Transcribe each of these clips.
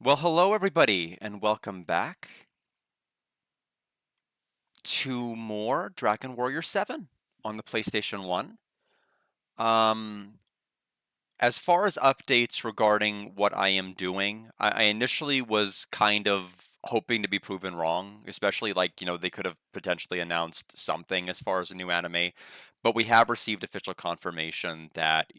Well, hello everybody, and welcome back to more Dragon Warrior 7 on the PlayStation 1. Um, as far as updates regarding what I am doing, I initially was kind of hoping to be proven wrong, especially they could have potentially announced something as far as a new anime, but we have received official confirmation that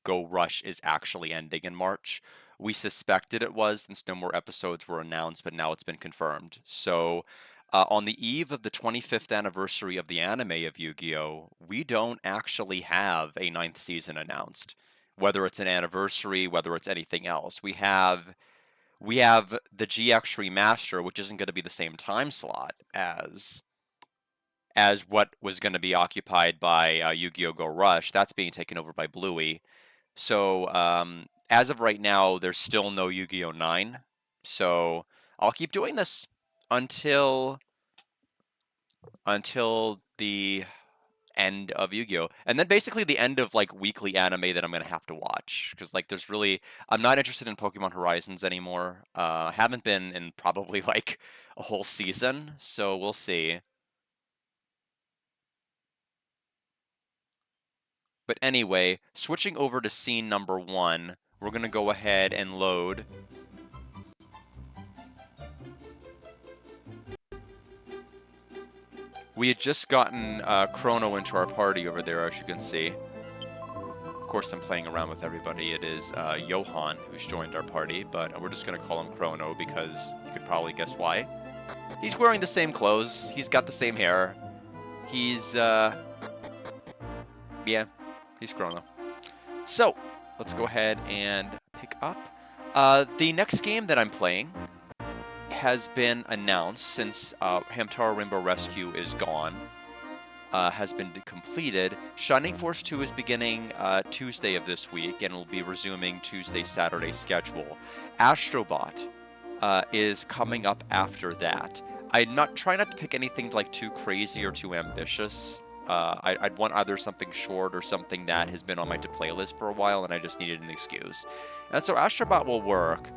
Go Rush is actually ending in March. We suspected it was since no more episodes were announced, but now it's been confirmed. So, on the eve of the 25th anniversary of the anime of Yu-Gi-Oh, we don't actually have a ninth season announced, whether it's an anniversary, whether it's anything else. We have the GX remaster, which isn't going to be the same time slot as what was going to be occupied by Yu-Gi-Oh! Go Rush. That's being taken over by Bluey. So as of right now, there's still no Yu-Gi-Oh! 9. So I'll keep doing this until the end of Yu-Gi-Oh! And then basically the end of weekly anime that I'm gonna have to watch because there's really I'm not interested in Pokemon Horizons anymore. Haven't been in probably a whole season, so we'll see. But anyway, switching over to scene number 1, we're gonna go ahead and load. We had just gotten Crono into our party over there, as you can see. Of course, I'm playing around with everybody. It is Johan who's joined our party, but we're just going to call him Crono because you could probably guess why. He's wearing the same clothes. He's got the same hair. Yeah, he's Crono. So, let's go ahead and pick up. The next game that I'm playing has been announced since Hamtaro Rainbow Rescue is gone. Has been completed. Shining Force 2 is beginning Tuesday of this week and will be resuming Tuesday, Saturday schedule. Astrobot is coming up after that. Try not to pick anything too crazy or too ambitious. I'd want either something short or something that has been on my to play list for a while and I just needed an excuse. And so Astrobot will work.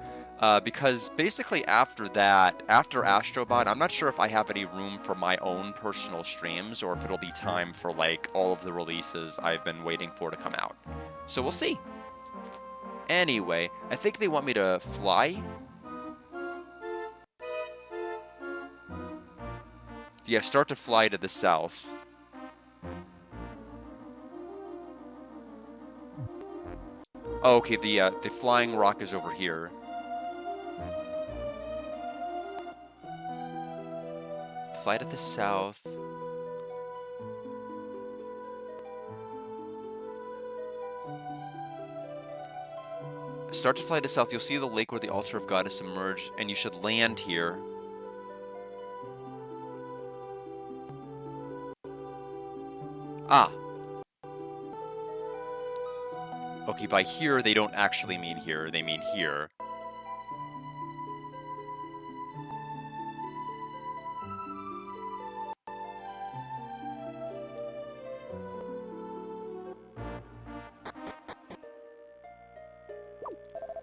Because basically after that, after Astrobot, I'm not sure if I have any room for my own personal streams or if it'll be time for all of the releases I've been waiting for to come out. So we'll see. Anyway, I think they want me to fly. Yeah, start to fly to the south. Oh, okay, the flying rock is over here. Fly to the south. Start to fly to the south. You'll see the lake where the altar of God is emerged, and you should land here. Ah. Okay, by here, they don't actually mean here. They mean here.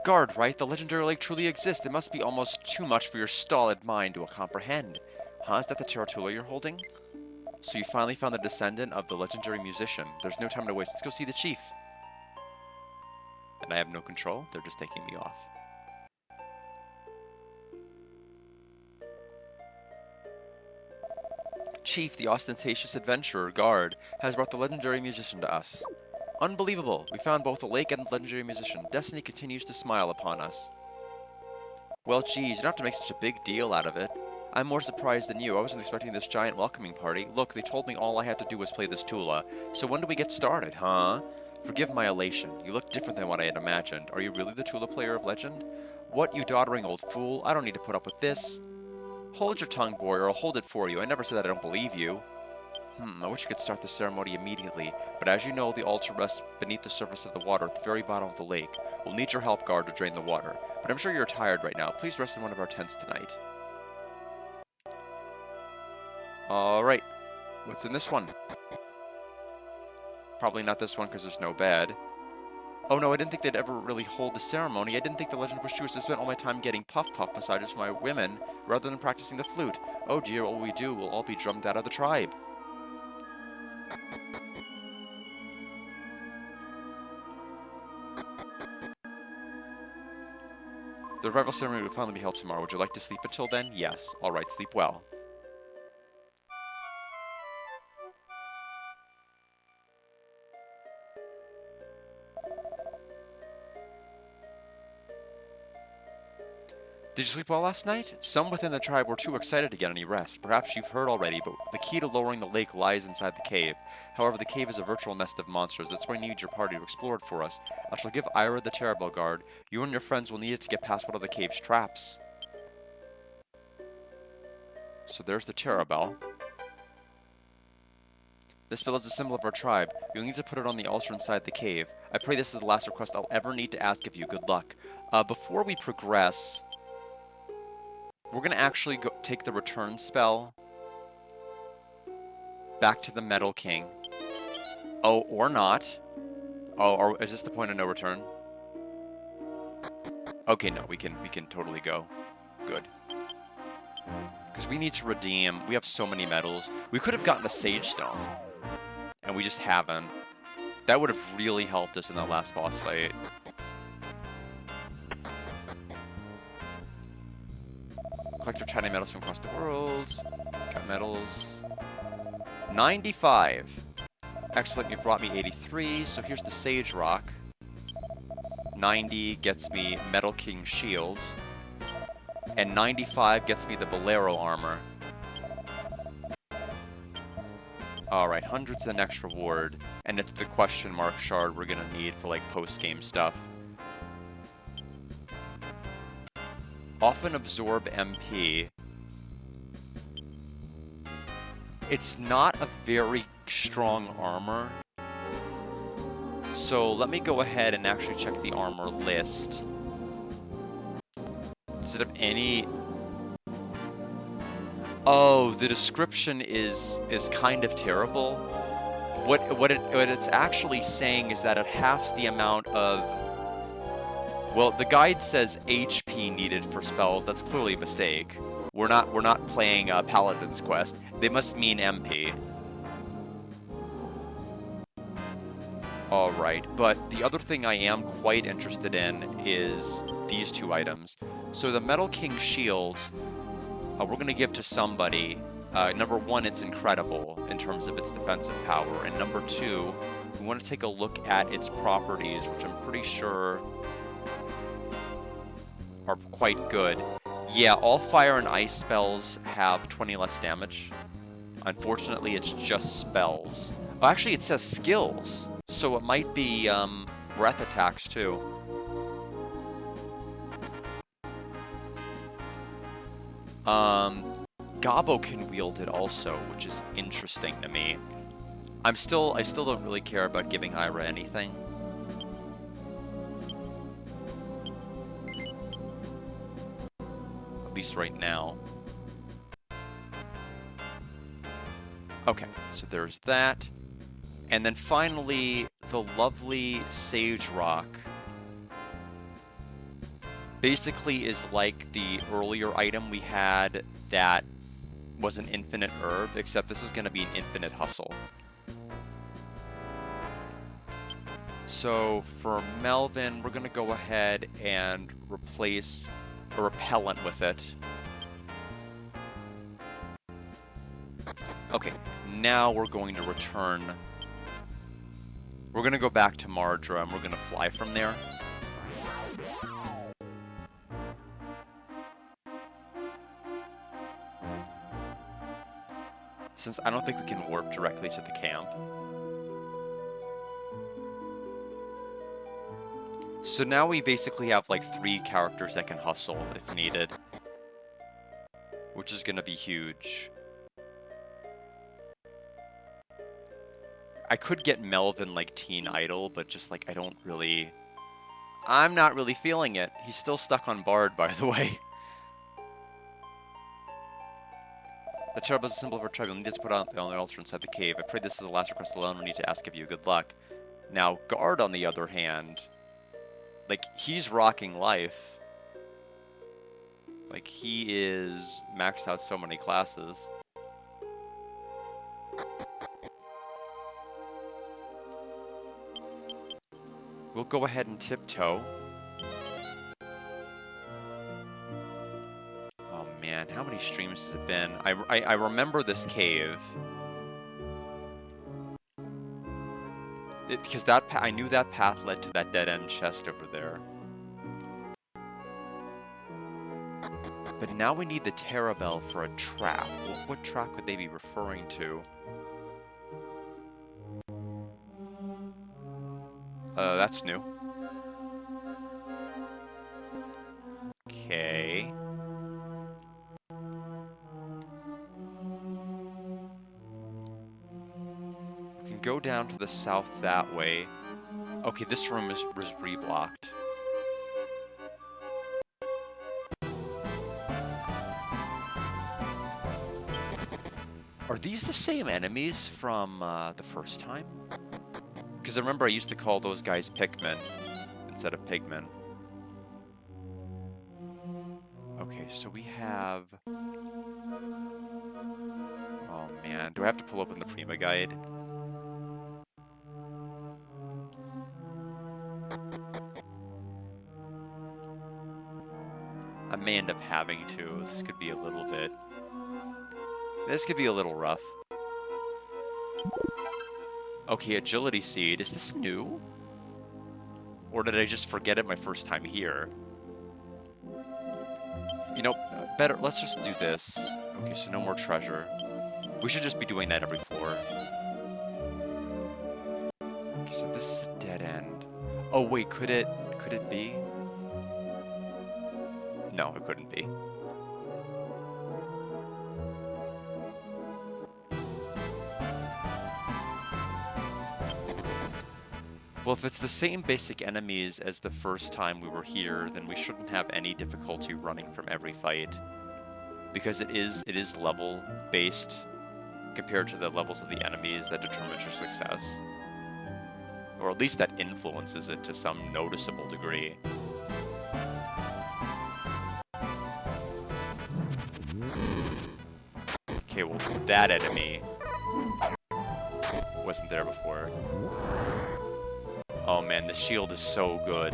Guard, right? The legendary lake truly exists. It must be almost too much for your stolid mind to comprehend. Huh? Is that the Taratula you're holding? So you finally found the descendant of the legendary musician. There's no time to waste. Let's go see the chief. And I have no control. They're just taking me off. Chief, the ostentatious adventurer, Guard, has brought the legendary musician to us. Unbelievable! We found both the lake and the legendary musician. Destiny continues to smile upon us. Well, geez, you don't have to make such a big deal out of it. I'm more surprised than you. I wasn't expecting this giant welcoming party. Look, they told me all I had to do was play this Tula. So when do we get started, huh? Forgive my elation. You look different than what I had imagined. Are you really the Tula player of legend? What, you doddering old fool? I don't need to put up with this. Hold your tongue, boy, or I'll hold it for you. I never said that I don't believe you. I wish you could start the ceremony immediately, but as you know, the altar rests beneath the surface of the water at the very bottom of the lake. We'll need your help, Guard, to drain the water. But I'm sure you're tired right now. Please rest in one of our tents tonight. Alright. What's in this one? Probably not this one because there's no bed. Oh no, I didn't think they'd ever really hold the ceremony. I didn't think the legend was true, so I spent all my time getting puff-puff massages for my women, rather than practicing the flute. Oh dear, what will we do? We'll all be drummed out of the tribe. The revival ceremony will finally be held tomorrow. Would you like to sleep until then? Yes. Alright, sleep well. Did you sleep well last night? Some within the tribe were too excited to get any rest. Perhaps you've heard already, but the key to lowering the lake lies inside the cave. However, the cave is a virtual nest of monsters. That's why we need your party to explore it for us. I shall give Ira the Terrible Guard. You and your friends will need it to get past one of the cave's traps. So there's the Terrabell. This spell is a symbol of our tribe. You'll need to put it on the altar inside the cave. I pray this is the last request I'll ever need to ask of you. Good luck. Before we progress, we're going to actually take the return spell back to the Metal King. Oh, or not. Oh, or is this the point of no return? Okay, no, we can totally go. Good. Because we need to redeem. We have so many medals. We could have gotten a Sage Stone, and we just haven't. That would have really helped us in that last boss fight. Collect your tiny medals from across the world. Got medals. 95. Excellent, you brought me 83. So here's the Sage Rock. 90 gets me Metal King Shield. And 95 gets me the Bolero Armor. Alright, 100's the next reward. And it's the question mark shard we're gonna need for like post-game stuff. Often absorb MP. It's not a very strong armor. So let me go ahead and actually check the armor list. Does it have any... Oh, the description is kind of terrible. What it's actually saying is that it halves the amount of... Well, the guide says HP needed for spells. That's clearly a mistake. We're not playing Paladin's Quest. They must mean MP. Alright, but the other thing I am quite interested in is these two items. So the Metal King Shield, we're going to give to somebody. Number one, it's incredible in terms of its defensive power. And number two, we want to take a look at its properties, which I'm pretty sure are quite good. Yeah, all fire and ice spells have 20 less damage. Unfortunately, it's just spells. Oh, actually, it says skills. So it might be breath attacks, too. Gabo can wield it also, which is interesting to me. I still don't really care about giving Ira anything. At least right now. Okay, so there's that. And then finally, the lovely Sage Rock basically is like the earlier item we had that was an infinite herb, except this is going to be an infinite hustle. So for Melvin, we're going to go ahead and replace a repellent with it. Okay, now we're going to return. We're going to go back to Mardra, and we're going to fly from there. Since I don't think we can warp directly to the camp. So now we basically have like 3 characters that can hustle if needed. Which is going to be huge. I could get Melvin like Teen Idol, but just like I'm not really feeling it. He's still stuck on Bard, by the way. The Cherub is a symbol of our tribe. You'll need to put on the altar inside the cave. I pray this is the last request alone. We need to ask of you. Good luck. Now, Guard, on the other hand, Like, he's rocking life. Like, he is maxed out so many classes. We'll go ahead and tiptoe. Oh man, how many streams has it been? I remember this cave. Because I knew that path led to that dead-end chest over there. But now we need the Terabell for a trap. What trap would they be referring to? That's new. Okay. We can go down to the south that way. Okay, this room was reblocked. Are these the same enemies from the first time? Because I remember I used to call those guys Pikmin instead of Pigmen. Okay, so we have... Oh man, do I have to pull open the Prima Guide? I may end up having to. This could be a little bit... This could be a little rough. Okay, Agility Seed. Is this new? Or did I just forget it my first time here? You know, better, let's just do this. Okay, so no more treasure. We should just be doing that every floor. Okay, so this is a dead end. Oh wait, could it be? No, it couldn't be. Well, if it's the same basic enemies as the first time we were here, then we shouldn't have any difficulty running from every fight. Because it is level-based compared to the levels of the enemies that determines your success. Or at least that influences it to some noticeable degree. Okay, well, that enemy wasn't there before. Oh man, the shield is so good.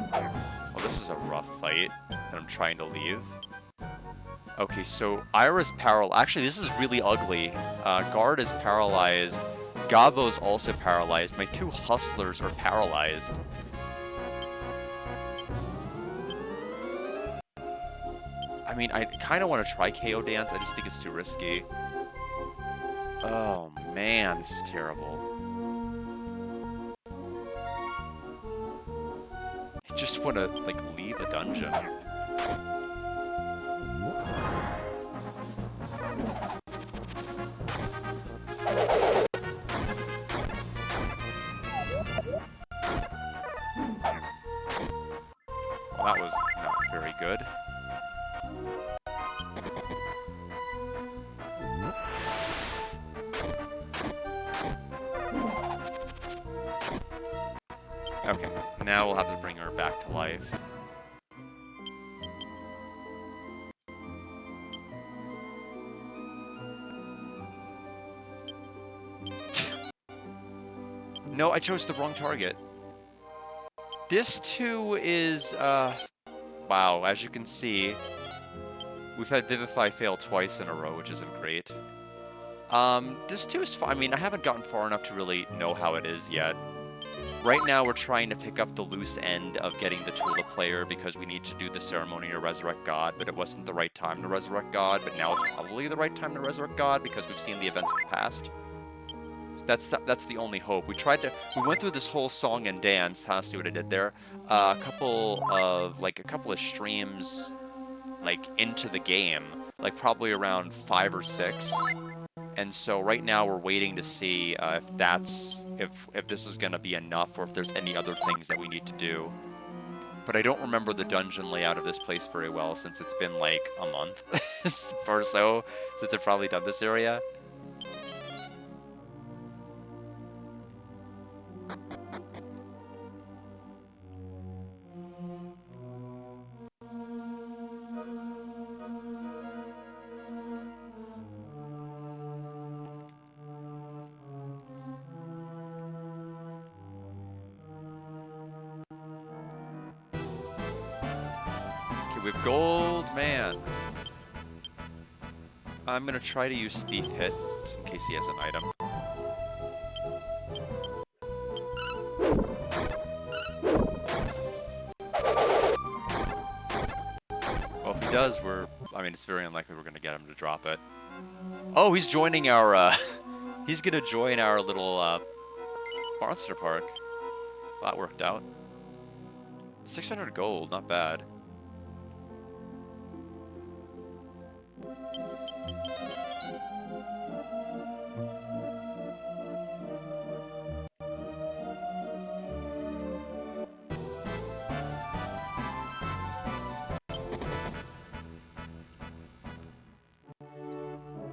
Well, this is a rough fight, and I'm trying to leave. Okay, so Ira's paralyzed. Actually, this is really ugly. Guard is paralyzed. Gabo's also paralyzed. My two hustlers are paralyzed. I mean, I kind of want to try KO Dance. I just think it's too risky. Oh, man, this is terrible. I just want to, like, leave a dungeon. Well, that was not very good. Okay, now we'll have to bring her back to life. No, I chose the wrong target. This too is, wow, as you can see, we've had Vivify fail twice in a row, which isn't great. This too is fine. I mean, I haven't gotten far enough to really know how it is yet. Right now, we're trying to pick up the loose end of getting the Tulip player because we need to do the ceremony to resurrect God, but it wasn't the right time to resurrect God, but now it's probably the right time to resurrect God because we've seen the events of the past. That's the only hope. We went through this whole song and dance. See what I did there? A couple of streams, like, into the game, like probably around 5 or 6. And so right now we're waiting to see if this is gonna be enough or if there's any other things that we need to do. But I don't remember the dungeon layout of this place very well since it's been like a month or so since I've probably done this area. with gold, man. I'm gonna try to use Thief Hit, just in case he has an item. Well, if he does, I mean, it's very unlikely we're gonna get him to drop it. Oh, he's joining our, he's gonna join our little, monster park. Well, that worked out. 600 gold, not bad.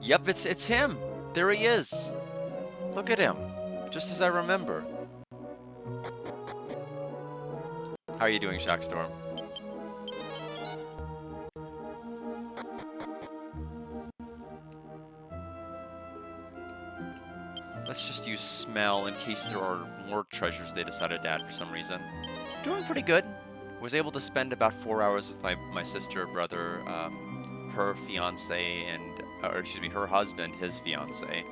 Yep, it's him. There he is. Look at him. Just as I remember. How are you doing, Shockstorm? Let's just use smell in case there are more treasures they decided to add for some reason. Doing pretty good. Was able to spend about 4 hours with my sister, brother, her fiance, and or excuse me, her husband, his fiance.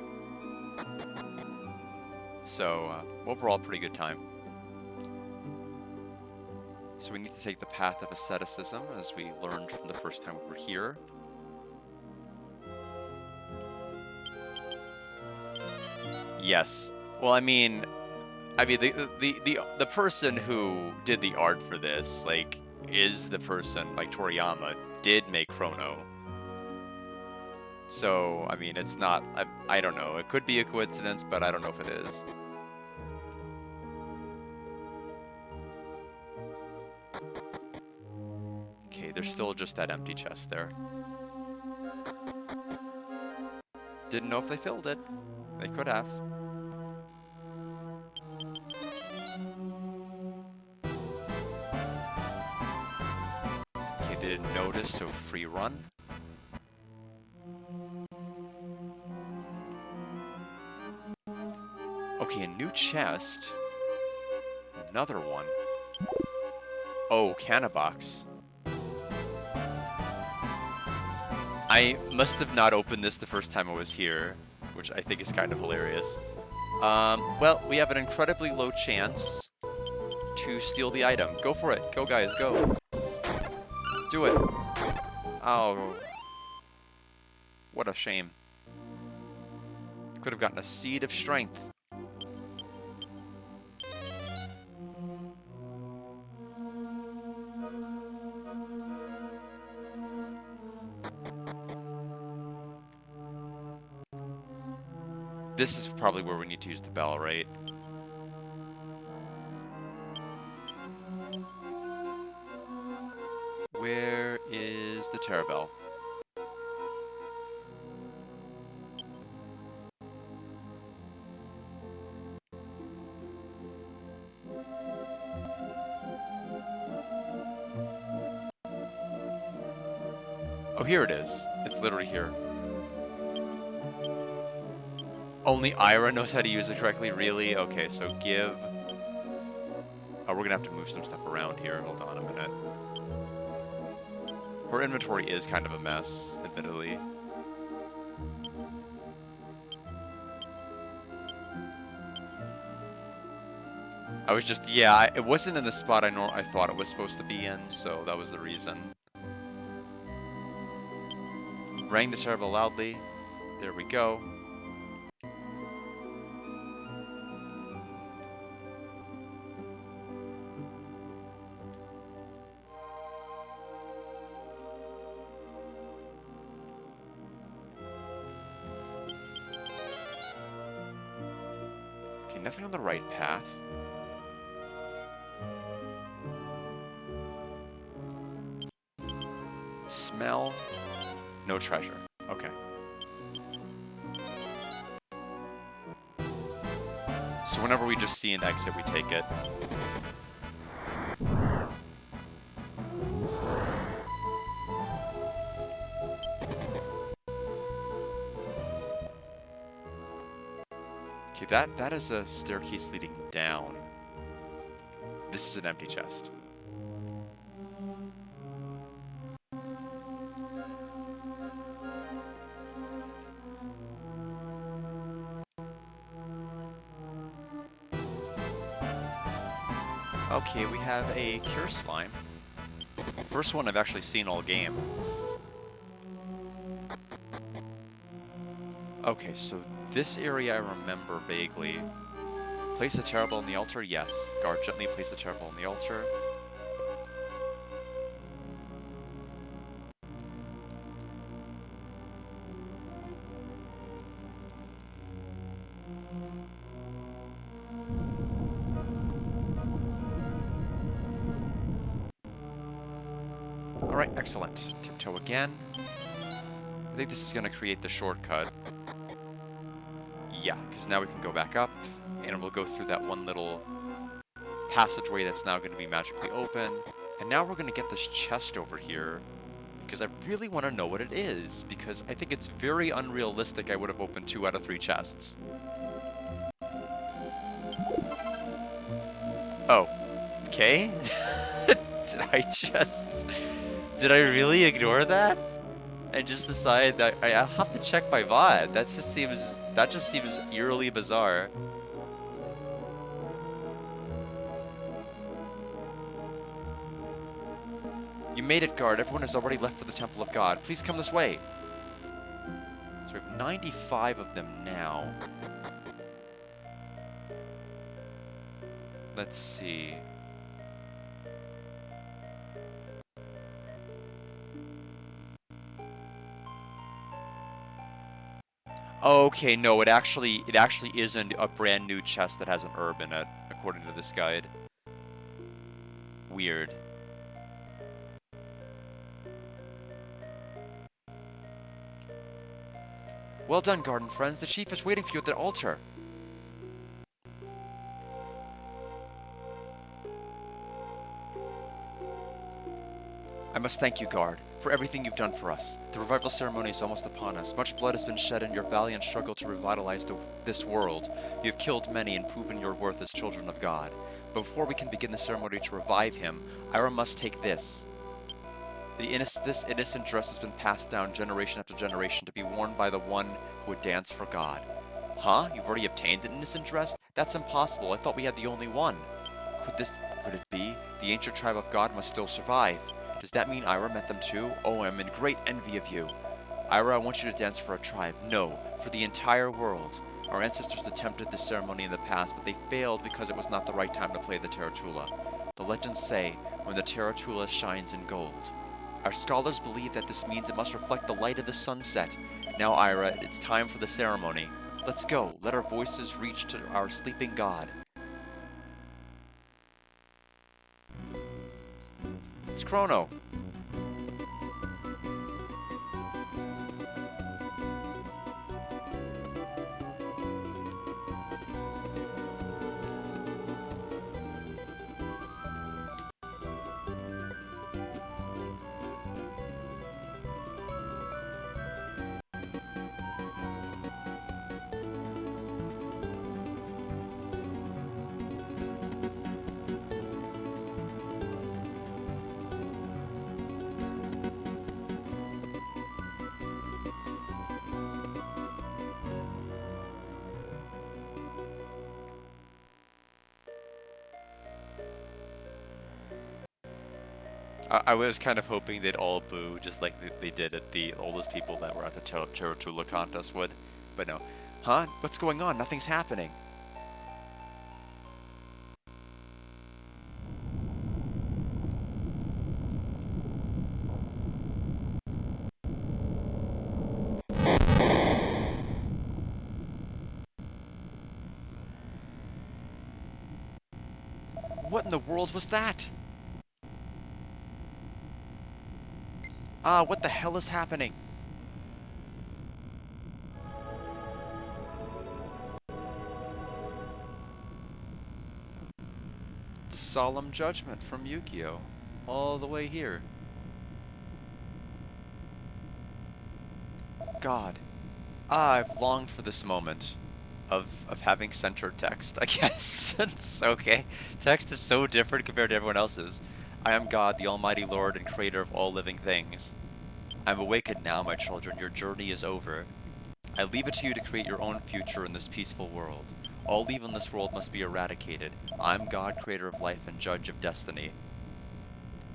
So overall, pretty good time. So we need to take the path of asceticism, as we learned from the first time we were here. Yes. Well, I mean, the person who did the art for this, like, is the person, like, Toriyama did make Crono. So, I mean, it's not, I don't know. It could be a coincidence, but I don't know if it is. Okay, there's still just that empty chest there. Didn't know if they filled it. They could have. Okay, they didn't notice, so free run. Okay, a new chest. Another one. Oh, Canabox. I must have not opened this the first time I was here, which I think is kind of hilarious. Well, we have an incredibly low chance to steal the item. Go for it. Go, guys, go. Do it. Oh. What a shame. Could have gotten a seed of strength. This is probably where we need to use the bell, right? Where is the Terra Bell? Oh, here it is. It's literally here. Only Ira knows how to use it correctly? Really? Okay, so give... Oh, we're gonna have to move some stuff around here. Hold on a minute. Her inventory is kind of a mess, admittedly. I was just... Yeah, it wasn't in the spot I thought it was supposed to be in, so that was the reason. Rang the Terra Bell loudly. There we go. Okay, nothing on the right path. Smell. No treasure. Okay. So whenever we just see an exit, we take it. Okay, that is a staircase leading down. This is an empty chest. Okay, we have a Cure Slime. First one I've actually seen all game. Okay, so this area I remember vaguely. Place the terrible on the altar? Yes. Guard, gently place the terrible on the altar. Alright, excellent. Tiptoe again. I think this is going to create the shortcut. Yeah, because now we can go back up, and we'll go through that one little passageway that's now going to be magically open. And now we're going to get this chest over here, because I really want to know what it is, because I think it's very unrealistic I would have opened 2 out of 3 chests. Oh, okay. Did I really ignore that? And just decide that I'll have to check my VOD. That just seems eerily bizarre. You made it, guard. Everyone has already left for the Temple of God. Please come this way. So we have 95 of them now. Let's see. Okay, no, it actually isn't a brand new chest that has an herb in it, according to this guide. Weird. Well done, garden friends. The chief is waiting for you at the altar. I must thank you, guard, for everything you've done for us. The revival ceremony is almost upon us. Much blood has been shed in your valiant struggle to revitalize this world. You have killed many and proven your worth as children of God. But before we can begin the ceremony to revive him, Ira must take this. This innocent dress has been passed down generation after generation to be worn by the one who would dance for God. Huh? You've already obtained an innocent dress? That's impossible. I thought we had the only one. Could it be? The ancient tribe of God must still survive. Does that mean Ira met them too? Oh, I'm in great envy of you. Ira, I want you to dance for a tribe. No, for the entire world. Our ancestors attempted this ceremony in the past, but they failed because it was not the right time to play the Taratula. The legends say, when the Taratula shines in gold. Our scholars believe that this means it must reflect the light of the sunset. Now, Ira, it's time for the ceremony. Let's go. Let our voices reach to our sleeping god. It's Crono. I was kind of hoping they'd all boo, just like they did at the oldest people that were at the Taratula contest would. But no. Huh? What's going on? Nothing's happening. What in the world was that? What the hell is happening? Solemn judgment from Yu-Gi-Oh! All the way here. God. I've longed for this moment of having centered text, I guess. It's okay. Text is so different compared to everyone else's. I am God, the Almighty Lord and Creator of all living things. I'm awakened now, my children. Your journey is over. I leave it to you to create your own future in this peaceful world. All evil in this world must be eradicated. I'm God, creator of life and judge of destiny.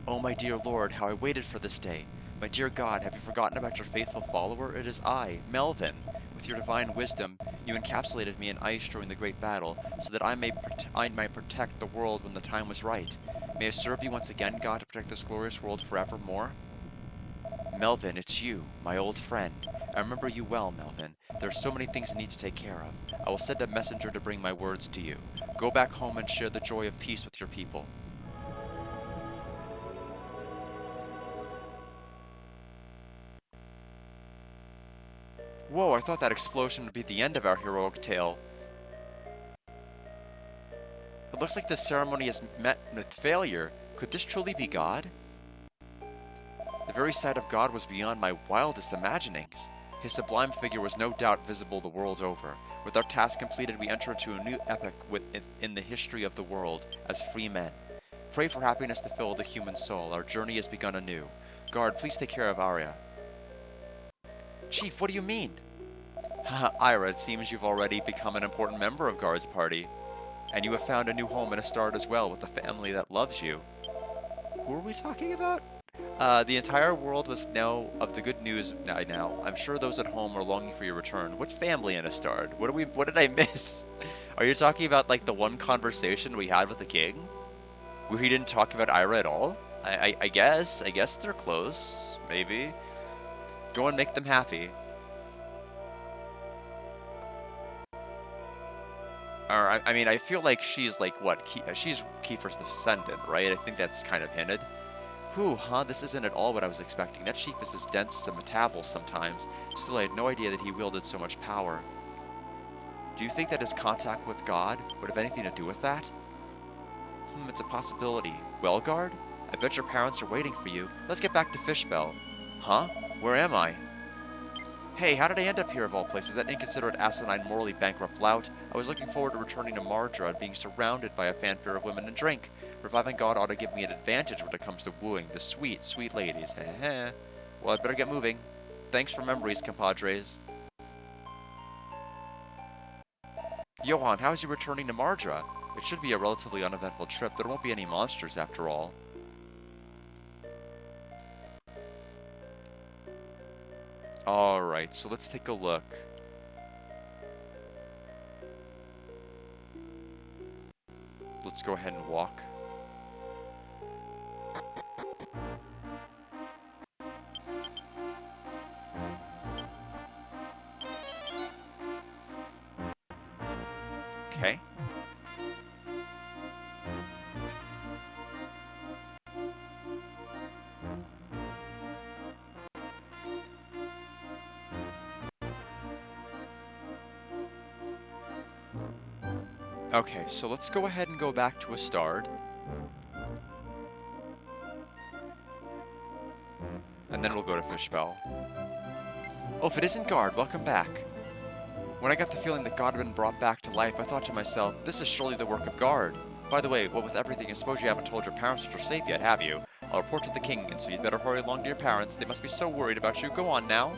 Oh, my dear Lord, how I waited for this day. My dear God, have you forgotten about your faithful follower? It is I, Melvin. With your divine wisdom, you encapsulated me in ice during the great battle, so that I might protect the world when the time was right. May I serve you once again, God, to protect this glorious world forevermore? Melvin, it's you, my old friend. I remember you well, Melvin. There are so many things I need to take care of. I will send a messenger to bring my words to you. Go back home and share the joy of peace with your people. Whoa, I thought that explosion would be the end of our heroic tale. It looks like this ceremony has met with failure. Could this truly be God? The very sight of God was beyond my wildest imaginings. His sublime figure was no doubt visible the world over. With our task completed, we enter into a new epoch in the history of the world as free men. Pray for happiness to fill the human soul. Our journey has begun anew. Guard, please take care of Arya. Chief, what do you mean? Haha, Ira, it seems you've already become an important member of Guard's party. And you have found a new home in Astard as well, with a family that loves you. Who are we talking about? The entire world must know of the good news now. I'm sure those at home are longing for your return. What family in Astard? What did I miss? Are you talking about, like, the one conversation we had with the king? Where he didn't talk about Ira at all? I guess they're close. Maybe. Go and make them happy. Or, I mean, I feel like she's, like, what? She's Kiefer's descendant, right? I think that's kind of hinted. Whew, huh? This isn't at all what I was expecting. That chief is as dense as a metabol sometimes. Still, I had no idea that he wielded so much power. Do you think that his contact with God would have anything to do with that? It's a possibility. Well, Guard? I bet your parents are waiting for you. Let's get back to Fishbell. Huh? Where am I? Hey, how did I end up here of all places? That inconsiderate, asinine, morally bankrupt lout. I was looking forward to returning to Mardra and being surrounded by a fanfare of women and drink. Reviving God ought to give me an advantage when it comes to wooing the sweet, sweet ladies. Heh. Well, I'd better get moving. Thanks for memories, compadres. Johann, how is you returning to Mardra? It should be a relatively uneventful trip. There won't be any monsters after all. Alright, so let's take a look. Let's go ahead and walk. Okay. Okay, so let's go ahead and go back to Astard. And then we'll go to Fishbell. Oh, if it isn't Guard, welcome back. When I got the feeling that God had been brought back to life, I thought to myself, this is surely the work of Guard. By the way, what with everything, I suppose you haven't told your parents that you're safe yet, have you? I'll report to the king, and so you'd better hurry along to your parents. They must be so worried about you. Go on now.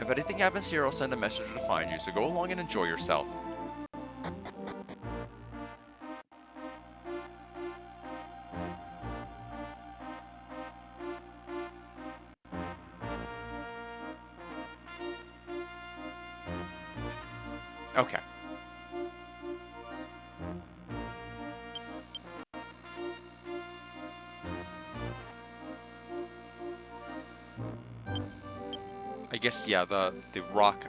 If anything happens here, I'll send a messenger to find you, so go along and enjoy yourself. Okay. I guess, yeah, the rock,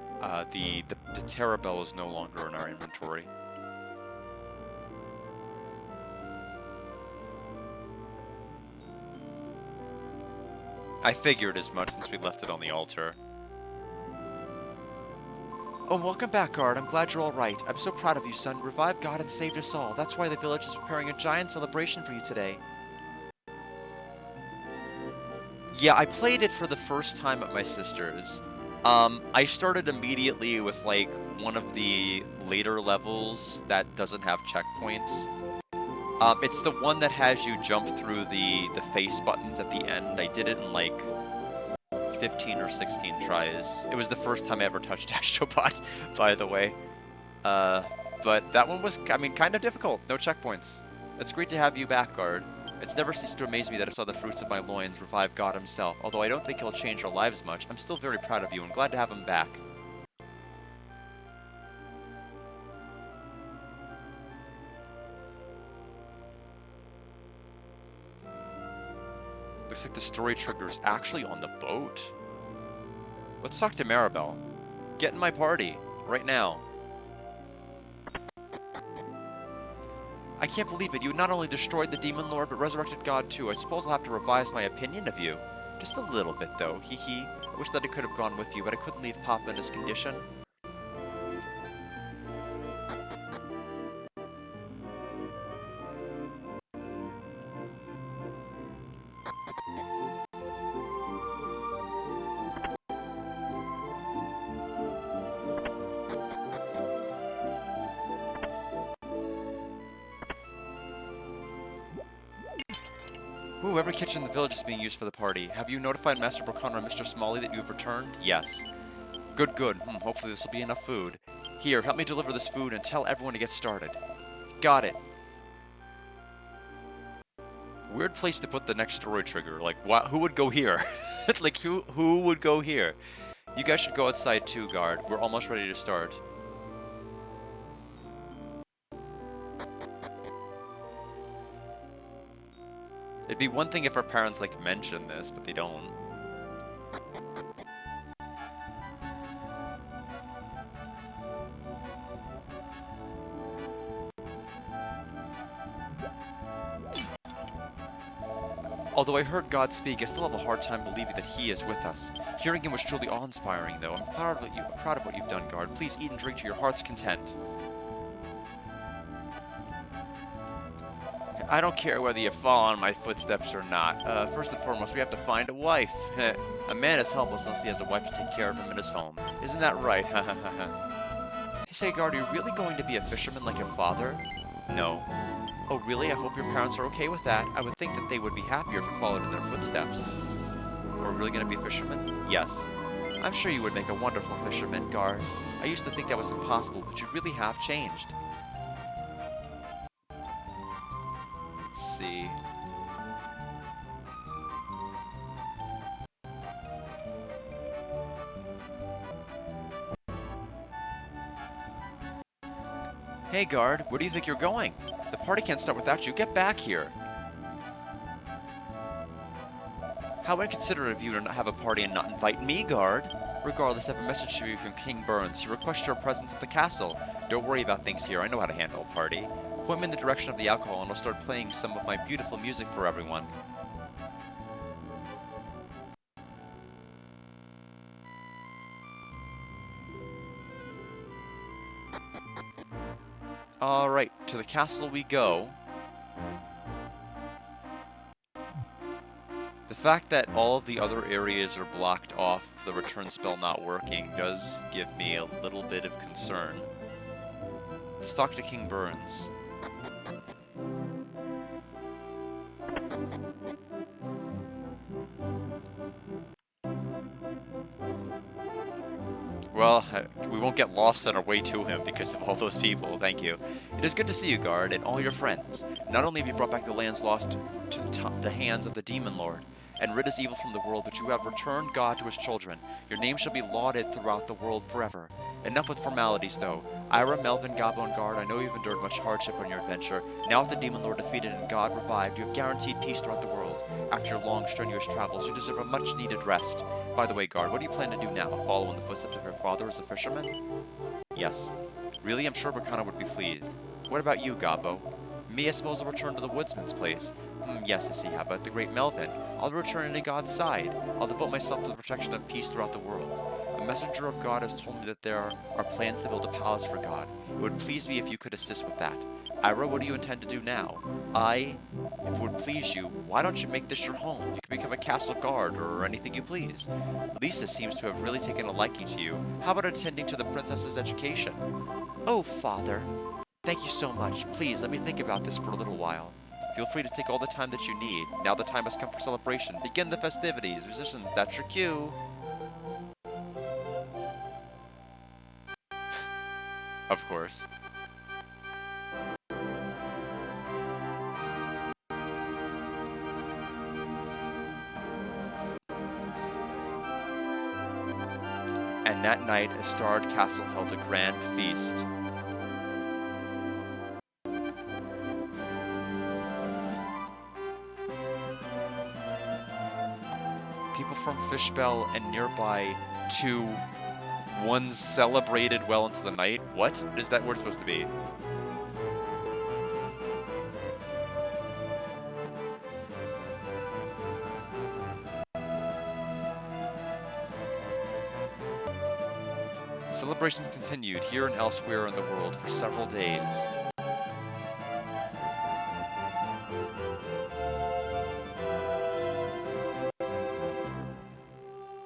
the Terrabell is no longer in our inventory. I figured as much since we left it on the altar. Oh, welcome back, Guard. I'm glad you're all right. I'm so proud of you, son. Revived God and saved us all. That's why the village is preparing a giant celebration for you today. Yeah, I played it for the first time at my sister's. I started immediately with, like, one of the later levels that doesn't have checkpoints. It's the one that has you jump through the face buttons at the end. I did it in, like, 15 or 16 tries. It was the first time I ever touched Astrobot, by the way. But that one was, I mean, kind of difficult. No checkpoints. It's great to have you back, guard. It's never ceased to amaze me that I saw the fruits of my loins revive God himself. Although I don't think he'll change our lives much, I'm still very proud of you and glad to have him back. Looks like the story trigger is actually on the boat. Let's talk to Maribel. Get in my party, right now. I can't believe it. You not only destroyed the Demon Lord, but resurrected God too. I suppose I'll have to revise my opinion of you. Just a little bit, though. Hee hee. I wish that I could have gone with you, but I couldn't leave Papa in his condition. Ooh, every kitchen in the village is being used for the party. Have you notified Master Crono and Mr. Smalley that you have returned? Yes. Good, good. Hopefully this will be enough food. Here, help me deliver this food and tell everyone to get started. Got it. Weird place to put the next story trigger. Like, who would go here? Like, who would go here? You guys should go outside too, guard. We're almost ready to start. It'd be one thing if our parents, like, mentioned this, but they don't. Although I heard God speak, I still have a hard time believing that He is with us. Hearing Him was truly awe-inspiring, though. I'm proud of what you've done, guard. Please eat and drink to your heart's content. I don't care whether you fall on my footsteps or not. First and foremost, we have to find a wife. A man is helpless unless he has a wife to take care of him in his home. Isn't that right? Hey, say, guard, are you really going to be a fisherman like your father? No. Oh, really? I hope your parents are okay with that. I would think that they would be happier if you followed in their footsteps. Are we really going to be a fisherman? Yes. I'm sure you would make a wonderful fisherman, guard. I used to think that was impossible, but you really have changed. Let's see. Hey, guard, where do you think you're going? The party can't start without you. Get back here. How inconsiderate of you to not have a party and not invite me, guard. Regardless, I have a message to you from King Burns. He requests your presence at the castle. Don't worry about things here. I know how to handle a party. Point me in the direction of the alcohol and I'll start playing some of my beautiful music for everyone. Alright, to the castle we go. The fact that all of the other areas are blocked off, the return spell not working, does give me a little bit of concern. Let's talk to King Burns. Well, we won't get lost on our way to him because of all those people, thank you. It is good to see you, guard, and all your friends. Not only have you brought back the lands lost to the hands of the Demon Lord, and rid us evil from the world, but you have returned God to his children. Your name shall be lauded throughout the world forever. Enough with formalities, though. Ira, Melvin, Gabo, and Guard, I know you've endured much hardship on your adventure. Now with the Demon Lord defeated and God revived, you have guaranteed peace throughout the world. After your long, strenuous travels, you deserve a much-needed rest. By the way, Guard, what do you plan to do now? Follow in the footsteps of your father as a fisherman? Yes. Really? I'm sure Crono would be pleased. What about you, Gabo? Me, I suppose I'll return to the woodsman's place. Yes, I see. How about the great Melvin? I'll return to God's side. I'll devote myself to the protection of peace throughout the world. A messenger of God has told me that there are plans to build a palace for God. It would please me if you could assist with that. Ira, what do you intend to do now? If it would please you, why don't you make this your home? You can become a castle guard or anything you please. Lisa seems to have really taken a liking to you. How about attending to the princess's education? Oh, Father. Thank you so much. Please, let me think about this for a little while. Feel free to take all the time that you need. Now the time has come for celebration. Begin the festivities. Musicians, that's your cue. Of course. And that night, a starred castle held a grand feast. People from Fishbell and nearby to one celebrated well into the night. What is that word supposed to be? Celebrations continued here and elsewhere in the world for several days.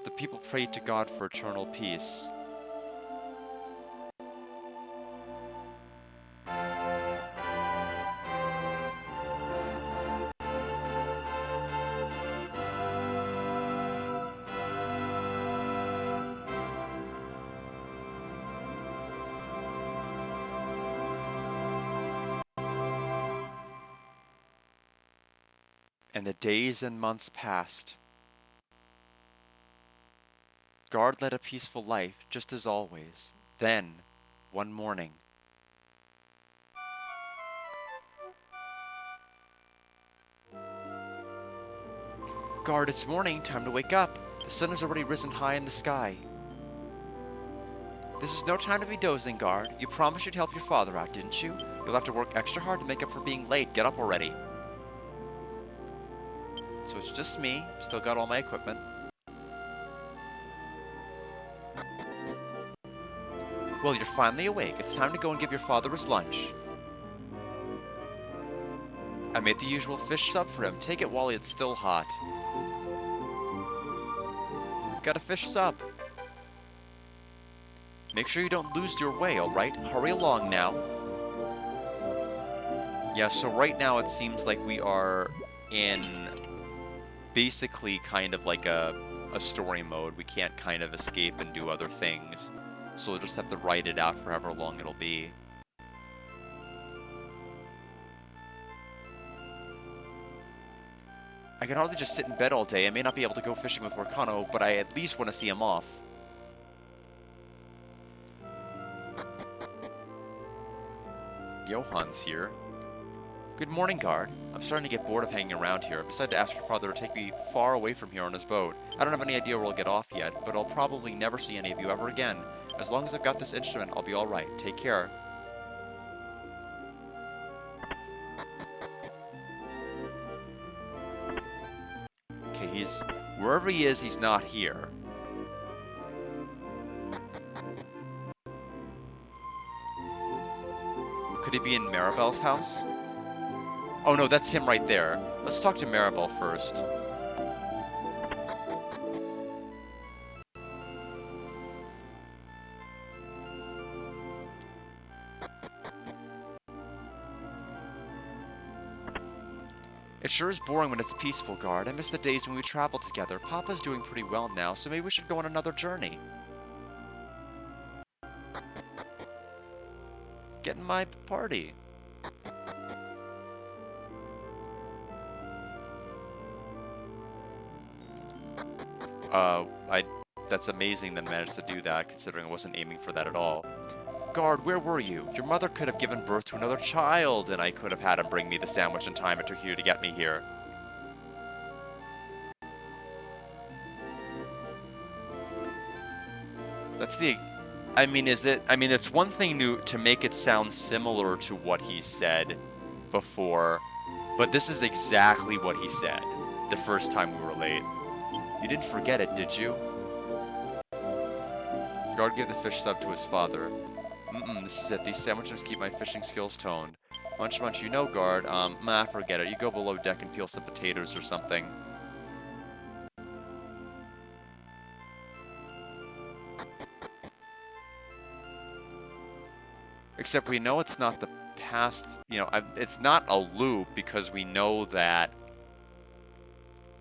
The people prayed to God for eternal peace. And the days and months passed. Guard led a peaceful life, just as always. Then, one morning, Guard, it's morning, time to wake up. The sun has already risen high in the sky. This is no time to be dozing, Guard. You promised you'd help your father out, didn't you? You'll have to work extra hard to make up for being late. Get up already. So it's just me, still got all my equipment. Well, you're finally awake. It's time to go and give your father his lunch. I made the usual fish sub for him. Take it while it's still hot. Got a fish sub. Make sure you don't lose your way, alright? Hurry along now. Yeah, so right now it seems like we are in basically kind of like a story mode. We can't kind of escape and do other things. So we'll just have to write it out for however long it'll be. I can hardly just sit in bed all day. I may not be able to go fishing with Crono, but I at least want to see him off. Johan's here. Good morning, Guard. I'm starting to get bored of hanging around here. I've decided to ask your father to take me far away from here on his boat. I don't have any idea where we'll get off yet, but I'll probably never see any of you ever again. As long as I've got this instrument, I'll be alright. Take care. Okay, wherever he is, he's not here. Could he be in Maribel's house? Oh no, that's him right there. Let's talk to Maribel first. It sure is boring when it's peaceful, Guard. I miss the days when we traveled together. Papa's doing pretty well now, so maybe we should go on another journey. Get in my party. That's amazing that I managed to do that, considering I wasn't aiming for that at all. Guard, where were you? Your mother could have given birth to another child, and I could have had him bring me the sandwich in time it took you to get me here. That's the... I mean, it's one thing to make it sound similar to what he said before, but this is exactly what he said the first time we were late. You didn't forget it, did you? Guard gave the fish sub to his father. This is it. These sandwiches keep my fishing skills toned. Munch munch, you know, Guard. Forget it. You go below deck and peel some potatoes or something. Except we know it's not the past, it's not a loop because we know that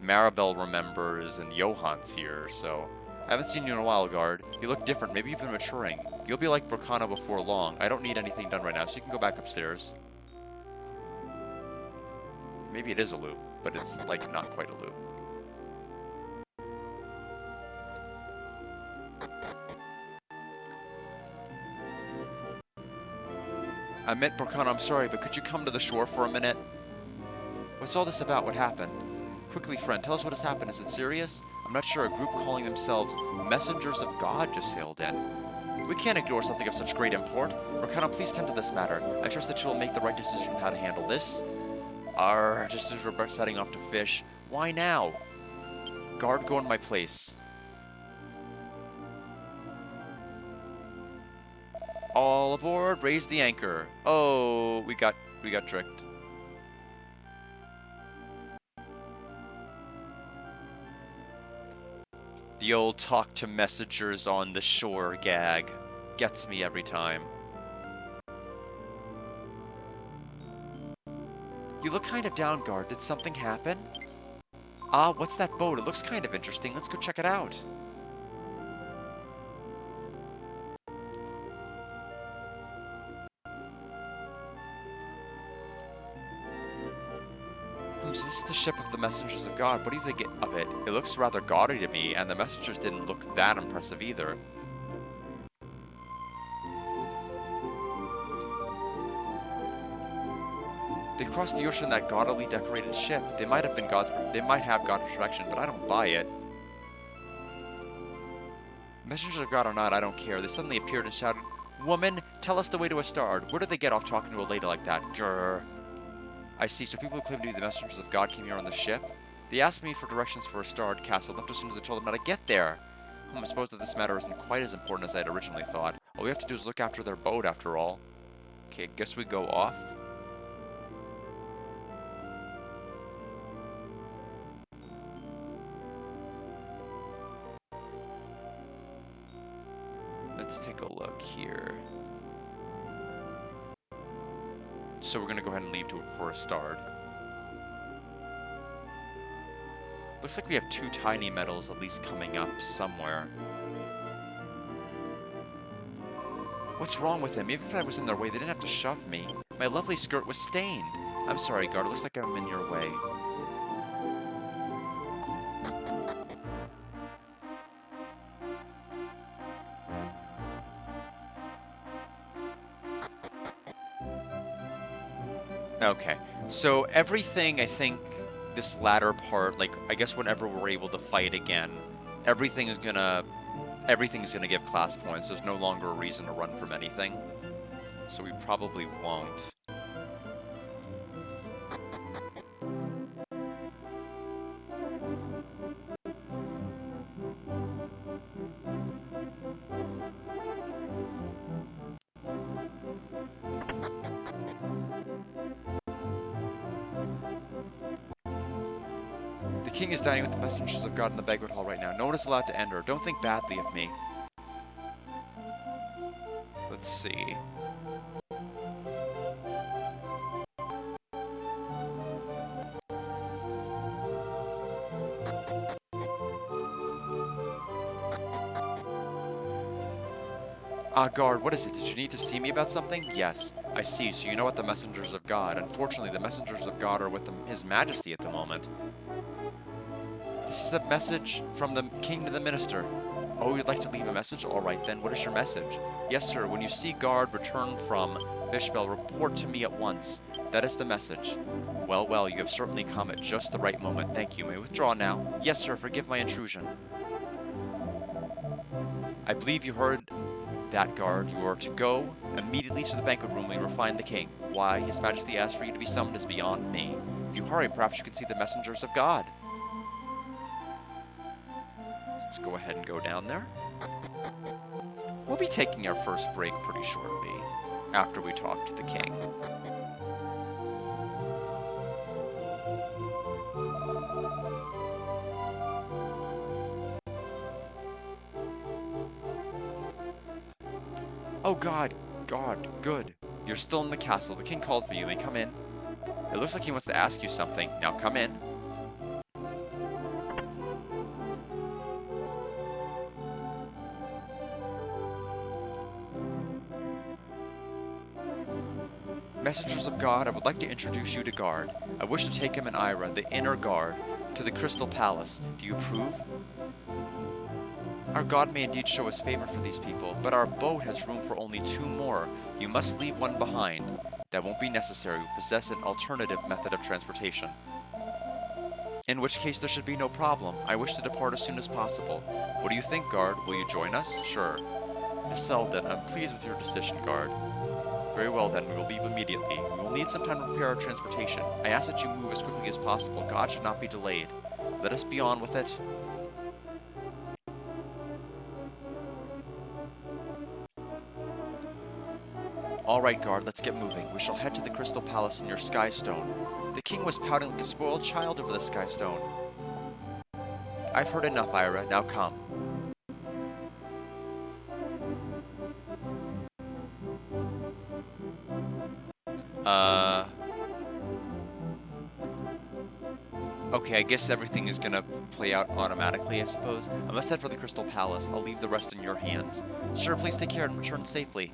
Maribel remembers and Johan's here, so I haven't seen you in a while, guard. You look different, maybe even maturing. You'll be like Crono before long. I don't need anything done right now, so you can go back upstairs. Maybe it is a loop, but it's, like, not quite a loop. I met Crono, I'm sorry, but could you come to the shore for a minute? What's all this about? What happened? Quickly, friend, tell us what has happened. Is it serious? I'm not sure. A group calling themselves Messengers of God just sailed in. We can't ignore something of such great import. Crono, please tend to this matter. I trust that you will make the right decision on how to handle this. Just as we're setting off to fish. Why now? Guard, go in my place. All aboard, raise the anchor. Oh, we got tricked. The old talk to messengers on the shore gag gets me every time. You look kind of down, guard. Did something happen? Ah, what's that boat? It looks kind of interesting. Let's go check it out. So this is the ship of the Messengers of God. What do you think of it? It looks rather gaudy to me, and the messengers didn't look that impressive either. They crossed the ocean in that gaudily decorated ship. They might have God's protection, but I don't buy it. Messengers of God or not, I don't care. They suddenly appeared and shouted, "Woman, tell us the way to Astard." Where did they get off talking to a lady like that? Grrr. I see, so people who claim to be the Messengers of God came here on the ship? They asked me for directions for Astard Castle, left as soon as I told them how to get there. I suppose that this matter isn't quite as important as I had originally thought. All we have to do is look after their boat, after all. Okay, I guess we go off. Let's take a look here. So we're going to go ahead and leave for Astard. Looks like we have 2 tiny medals at least coming up somewhere. What's wrong with them? Even if I was in their way, they didn't have to shove me. My lovely skirt was stained. I'm sorry, guard. It looks like I'm in your way. Okay, so everything, I think, this latter part, like, I guess whenever we're able to fight again, everything's gonna give class points. There's no longer a reason to run from anything, so we probably won't. The king is dining with the Messengers of God in the banquet hall right now. No one is allowed to enter. Don't think badly of me. Let's see. Guard, what is it? Did you need to see me about something? Yes, I see. So you know what the Messengers of God. Unfortunately, the Messengers of God are with His Majesty at the moment. This is a message from the king to the minister. Oh, you'd like to leave a message? All right, then. What is your message? Yes, sir. When you see guard return from Fishbell, report to me at once. That is the message. Well, well, you have certainly come at just the right moment. Thank you. May I withdraw now? Yes, sir. Forgive my intrusion. I believe you heard that, guard. You are to go immediately to the banquet room where you will find the king. Why His Majesty asked for you to be summoned is beyond me. If you hurry, perhaps you can see the Messengers of God. Let's go ahead and go down there. We'll be taking our first break pretty shortly, after we talk to the king. Oh God, good. You're still in the castle. The king called for you. May come in. It looks like he wants to ask you something. Now come in. Messengers of God, I would like to introduce you to Guard. I wish to take him and Ira, the inner guard, to the Crystal Palace. Do you approve? Our God may indeed show us favor for these people, but our boat has room for only 2 more. You must leave one behind. That won't be necessary. We possess an alternative method of transportation. In which case there should be no problem. I wish to depart as soon as possible. What do you think, Guard? Will you join us? Sure. If settled then, I'm pleased with your decision, Guard. Very well then, we will leave immediately. We will need some time to prepare our transportation. I ask that you move as quickly as possible. God should not be delayed. Let us be on with it. Alright, Guard, let's get moving. We shall head to the Crystal Palace near Skystone. The king was pouting like a spoiled child over the Skystone. I've heard enough, Ira. Now come. Okay, I guess everything is gonna play out automatically, I suppose. I must head for the Crystal Palace. I'll leave the rest in your hands. Sure, please take care and return safely.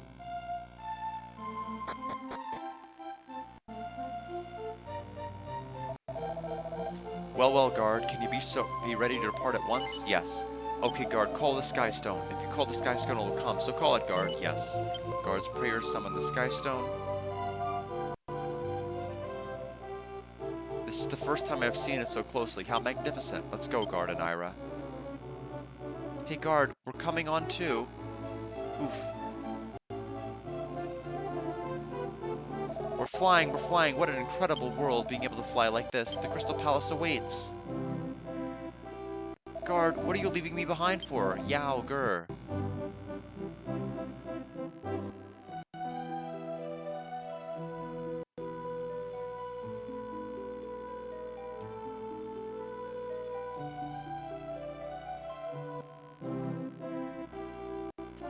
Well, Guard, can you be ready to depart at once? Yes. Okay, Guard, call the Skystone. If you call the Skystone, it will come, so call it, Guard. Yes. Guard's prayers summon the Skystone. This is the first time I've seen it so closely. How magnificent. Let's go, Guard and Ira. Hey, Guard, we're coming on too. Oof. We're flying. What an incredible world, being able to fly like this. The Crystal Palace awaits. Guard, what are you leaving me behind for? Yao, grr.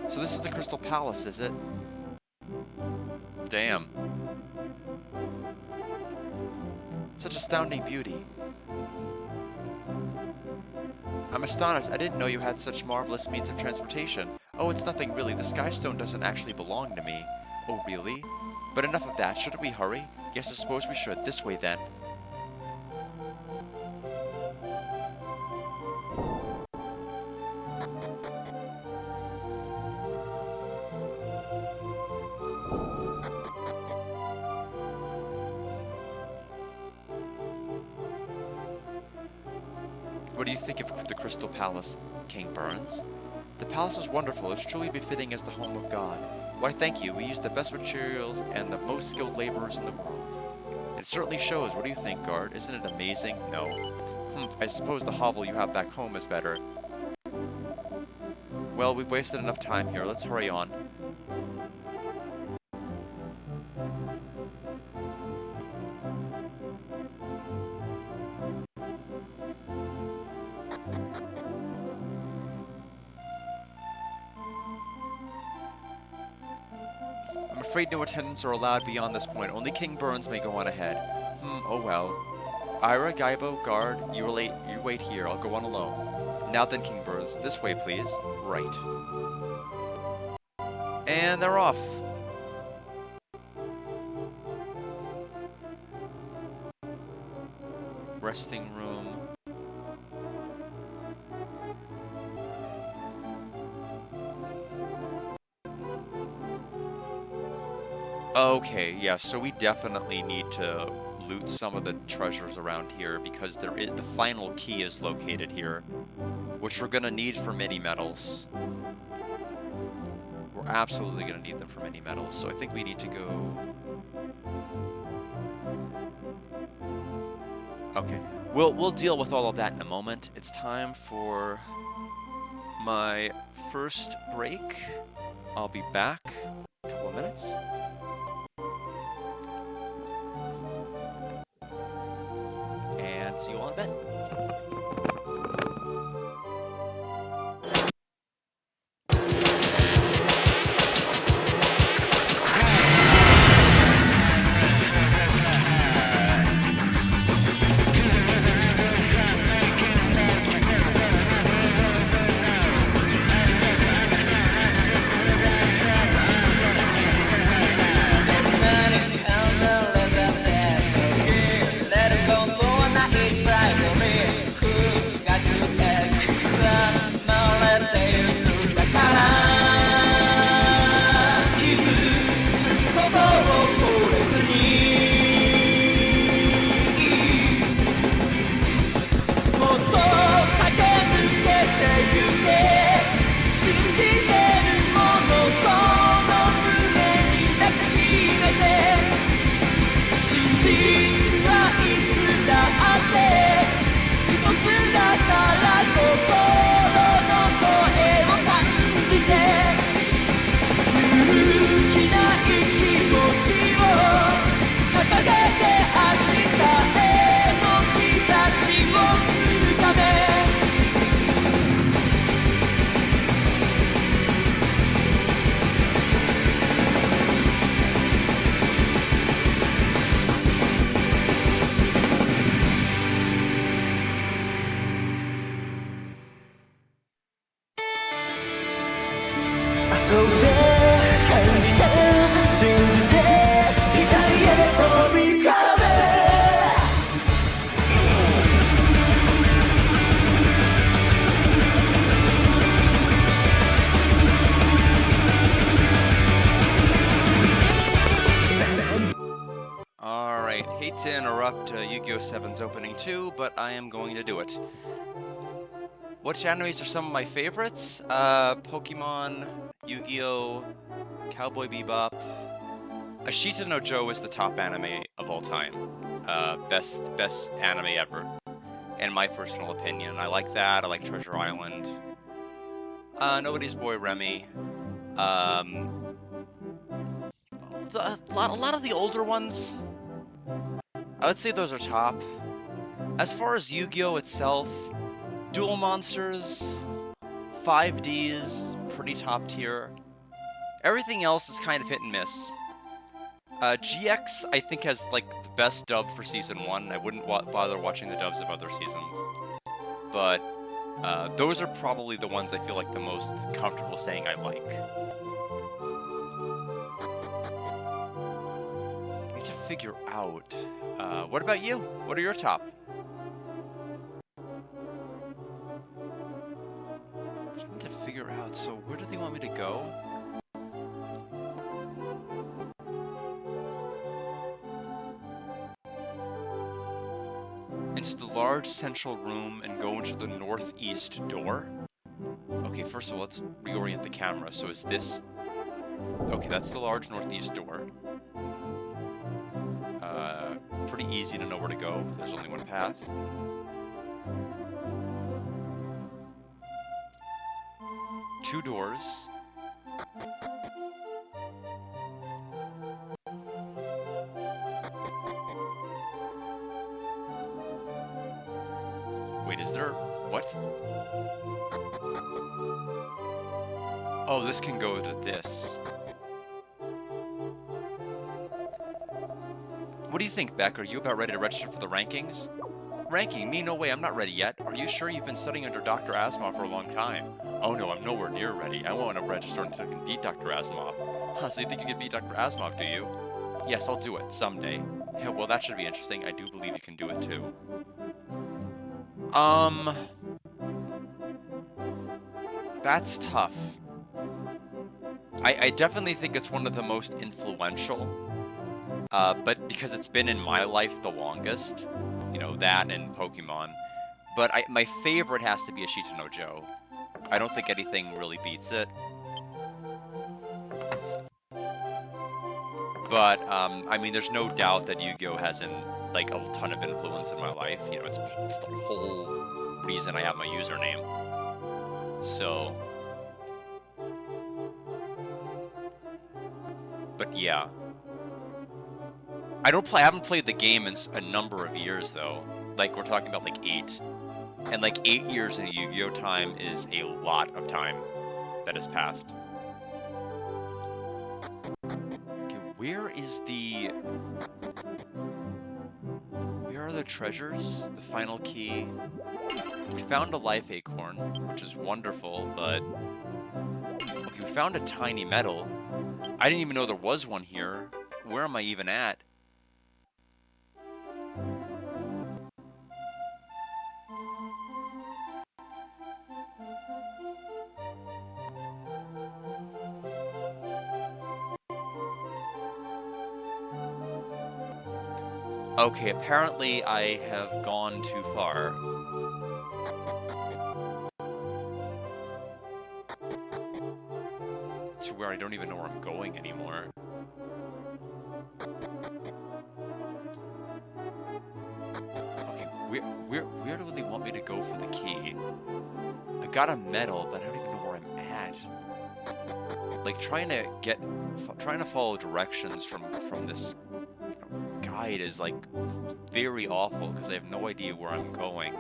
So this is the Crystal Palace, is it? Damn. Such astounding beauty. I'm astonished. I didn't know you had such marvelous means of transportation. Oh, it's nothing really. The Skystone doesn't actually belong to me. Oh, really? But enough of that. Shouldn't we hurry? Yes, I suppose we should. This way, then. What do you think of the Crystal Palace, King Burns? The palace is wonderful. It's truly befitting as the home of God. Why, thank you. We use the best materials and the most skilled laborers in the world. It certainly shows. What do you think, Guard? Isn't it amazing? No. I suppose the hovel you have back home is better. Well, we've wasted enough time here. Let's hurry on. I'm afraid no attendants are allowed beyond this point. Only King Burns may go on ahead. Oh well. Ira, Gaibo, Guard, you wait here. I'll go on alone. Now then, King Burns, this way, please. Right. And they're off. Resting room. Okay, yeah, so we definitely need to loot some of the treasures around here because the final key is located here, which we're gonna need for mini metals. We're absolutely gonna need them for mini metals, so I think we need to go. Okay, we'll deal with all of that in a moment. It's time for my first break. I'll be back in a couple of minutes. And see you all in a bit. Alright, hate to interrupt Yu-Gi-Oh! 7's opening too, but I am going to do it. Which animes are some of my favorites? Pokemon, Yu-Gi-Oh!, Cowboy Bebop. Ashita no Joe is the top anime of all time. Best anime ever, in my personal opinion. I like that. I like Treasure Island. Nobody's Boy Remy. A lot of the older ones, I would say those are top. As far as Yu-Gi-Oh! Itself, Duel Monsters, 5Ds, pretty top tier. Everything else is kind of hit and miss. GX, I think, has, like, the best dub for Season 1. I wouldn't bother watching the dubs of other seasons. But, those are probably the ones I feel like the most comfortable saying I like. I need to figure out... what about you? What are your top? I need to figure out, so where do they want me to go? Into the large central room and go into the northeast door. Okay, first of all, let's reorient the camera. So is this... Okay, that's the large northeast door. Pretty easy to know where to go. There's only one path. Two doors. Wait, is there... What? Oh, this can go to this. What do you think, Beck? Are you about ready to register for the rankings? Ranking? Me? No way, I'm not ready yet. Are you sure you've been studying under Dr. Asimov for a long time? Oh no, I'm nowhere near ready. I want to register until I can beat Dr. Asimov. Huh, so you think you can beat Dr. Asimov, do you? Yes, I'll do it, someday. Yeah, well, that should be interesting. I do believe you can do it, too. That's tough. I definitely think it's one of the most influential. But because it's been in my life the longest, you know, that and Pokemon. But my favorite has to be Ashita no Joe. I don't think anything really beats it. But, I mean, there's no doubt that Yu-Gi-Oh! Has like, a ton of influence in my life. You know, it's the whole reason I have my username. So... But yeah. I haven't played the game in a number of years, though. Like, we're talking about, like, 8. And, like, 8 years in Yu-Gi-Oh! Time is a lot of time that has passed. Okay, where are the treasures? The final key? We found a life acorn, which is wonderful, but... Okay, we found a tiny medal. I didn't even know there was one here. Where am I even at? Okay, apparently I have gone too far. To where I don't even know where I'm going anymore. Okay, where do they want me to go for the key? I got a medal, but I don't even know where I'm at. Like trying to follow directions from this guide is like very awful because I have no idea where I'm going.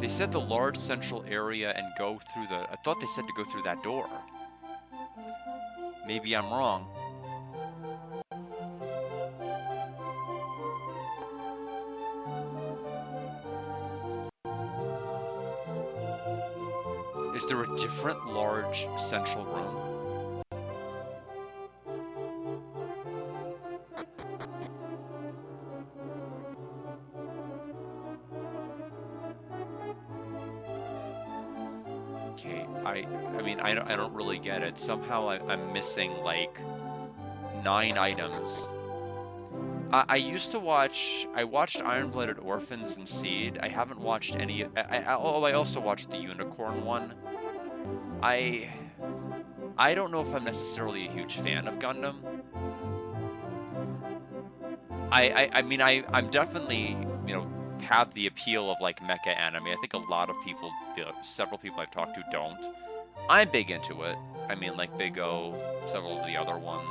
They said the large central area and go through the... I thought they said to go through that door. Maybe I'm wrong. Is there a different large central room? Okay, I mean, I don't really get it. Somehow I'm missing, like, 9 items. I used to watch... I watched Iron-Blooded Orphans and Seed. I haven't watched any... I also watched the Unicorn one. I don't know if I'm necessarily a huge fan of Gundam. I mean, I'm definitely, you know, have the appeal of, like, mecha anime. I think a lot of people, several people I've talked to don't. I'm big into it. I mean, like Big O, several of the other ones.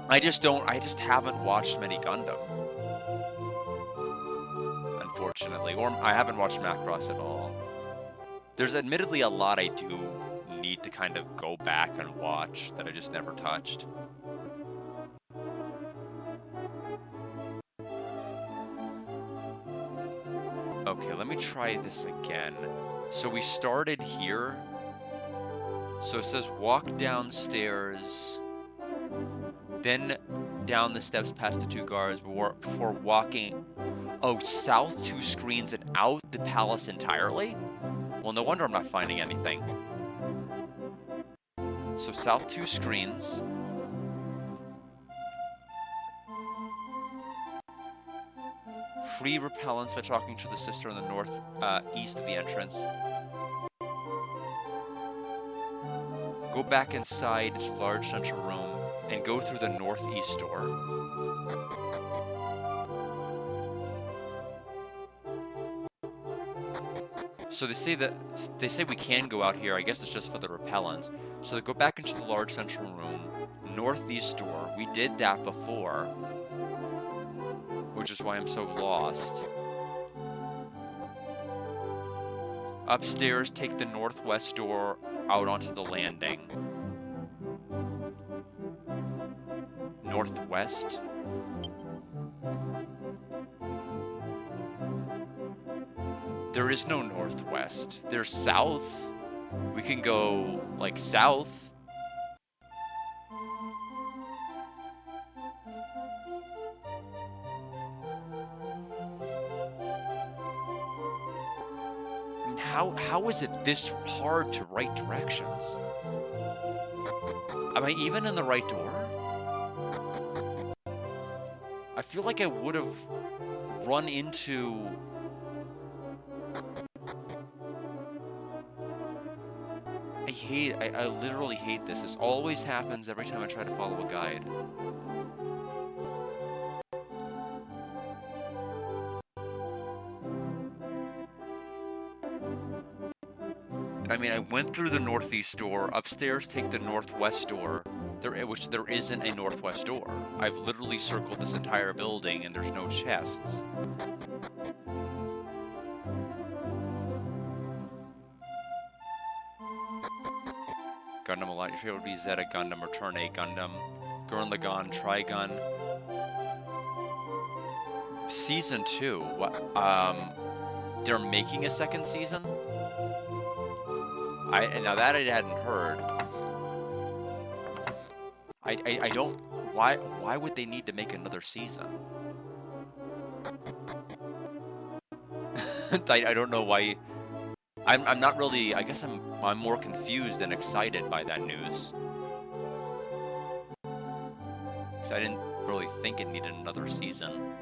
I just haven't watched many Gundam. Unfortunately. Or I haven't watched Macross at all. There's admittedly a lot I do need to kind of go back and watch that I just never touched. Okay, let me try this again. So we started here. So it says walk downstairs, then down the steps past the 2 guards before walking... Oh, south 2 screens and out the palace entirely? Well, no wonder I'm not finding anything. So south 2 screens. Free repellents by talking to the sister in the north east of the entrance. Go back inside this large central room and go through the northeast door. So they say we can go out here. I guess it's just for the repellents. So they go back into the large central room, northeast door. We did that before, which is why I'm so lost. Upstairs, take the northwest door out onto the landing. Northwest? There is no northwest. There's south. We can go, like, south. I mean, how is it this hard to write directions? Am I even in the right door? I feel like I would have run into... I literally hate this. This always happens every time I try to follow a guide. I mean, I went through the northeast door. Upstairs, take the northwest door, which there isn't a northwest door. I've literally circled this entire building and there's no chests. Gundam a lot. Your favorite would be Zeta Gundam or Turn A Gundam. Gurren Lagann, Trigun. Season 2. What? They're making a second season? Now that I hadn't heard. I don't... Why would they need to make another season? I don't know why... I'm not really... I guess I'm more confused than excited by that news. Because I didn't really think it needed another season.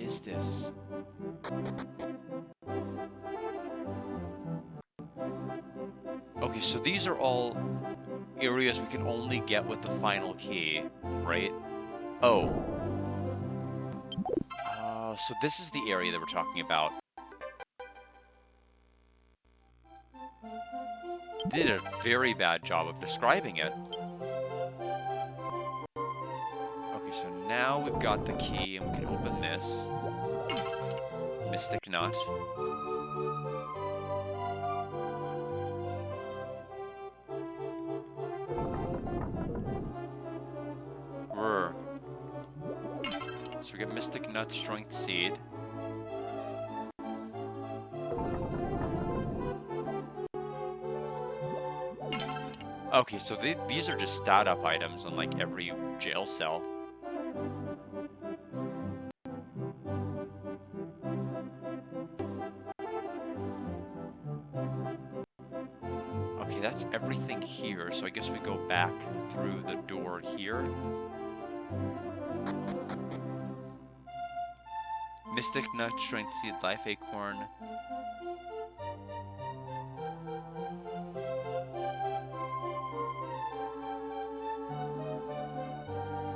is this? Okay, so these are all areas we can only get with the final key, right? Oh. So this is the area that we're talking about. They did a very bad job of describing it. Okay, so now we've got the key and we can open this. Mystic Nut. So we get Mystic Nut, Strength Seed. Okay, so these are just stat up items on like every jail cell. Okay, that's everything here, so I guess we go back through the door here. Mystic Nut, Strength Seed, Life Acorn.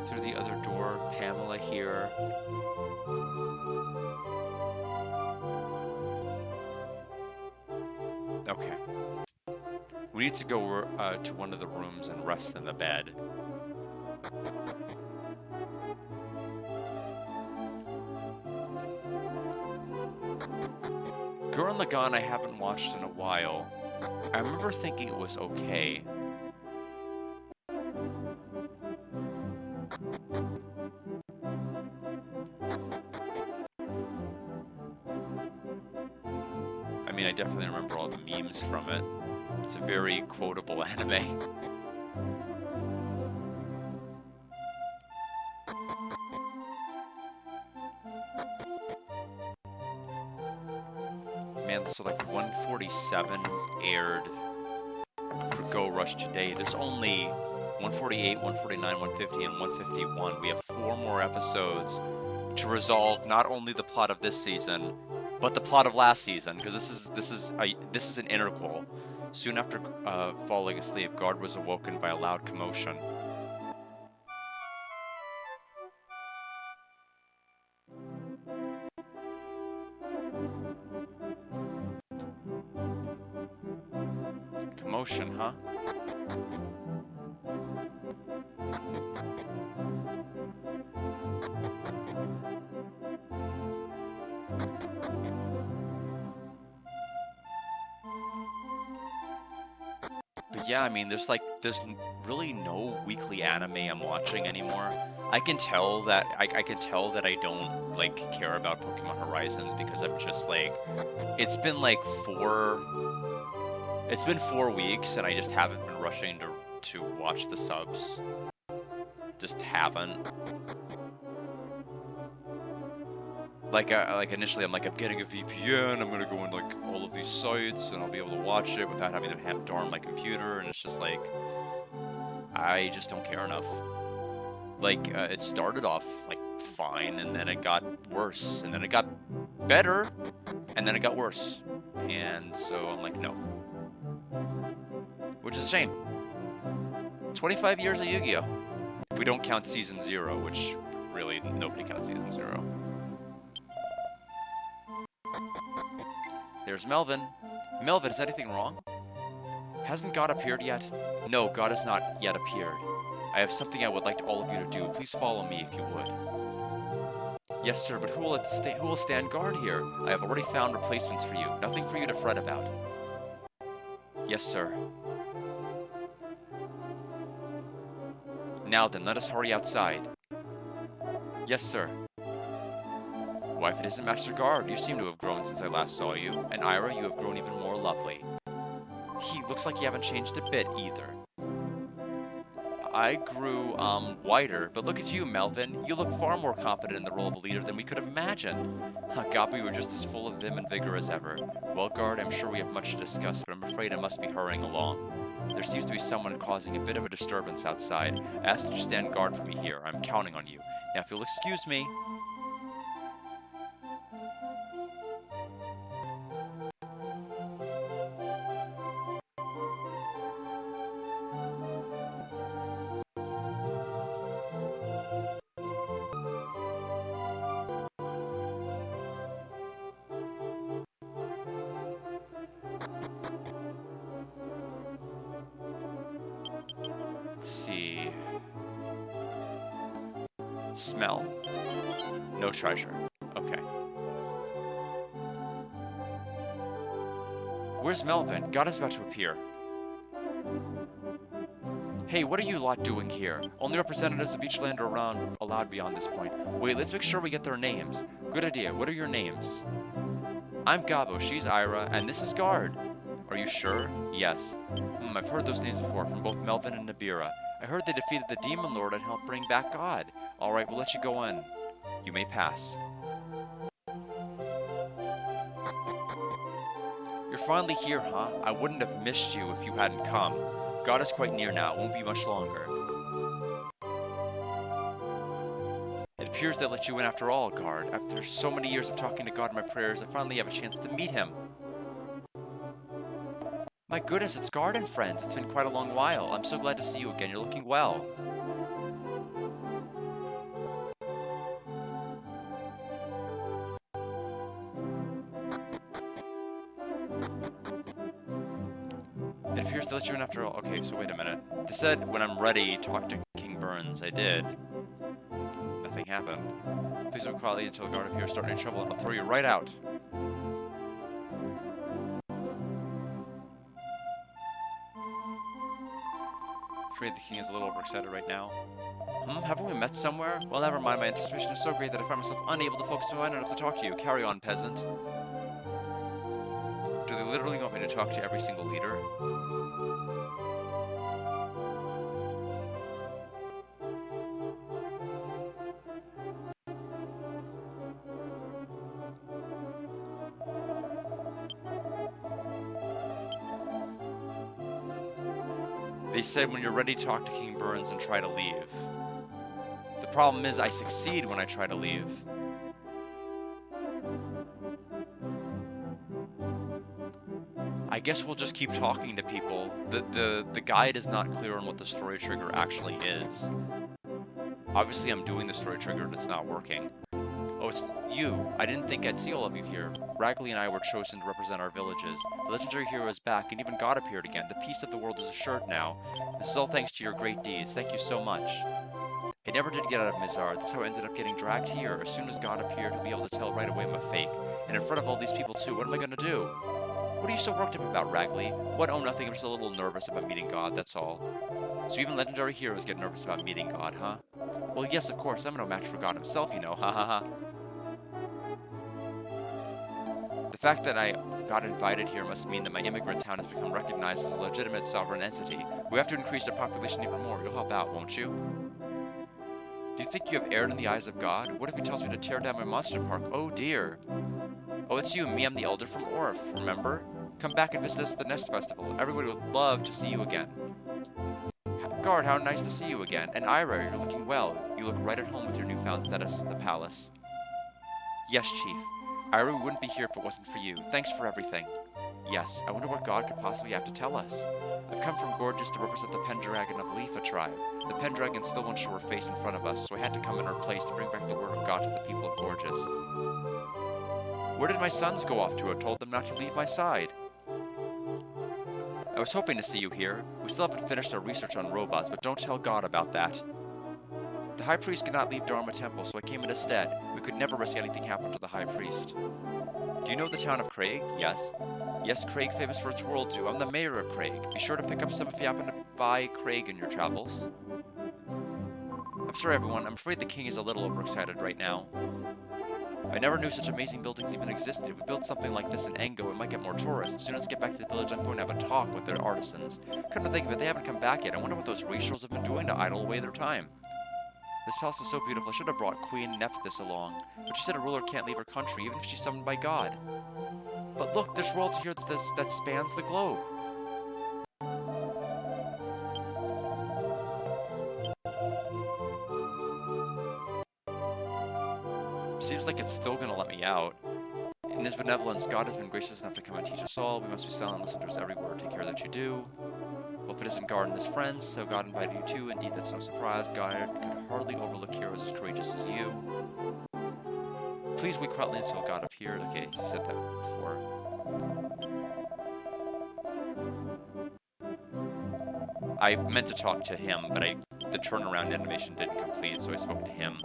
Through the other door, Pamela here. Okay. We need to go to one of the rooms and rest in the bed. Gurren Lagann I haven't watched in a while. I remember thinking it was okay. I mean, I definitely remember all the memes from it. It's a very quotable anime. Man, so like 147 aired for Go Rush today. There's only 148, 149, 150, and 151. We have 4 more episodes to resolve not only the plot of this season, but the plot of last season, because this is an interquel. Soon after falling asleep, Guard was awoken by a loud commotion. Commotion, huh? But yeah, I mean, there's really no weekly anime I'm watching anymore. I can tell that I can tell that I don't like care about Pokemon Horizons because I'm just like, it's been 4 weeks and I just haven't been rushing to watch the subs. Just haven't. Like initially I'm getting a VPN, I'm gonna go in like all of these sites and I'll be able to watch it without having to darn my computer, and it's just like, I just don't care enough. Like, it started off like fine, and then it got worse, and then it got better, and then it got worse. And so I'm like, no. Which is a shame. 25 years of Yu-Gi-Oh! If we don't count Season 0, which really nobody counts Season 0. There's Melvin. Melvin, is anything wrong? Hasn't God appeared yet? No, God has not yet appeared. I have something I would like all of you to do. Please follow me if you would. Yes, sir, but who will stand guard here? I have already found replacements for you. Nothing for you to fret about. Yes, sir. Now then, let us hurry outside. Yes, sir. Why, if it isn't Master Guard, you seem to have grown since I last saw you. And Ira, you have grown even more lovely. He looks like you haven't changed a bit, either. I grew, whiter, but look at you, Melvin. You look far more competent in the role of a leader than we could have imagined. God, we were just as full of vim and vigor as ever. Well, Guard, I'm sure we have much to discuss, but I'm afraid I must be hurrying along. There seems to be someone causing a bit of a disturbance outside. I ask that you stand guard for me here. I'm counting on you. Now, if you'll excuse me... see. Smell. No treasure. Okay. Where's Melvin? God is about to appear. Hey, what are you lot doing here? Only representatives of each land are allowed beyond this point. Wait, let's make sure we get their names. Good idea. What are your names? I'm Gabo, she's Ira, and this is Guard. Are you sure? Yes. I've heard those names before from both Melvin and Nabira. I heard they defeated the Demon Lord and helped bring back God. Alright, we'll let you go in. You may pass. You're finally here, huh? I wouldn't have missed you if you hadn't come. God is quite near now, it won't be much longer. It appears they let you in after all, Guard. After so many years of talking to God in my prayers, I finally have a chance to meet him. My goodness, it's Guard and friends. It's been quite a long while. I'm so glad to see you again. You're looking well. It appears they let you in after all. Okay, so wait a minute. They said when I'm ready, talk to King Burns. I did. Nothing happened. Please wait quietly until the Guard appears, starting any trouble, and I'll throw you right out. Afraid the king is a little overexcited right now. Haven't we met somewhere? Well, never mind. My anticipation is so great that I find myself unable to focus my mind enough to talk to you. Carry on, peasant. Do they literally want me to talk to every single leader? They said when you're ready to talk to King Burns and try to leave. The problem is I succeed when I try to leave. I guess we'll just keep talking to people. The guide is not clear on what the story trigger actually is. Obviously I'm doing the story trigger and it's not working. Oh, it's you. I didn't think I'd see all of you here. Ragley and I were chosen to represent our villages. The legendary hero is back, and even God appeared again. The peace of the world is assured now. This is all thanks to your great deeds. Thank you so much. I never did get out of Mizar. That's how I ended up getting dragged here. As soon as God appeared, I'll be able to tell right away I'm a fake. And in front of all these people too. What am I gonna do? What are you so worked up about, Ragley? What? Oh, nothing. I'm just a little nervous about meeting God, that's all. So even legendary heroes get nervous about meeting God, huh? Well, yes, of course. I'm no match for God himself, you know. Ha ha ha. The fact that I got invited here must mean that my immigrant town has become recognized as a legitimate sovereign entity. We have to increase our population even more. You'll help out, won't you? Do you think you have erred in the eyes of God? What if he tells me to tear down my monster park? Oh dear. Oh, it's you, me. I'm the elder from Orf, remember? Come back and visit us at the Nest Festival. Everybody would love to see you again. Guard, how nice to see you again. And Ira, you're looking well. You look right at home with your newfound status at the palace. Yes, Chief. Ira wouldn't be here if it wasn't for you. Thanks for everything. Yes, I wonder what God could possibly have to tell us. I've come from Gorgeous to represent the Pendragon of Leafa tribe. The Pendragon still won't show her face in front of us, so I had to come in her place to bring back the word of God to the people of Gorgeous. Where did my sons go off to? I told them not to leave my side. I was hoping to see you here. We still haven't finished our research on robots, but don't tell God about that. The High Priest could not leave Dharma Temple, so I came in instead. We could never risk anything happening to the High Priest. Do you know the town of Craig? Yes. Yes, Craig, famous for its world dew. I'm the mayor of Craig. Be sure to pick up some if you happen to buy Craig in your travels. I'm sorry, everyone. I'm afraid the king is a little overexcited right now. I never knew such amazing buildings even existed. If we built something like this in Engo, it might get more tourists. As soon as I get back to the village, I'm going to have a talk with their artisans. Come to think of it, they haven't come back yet. I wonder what those racials have been doing to idle away their time. This palace is so beautiful. I should have brought Queen Nephthys along. But she said a ruler can't leave her country, even if she's summoned by God. But look, there's royalty here that spans the globe. Seems like it's still gonna let me out. In his benevolence, God has been gracious enough to come and teach us all. We must be silent and listen to his every word. Take care that you do. Well, if it isn't God and his friends, so God invited you too. Indeed, that's no surprise. God could hardly overlook heroes as courageous as you. Please wait quietly until God appeared. Okay, he said that before. I meant to talk to him, but the turnaround animation didn't complete, so I spoke to him.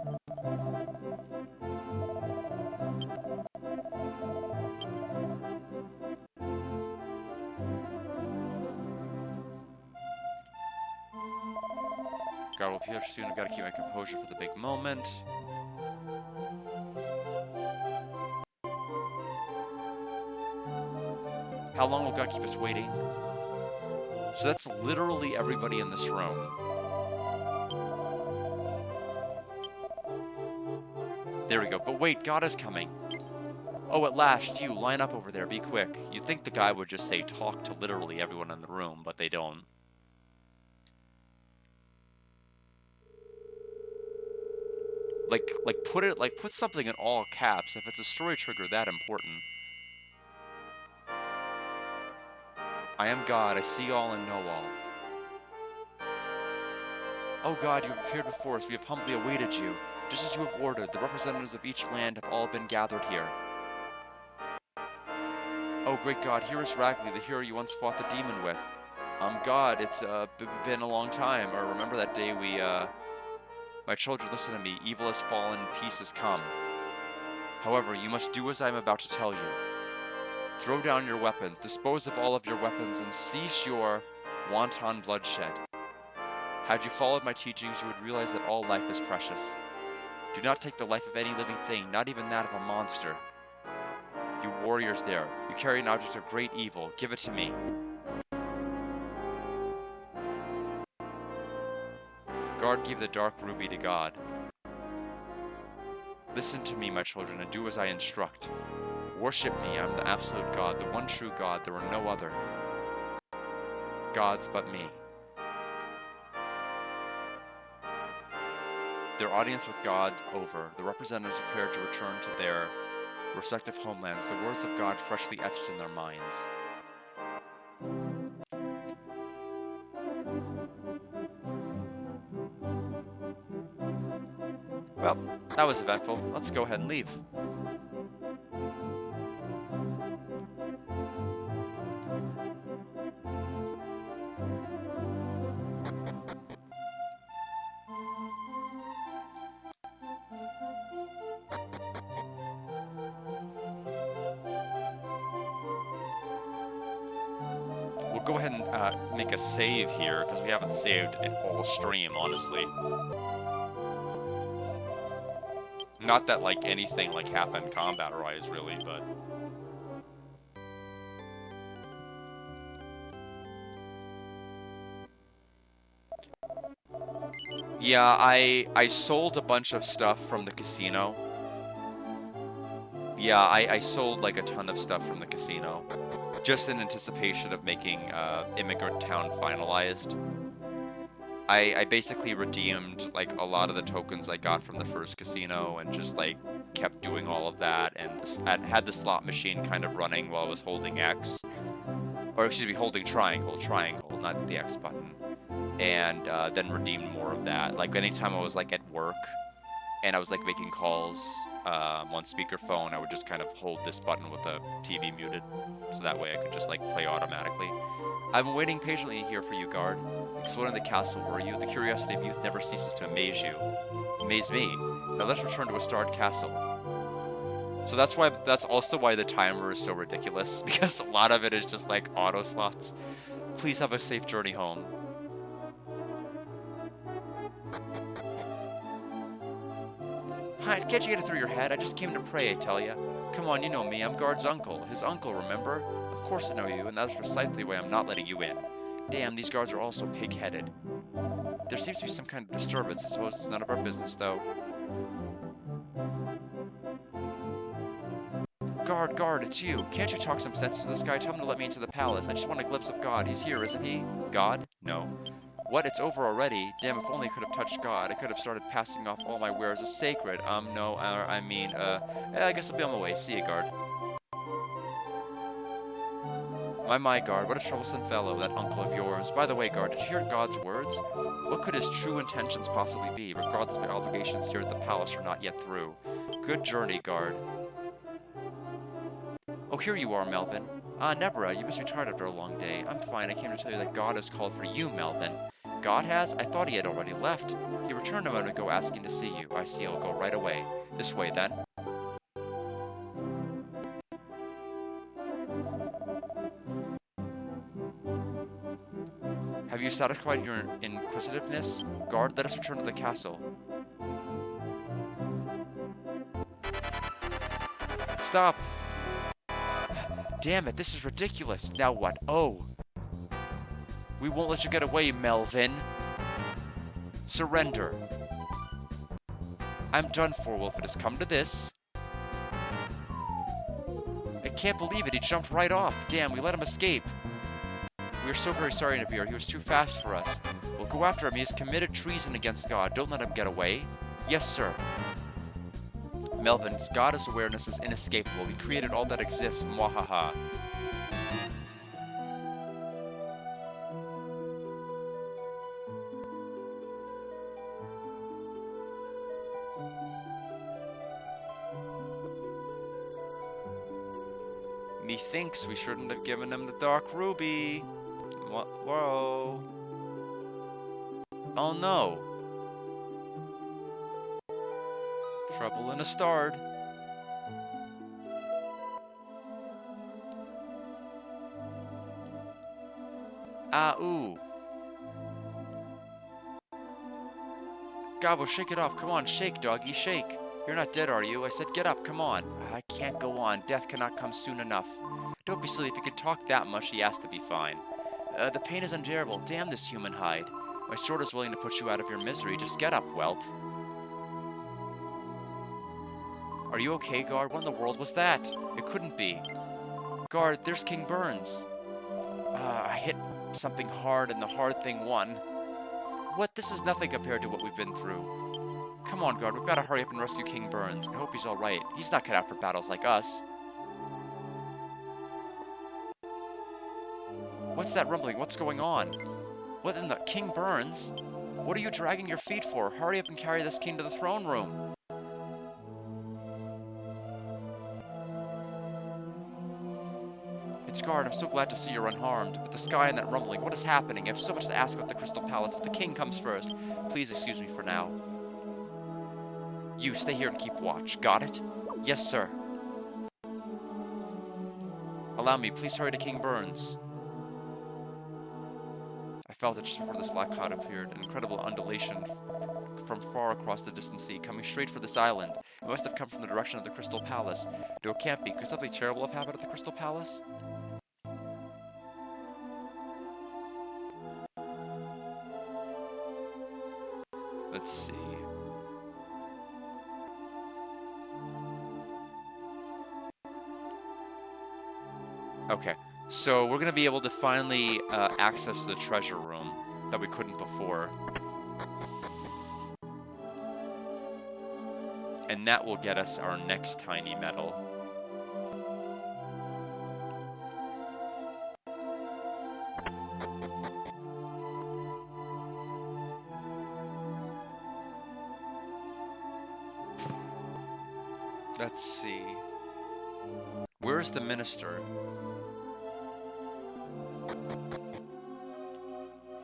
God will appear soon. I've got to keep my composure for the big moment. How long will God keep us waiting? So that's literally everybody in this room. There we go. But wait, God is coming. Oh, at last, you, line up over there, be quick. You'd think the guy would just say talk to literally everyone in the room, but they don't. Put something in all caps if it's a story trigger that important. I am God, I see all and know all. Oh God, you have appeared before us, we have humbly awaited you. Just as you have ordered, the representatives of each land have all been gathered here. Oh great God, here is Ragley, the hero you once fought the demon with. God, it's been a long time. Or remember that day my children, listen to me. Evil has fallen, peace has come. However, you must do as I am about to tell you. Throw down your weapons, dispose of all of your weapons, and cease your wanton bloodshed. Had you followed my teachings, you would realize that all life is precious. Do not take the life of any living thing, not even that of a monster. You warriors there, you carry an object of great evil. Give it to me. Guard gave the dark ruby to God. Listen to me, my children, and do as I instruct. Worship me, I am the absolute God, the one true God, there are no other gods but me. Their audience with God over, the representatives prepared to return to their respective homelands, the words of God freshly etched in their minds. Well, that was eventful. Let's go ahead and leave. We'll go ahead and make a save here, because we haven't saved an all stream, honestly. Not that, like, anything, like, happened combat-wise, really, but... Yeah, I sold a bunch of stuff from the casino. Yeah, I sold, like, a ton of stuff from the casino. Just in anticipation of making Immigrant Town finalized. I basically redeemed, like, a lot of the tokens I got from the first casino and just, like, kept doing all of that, and I had the slot machine kind of running while I was holding X. Or, excuse me, holding triangle, not the X button. And then redeemed more of that. Like, anytime I was, like, at work and I was, like, making calls on speakerphone, I would just kind of hold this button with the TV muted, so that way I could just, like, play automatically. I've been waiting patiently here for you, guard. Exploring the castle, were you? The curiosity of youth never ceases to amaze you. Amaze me. Now let's return to a starred castle. So that's also why the timer is so ridiculous, because a lot of it is just, like, auto slots. Please have a safe journey home. Hi, can't you get it through your head? I just came to pray, I tell ya. Come on, you know me, I'm Guard's uncle. His uncle, remember? Of course I know you, and that's precisely why I'm not letting you in. Damn, these guards are all so pig-headed. There seems to be some kind of disturbance. I suppose it's none of our business, though. Guard, it's you. Can't you talk some sense to this guy? Tell him to let me into the palace. I just want a glimpse of God. He's here, isn't he? God? No. What? It's over already? Damn, if only I could have touched God. I could have started passing off all my wares as sacred. No, I guess I'll be on my way. See you, guard. My, guard, what a troublesome fellow, that uncle of yours. By the way, guard, did you hear God's words? What could his true intentions possibly be, regardless of my obligations here at the palace are not yet through? Good journey, guard. Oh, here you are, Melvin. Nebra, you must be tired after a long day. I'm fine. I came to tell you that God has called for you, Melvin. God has? I thought he had already left. He returned a moment ago asking to see you. I see. I'll go right away. This way, then. Have you satisfied your inquisitiveness? Guard, let us return to the castle. Stop! Damn it, this is ridiculous. Now what? Oh. We won't let you get away, Melvin. Surrender. I'm done for, Wolf. It has come to this. I can't believe it. He jumped right off. Damn, we let him escape. We are so very sorry, Nabir. He was too fast for us. We'll go after him. He has committed treason against God. Don't let him get away. Yes, sir. Melvin's God's awareness is inescapable. He created all that exists. Mwahaha. Methinks we shouldn't have given him the Dark Ruby. Whoa. Oh no. Trouble in a start. Ooh. Gobbo, shake it off. Come on, shake, doggy, shake. You're not dead, are you? I said get up, come on. I can't go on. Death cannot come soon enough. Don't be silly. If you could talk that much, he has to be fine. The pain is unbearable. Damn this human hide. My sword is willing to put you out of your misery. Just get up, whelp. Are you okay, Guard? What in the world was that? It couldn't be. Guard, there's King Burns. I hit something hard and the hard thing won. What? This is nothing compared to what we've been through. Come on, Guard. We've got to hurry up and rescue King Burns. I hope he's alright. He's not cut out for battles like us. What's that rumbling? What's going on? What in the... King Burns? What are you dragging your feet for? Hurry up and carry this king to the throne room. It's Guard. I'm so glad to see you're unharmed. With the sky and that rumbling, what is happening? I have so much to ask about the Crystal Palace, but the king comes first. Please excuse me for now. You, stay here and keep watch. Got it? Yes, sir. Allow me. Please hurry to King Burns. I felt it just before this black cloud appeared, an incredible undulation from far across the distant sea, coming straight for this island. It must have come from the direction of the Crystal Palace. No, it can't be. Could something terrible have happened at the Crystal Palace? Let's see. Okay. So we're going to be able to finally access the treasure room that we couldn't before. And that will get us our next tiny medal. Let's see. Where's the minister?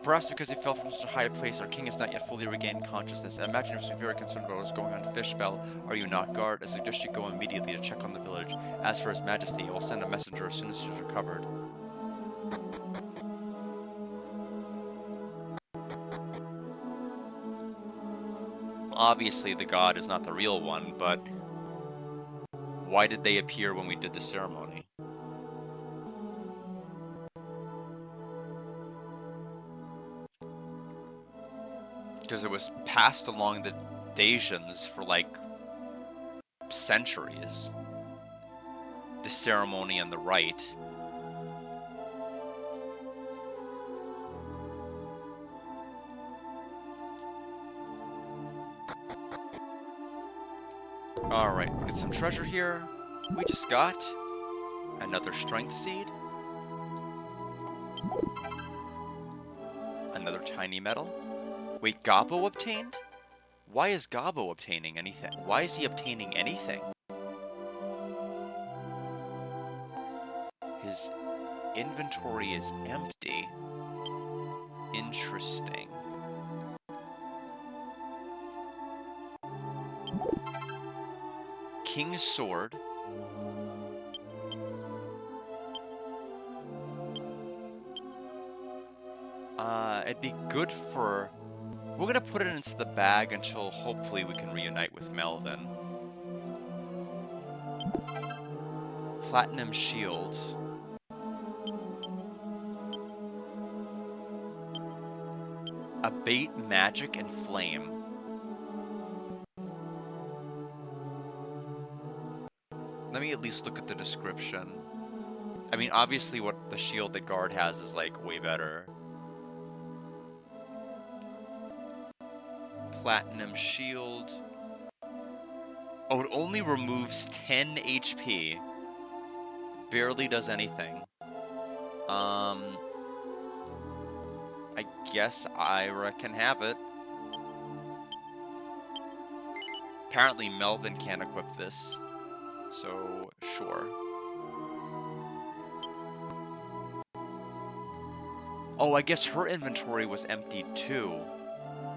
Perhaps because he fell from such a high place, our king has not yet fully regained consciousness. I imagine you must be very concerned about what's going on in Fishbell. Are you not, Guard? I suggest you go immediately to check on the village. As for His Majesty, I will send a messenger as soon as he's recovered. Obviously, the god is not the real one, but why did they appear when we did the ceremony? Because it was passed along the Dacians for, like, centuries. The ceremony and the rite. Alright, get some treasure here. We just got another strength seed. Another tiny medal. Wait, Gobbo obtained? Why is Gobbo obtaining anything? Why is he obtaining anything? his inventory is empty. Interesting. King's Sword. It'd be good for... We're gonna put it into the bag until hopefully we can reunite with Melvin. Platinum Shield. Abate Magic and Flame. Let me at least look at the description. I mean, obviously what the shield that Guard has is, like, way better. Platinum Shield. Oh, it only removes 10 HP. Barely does anything. I guess Ira can have it. Apparently Melvin can't equip this. So, sure. Oh, I guess her inventory was emptied too,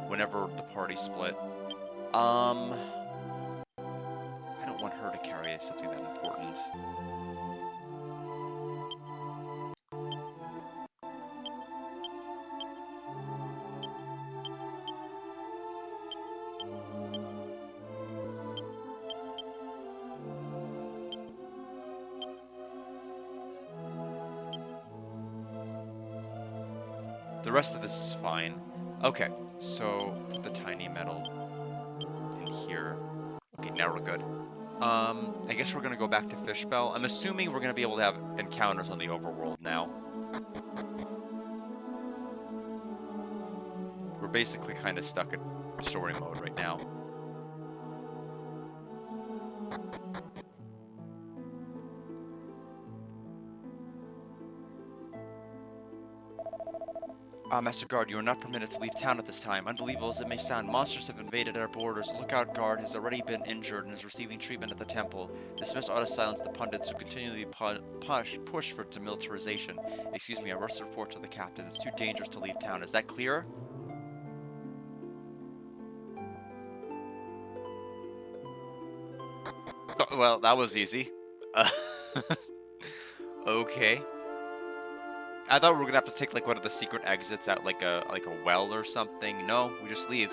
whenever the party split. I don't want her to carry something that important. The rest of this is fine. Okay, so put the tiny metal in here. Okay, now we're good. I guess we're gonna go back to Fishbell. I'm assuming we're gonna be able to have encounters on the overworld now. We're basically kind of stuck in story mode right now. Master Guard, you are not permitted to leave town at this time. Unbelievable as it may sound, monsters have invaded our borders. Lookout Guard has already been injured and is receiving treatment at the temple. This must ought to silence the pundits who continually push for demilitarization. Excuse me, I rushed to report to the captain. It's too dangerous to leave town. Is that clear? Oh, well, that was easy. Okay. I thought we were gonna have to take like one of the secret exits out like a well or something. No, we just leave.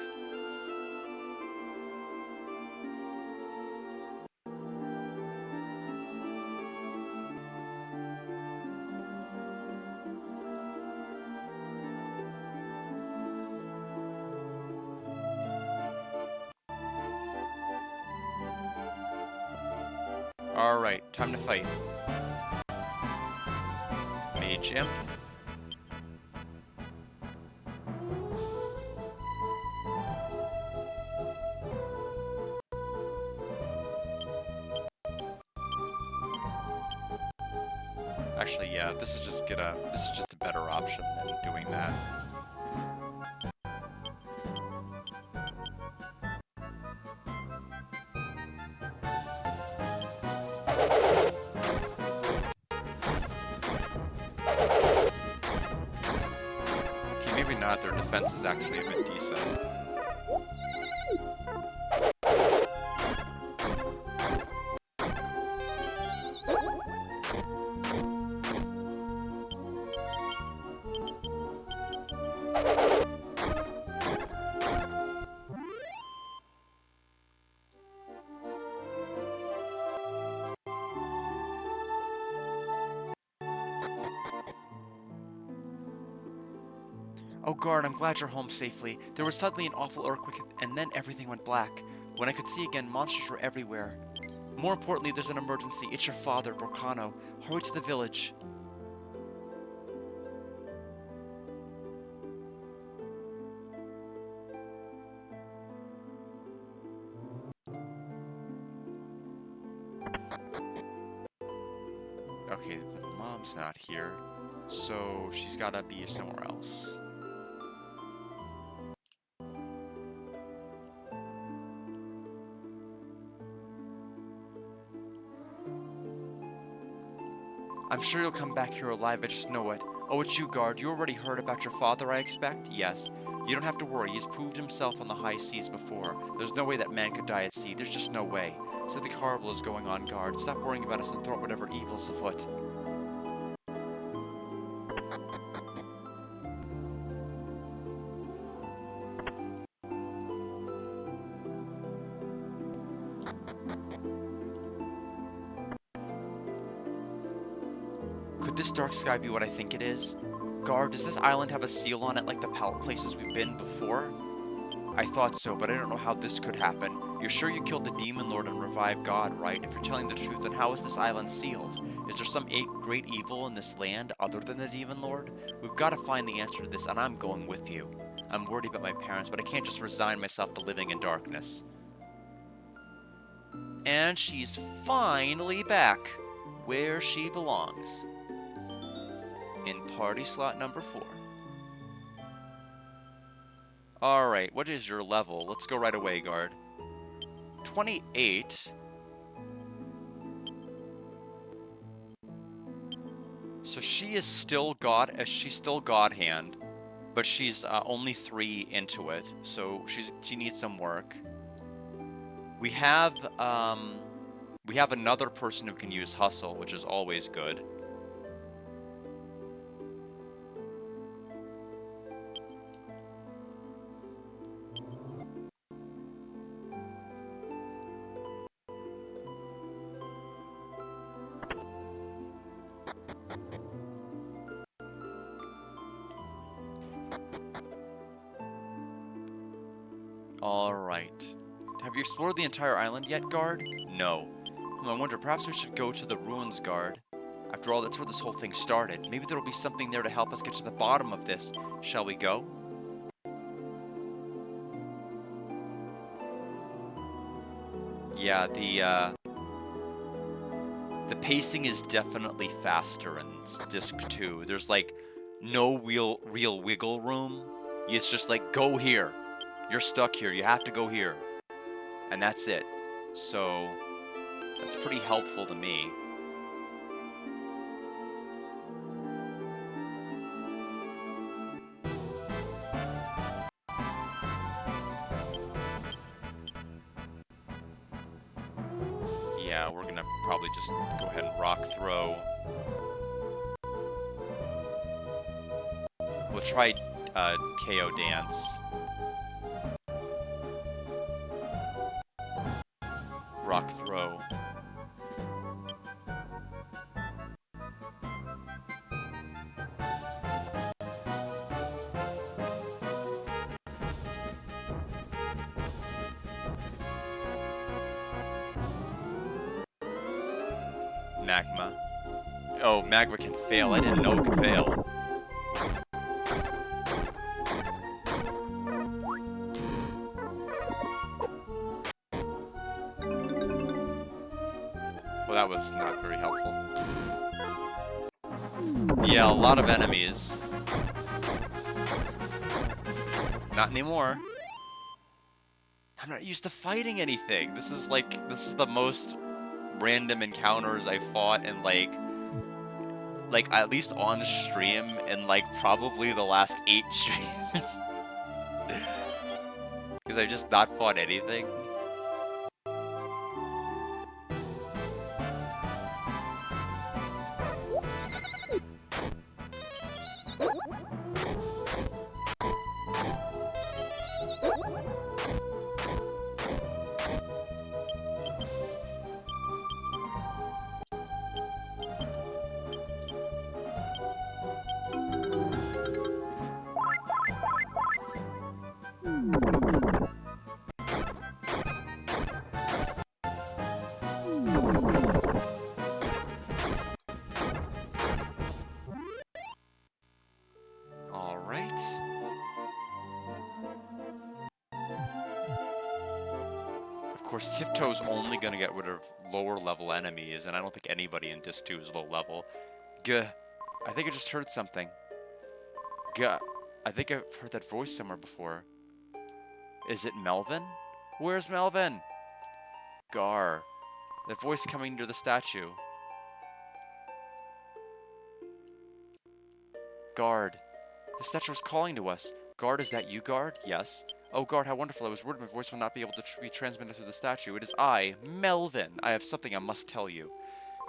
Alright, time to fight. Mage Imp. Actually, yeah, this is just a better option than doing that. Okay, maybe not. Their defense is actually a bit decent. Oh, Guard, I'm glad you're home safely. There was suddenly an awful earthquake, and then everything went black. When I could see again, monsters were everywhere. More importantly, there's an emergency. It's your father, Crono. Hurry to the village. Okay, Mom's not here, so she's gotta be somewhere else. I'm sure you'll come back here alive, I just know it. Oh, it's you, guard. You already heard about your father, I expect? Yes. You don't have to worry. He's proved himself on the high seas before. There's no way that man could die at sea. There's just no way. Something horrible is going on, guard. Stop worrying about us and thwart whatever evil is afoot. Could this dark sky be what I think it is? Guard, does this island have a seal on it like the places we've been before? I thought so, but I don't know how this could happen. You're sure you killed the Demon Lord and revived God, right? If you're telling the truth, then how is this island sealed? Is there some great evil in this land other than the Demon Lord? We've got to find the answer to this, and I'm going with you. I'm worried about my parents, but I can't just resign myself to living in darkness. And she's finally back where she belongs. In party slot number 4. Alright, what is your level? Let's go right away, guard. 28. So she is still she's still God Hand, but she's only 3 into it, so she needs some work. We have another person who can use Hustle, which is always good. Alright. Have you explored the entire island yet, guard? No. I wonder, perhaps we should go to the ruins, guard. After all, that's where this whole thing started. Maybe there'll be something there to help us get to the bottom of this. Shall we go? Yeah, the pacing is definitely faster in Disc 2. There's like no real wiggle room. It's just like, go here. You're stuck here. You have to go here. And that's it. So that's pretty helpful to me. Yeah, we're gonna probably just go ahead and rock throw. We'll try KO dance. Rock throw. Magma. Oh, magma can fail. I didn't know it could fail. Well, that was not very helpful. Yeah, a lot of enemies. Not anymore. I'm not used to fighting anything. This is the most random encounters I fought in like at least on stream in like probably the last 8 streams. Because I've just not fought anything. Of course, Tiptoe's only going to get rid of lower level enemies, and I don't think anybody in Disc 2 is low level. Gah. I think I just heard something. Gah. I think I've heard that voice somewhere before. Is it Melvin? Where's Melvin? Gar. That voice coming near the statue. Guard. The statue was calling to us. Guard, is that you, Guard? Yes. Oh, Guard, how wonderful. I was worried my voice would not be able to be transmitted through the statue. It is I, Melvin. I have something I must tell you.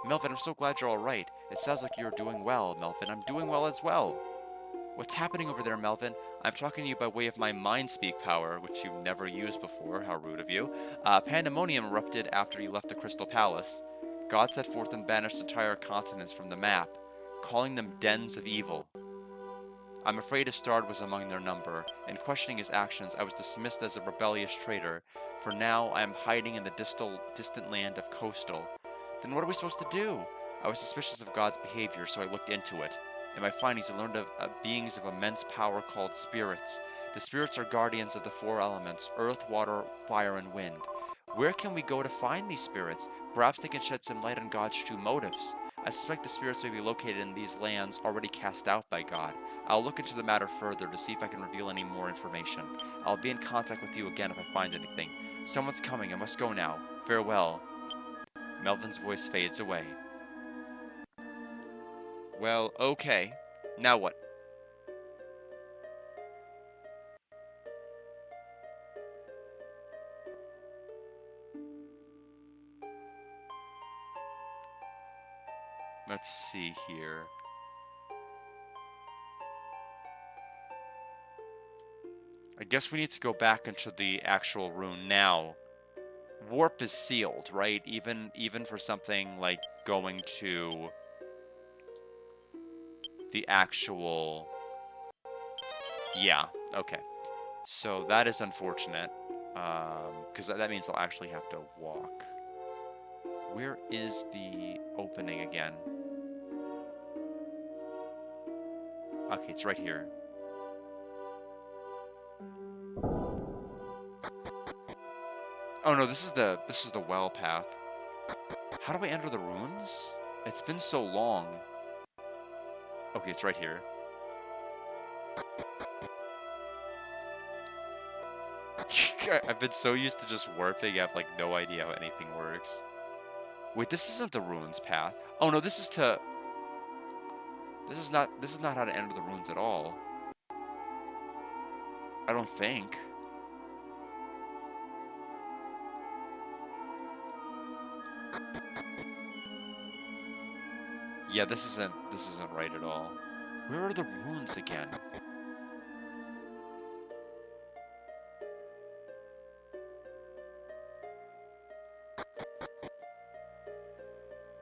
Melvin, I'm so glad you're alright. It sounds like you're doing well, Melvin. I'm doing well as well. What's happening over there, Melvin? I'm talking to you by way of my mind speak power, which you've never used before. How rude of you. Pandemonium erupted after you left the Crystal Palace. God set forth and banished entire continents from the map, calling them dens of evil. I'm afraid Astard was among their number. In questioning his actions, I was dismissed as a rebellious traitor. For now, I am hiding in the distant land of Coastal. Then what are we supposed to do? I was suspicious of God's behavior, so I looked into it. In my findings, I learned of beings of immense power called spirits. The spirits are guardians of the four elements: earth, water, fire, and wind. Where can we go to find these spirits? Perhaps they can shed some light on God's true motives. I suspect the spirits may be located in these lands already cast out by God. I'll look into the matter further to see if I can reveal any more information. I'll be in contact with you again if I find anything. Someone's coming. I must go now. Farewell. Melvin's voice fades away. Well, okay. Now what? Let's see here. I guess we need to go back into the actual rune now. Warp is sealed, right? Even for something like going to the actual... Yeah, okay. So that is unfortunate, because that means I'll actually have to walk. Where is the opening again? Okay, it's right here. Oh no, this is the well path. How do I enter the ruins? It's been so long. Okay, it's right here. I've been so used to just warping, I have like no idea how anything works. Wait, this isn't the ruins path. Oh no, this is to... This is not how to enter the ruins at all. I don't think. Yeah, this isn't right at all. Where are the ruins again?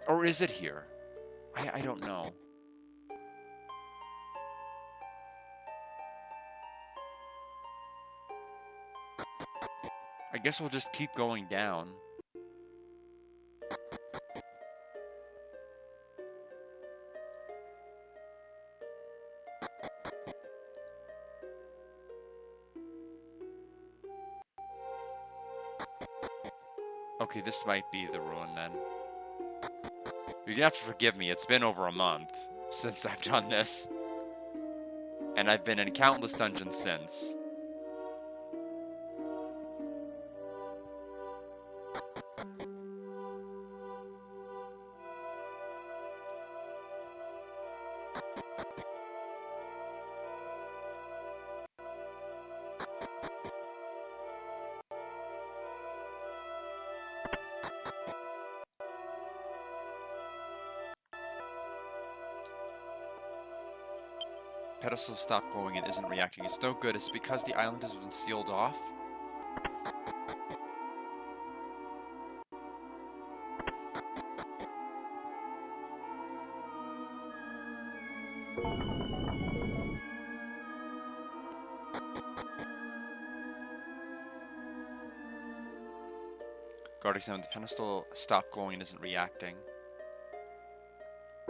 Or is it here? I don't know. I guess we'll just keep going down. Okay, this might be the ruin then. You're gonna have to forgive me, it's been over a month since I've done this. And I've been in countless dungeons since. Pedestal stopped glowing and isn't reacting. It's no good. It's because the island has been sealed off. Guard examined the pedestal, stopped glowing and isn't reacting.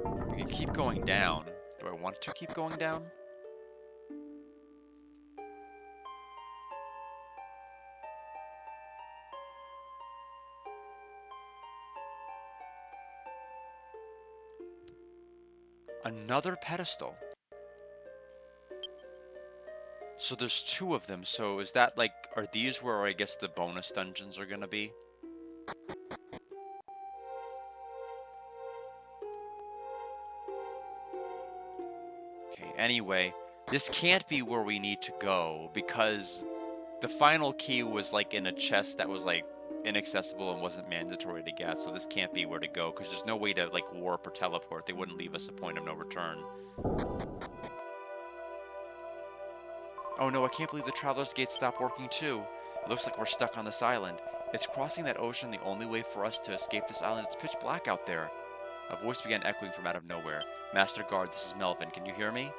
We can keep going down. Do I want to keep going down? Another pedestal. So there's two of them. So is that like, are these where I guess the bonus dungeons are gonna be? Okay, anyway, this can't be where we need to go because the final key was like in a chest that was like inaccessible and wasn't mandatory to get, so this can't be where to go because there's no way to like warp or teleport. They wouldn't leave us a point of no return. Oh no, I can't believe the Traveler's Gate stopped working too. It looks like we're stuck on this island. It's crossing that ocean the only way for us to escape this island. It's pitch black out there. A voice began echoing from out of nowhere. Master Guard, this is Melvin. Can you hear me?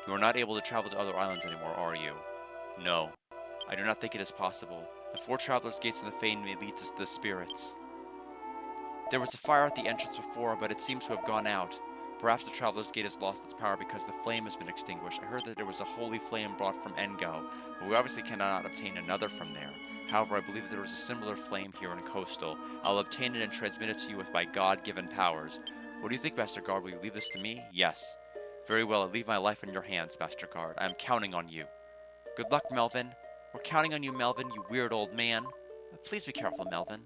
You are not able to travel to other islands anymore, are you? No. I do not think it is possible. The 4 Traveler's Gates in the Fane may lead to the spirits. There was a fire at the entrance before, but it seems to have gone out. Perhaps the Traveler's Gate has lost its power because the flame has been extinguished. I heard that there was a holy flame brought from Engo, but we obviously cannot obtain another from there. However, I believe there is a similar flame here in Coastal. I'll obtain it and transmit it to you with my God-given powers. What do you think, Master Guard? Will you leave this to me? Yes. Very well, I leave my life in your hands, Master Guard. I am counting on you. Good luck, Melvin. We're counting on you, Melvin, you weird old man. Please be careful, Melvin.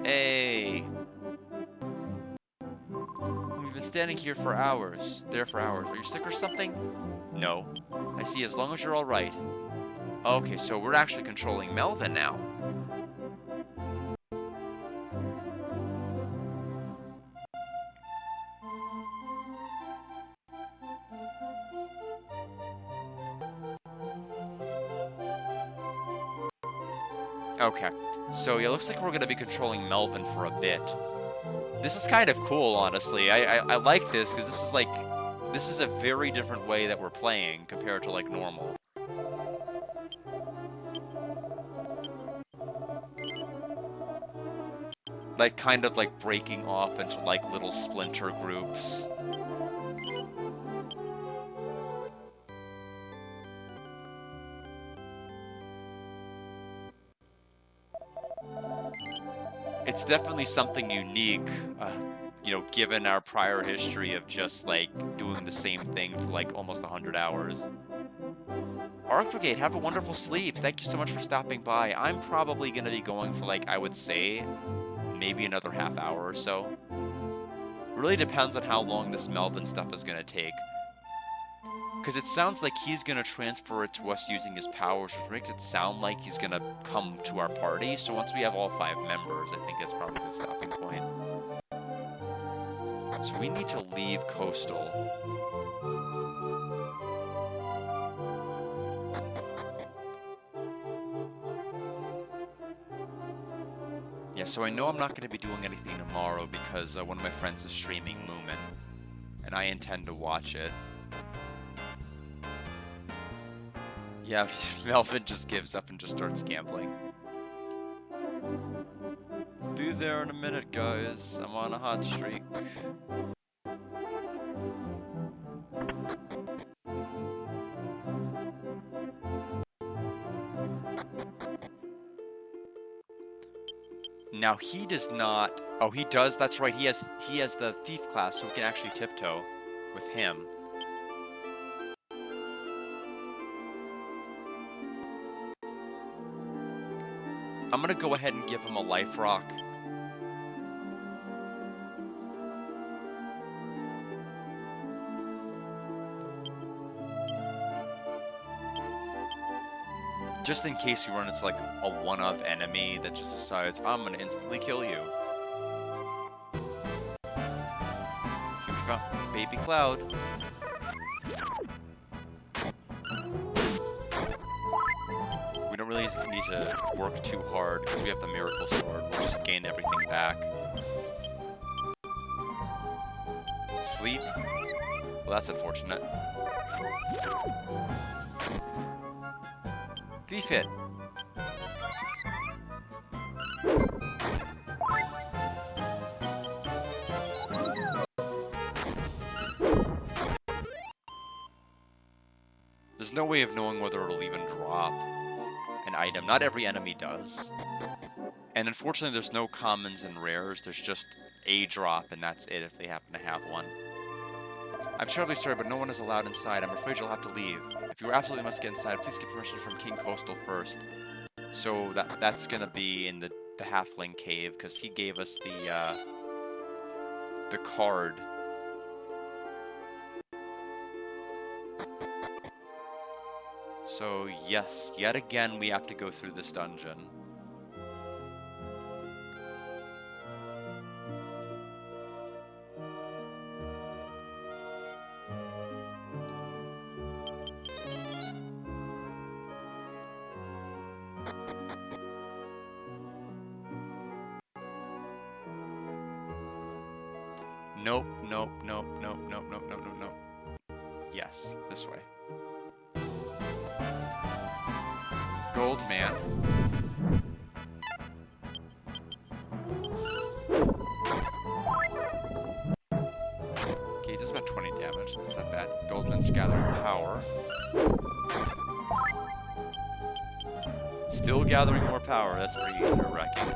Hey. We've been standing here for hours. There for hours. Are you sick or something? No. I see, as long as you're alright. Okay, so we're actually controlling Melvin now. Okay, so yeah, looks like we're going to be controlling Melvin for a bit. This is kind of cool, honestly. I like this, because this is a very different way that we're playing compared to, like, normal. Like, kind of, like, breaking off into, like, little splinter groups. It's definitely something unique, you know, given our prior history of just, like, doing the same thing for, like, almost 100 hours. Arc Brigade, have a wonderful sleep. Thank you so much for stopping by. I'm probably going to be going for, like, I would say, maybe another half hour or so. Really depends on how long this Melvin stuff is going to take. Because it sounds like he's going to transfer it to us using his powers, which makes it sound like he's going to come to our party. So once we have all 5 members, I think that's probably the stopping point. So we need to leave Coastal. Yeah, so I know I'm not going to be doing anything tomorrow because one of my friends is streaming Moomin, and I intend to watch it. Yeah, Melvin just gives up and just starts gambling. Be there in a minute, guys. I'm on a hot streak. Now he does not. Oh, he does. That's right. He has the thief class, so we can actually tiptoe with him. I'm gonna go ahead and give him a life rock. Just in case we run into like a one-of enemy that just decides, I'm gonna instantly kill you. Here we go, Baby Cloud. We don't really need to work too hard because we have the Miracle Sword. We'll just gain everything back. Sleep? Well, that's unfortunate. Thief hit. There's no way of knowing whether it'll even drop an item. Not every enemy does. And unfortunately, there's no commons and rares. There's just a drop, and that's it if they happen to have one. I'm terribly sorry, but no one is allowed inside. I'm afraid you'll have to leave. If you absolutely must get inside, please get permission from King Coastal first. So that's gonna be in the the halfling cave because he gave us the card. So yes, yet again we have to go through this dungeon. Nope, nope, nope, nope, nope, nope, nope, nope, nope. Yes, this way. Gold man. Okay, he does about 20 damage. That's not bad. Goldman's gathering power. Still gathering more power. That's pretty nerve-wracking.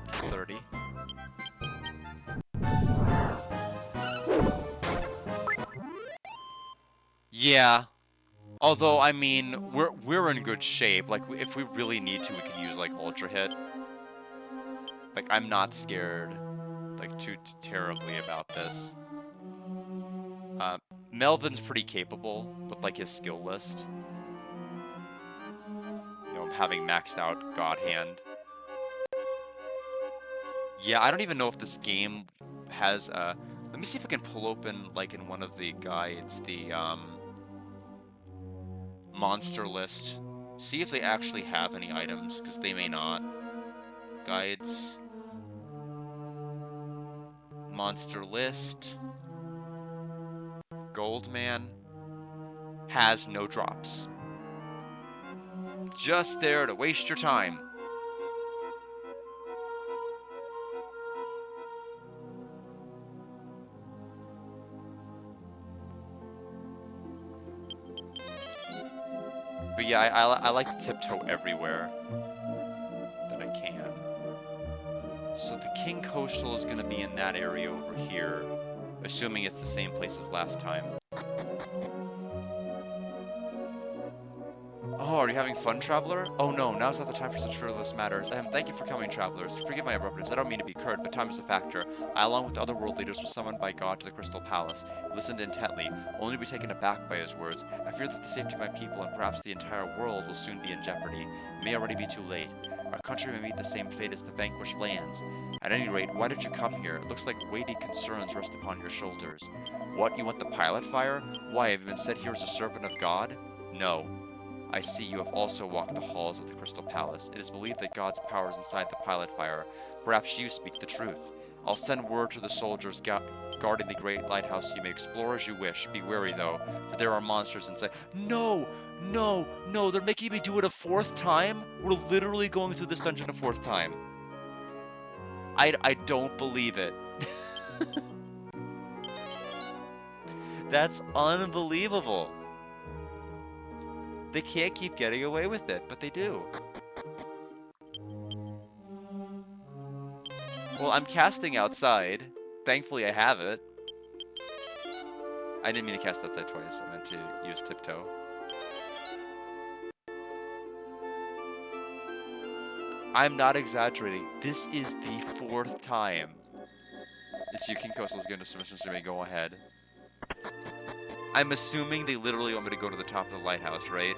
Okay, 30. Yeah. Although, I mean, we're in good shape. Like, if we really need to, we can use, like, Ultra Hit. Like, I'm not scared, like, too terribly about this. Melvin's pretty capable with, like, his skill list. You know, having maxed out God Hand. Yeah, I don't even know if this game has a... Let me see if I can pull open, like, in one of the guides, the, monster list. See if they actually have any items, because they may not. Guides. Monster list. Goldman. Has no drops. Just there to waste your time. But yeah, I like to tiptoe everywhere that I can. So the King Coastal is going to be in that area over here, assuming it's the same place as last time. Oh, are you having fun, Traveler? Oh no, now's not the time for such frivolous matters. Thank you for coming, Travelers. Forgive my abruptness, I don't mean to be curt, but time is a factor. I, along with the other world leaders, was summoned by God to the Crystal Palace. Listened intently, only to be taken aback by his words. I fear that the safety of my people and perhaps the entire world will soon be in jeopardy. It may already be too late. Our country may meet the same fate as the vanquished lands. At any rate, why did you come here? It looks like weighty concerns rest upon your shoulders. What, you want the pilot fire? Why, have you been sent here as a servant of God? No. I see you have also walked the halls of the Crystal Palace. It is believed that God's power is inside the pilot fire. Perhaps you speak the truth. I'll send word to the soldiers guarding the great lighthouse. You may explore as you wish. Be wary, though, for there are monsters inside. No! No! No! They're making me do it a fourth time? We're literally going through this dungeon a fourth time. I don't believe it. That's unbelievable. They can't keep getting away with it, but they do. Well, I'm casting outside. Thankfully, I have it. I didn't mean to cast outside twice. I meant to use tiptoe. I'm not exaggerating. This is the fourth time. It's you, King Coastal's given us permission, so you may go ahead. I'm assuming they literally want me to go to the top of the lighthouse, right?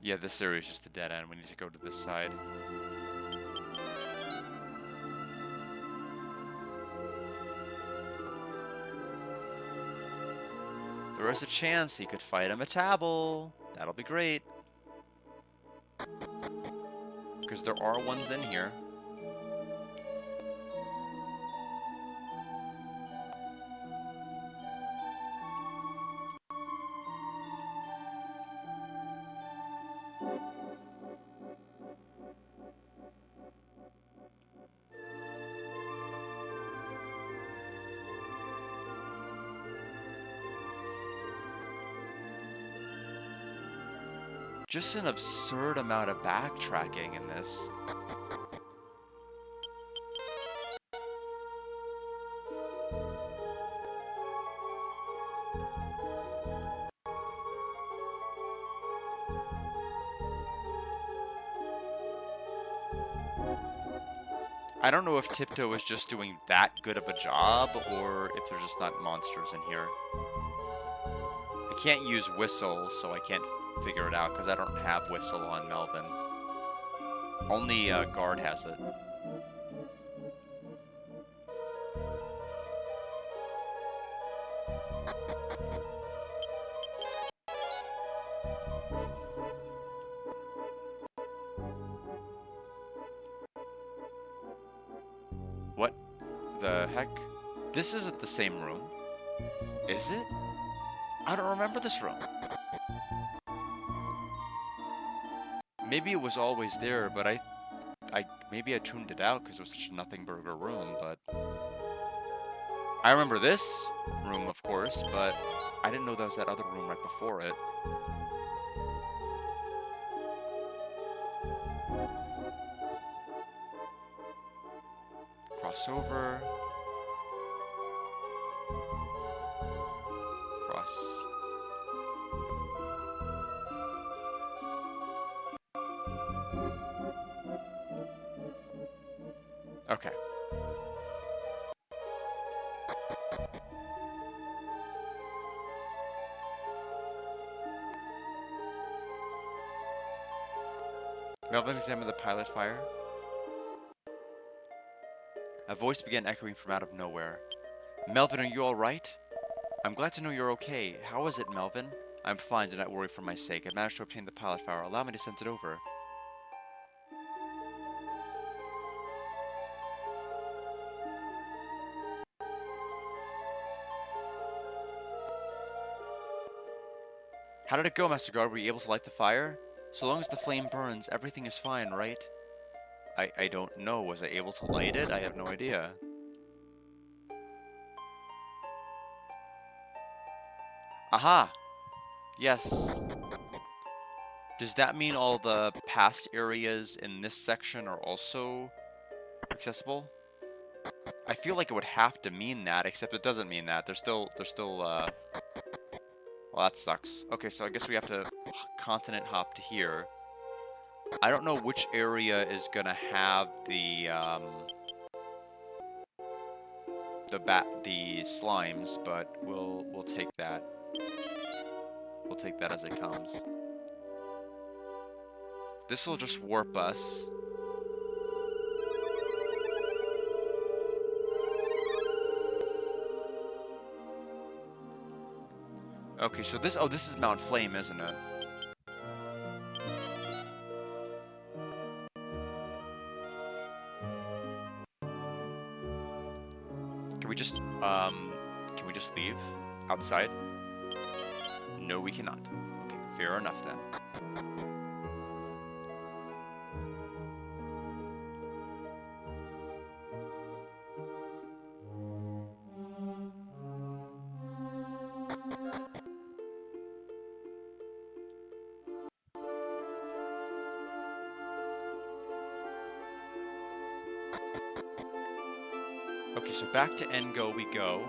Yeah, this area is just a dead end. We need to go to this side. There is a chance he could fight a Metabel. That'll be great. Because there are ones in here. Just an absurd amount of backtracking in this. I don't know if Tiptoe is just doing that good of a job, or if there's just not monsters in here. I can't use Whistle, so I can't figure it out, because I don't have Whistle on Melvin. Only Guard has it. What the heck? This isn't the same room. Is it? I don't remember this room. Maybe it was always there, but maybe I tuned it out because it was such a nothing burger room, but I remember this room, of course, but I didn't know that was that other room right before it. Crossover. Cross. Okay. Melvin examined the pilot fire. A voice began echoing from out of nowhere. Melvin, are you all right? I'm glad to know you're okay. How is it, Melvin? I'm fine, do not worry for my sake. I managed to obtain the pilot fire. Allow me to send it over. How did it go, Master Guard? Were you able to light the fire? So long as the flame burns, everything is fine, right? I don't know. Was I able to light it? I have no idea. Aha! Yes. Does that mean all the past areas in this section are also accessible? I feel like it would have to mean that, except it doesn't mean that. They're still, well, that sucks. Okay, so I guess we have to continent hop to here. I don't know which area is gonna have the slimes, but we'll take that. We'll take that as it comes. This will just warp us. Okay, so this is Mount Flame, isn't it? Can we just leave outside? No, we cannot. Okay, fair enough then. Okay, so back to Engo we go.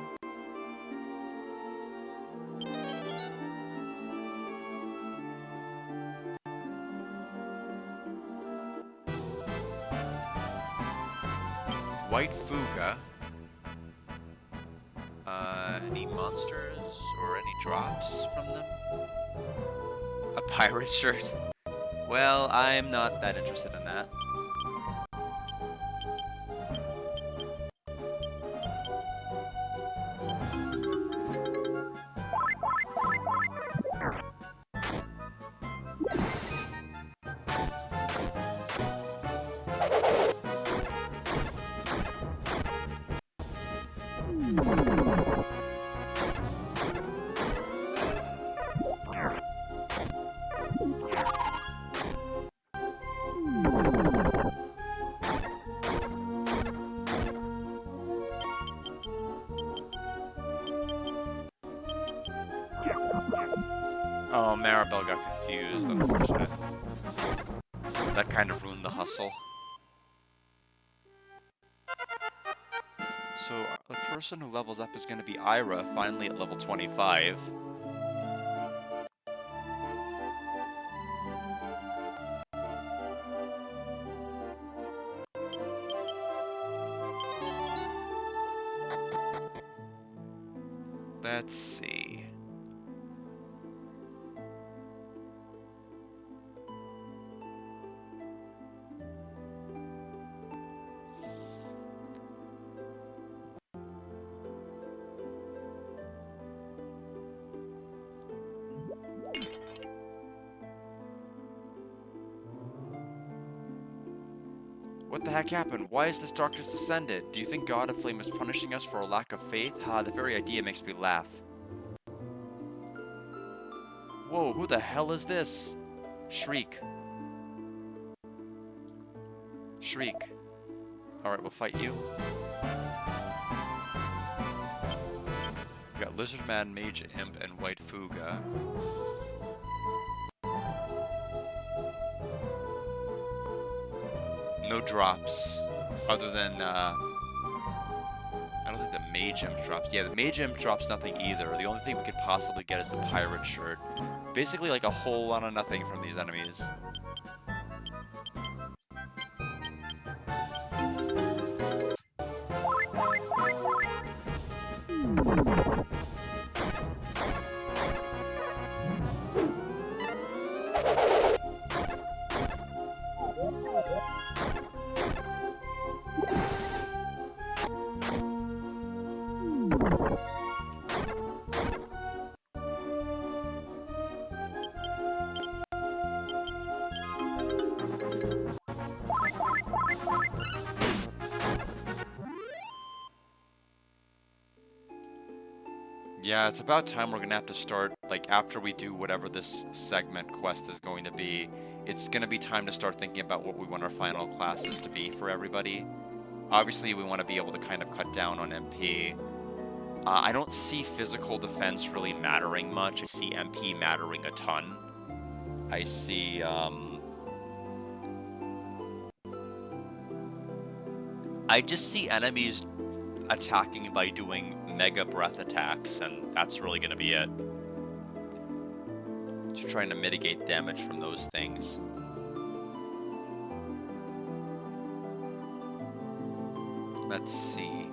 White Fuga. Any monsters or any drops from them? A pirate shirt? Well, I'm not that interested in that. Oh, Maribel got confused. Unfortunate. That kind of ruined the hustle. So the person who levels up is going to be Ira, finally at level 25. Let's see. What the heck happened? Why is this darkness descended? Do you think God of Flame is punishing us for a lack of faith? Ha, the very idea makes me laugh. Whoa, who the hell is this? Shriek. Shriek. Alright, we'll fight you. We got Lizard Man, Mage Imp, and White Fuga. No drops, other than, I don't think the Mage Imp drops. Yeah, the Mage Imp drops nothing either. The only thing we could possibly get is the Pirate Shirt. Basically like a whole lot of nothing from these enemies. Yeah, it's about time we're gonna have to start, like, after we do whatever this segment quest is going to be, it's gonna be time to start thinking about what we want our final classes to be for everybody. Obviously, we want to be able to kind of cut down on MP. I don't see physical defense really mattering much. I see MP mattering a ton. I see, I just see enemies attacking by doing mega breath attacks, and that's really going to be it. Just trying to mitigate damage from those things. Let's see.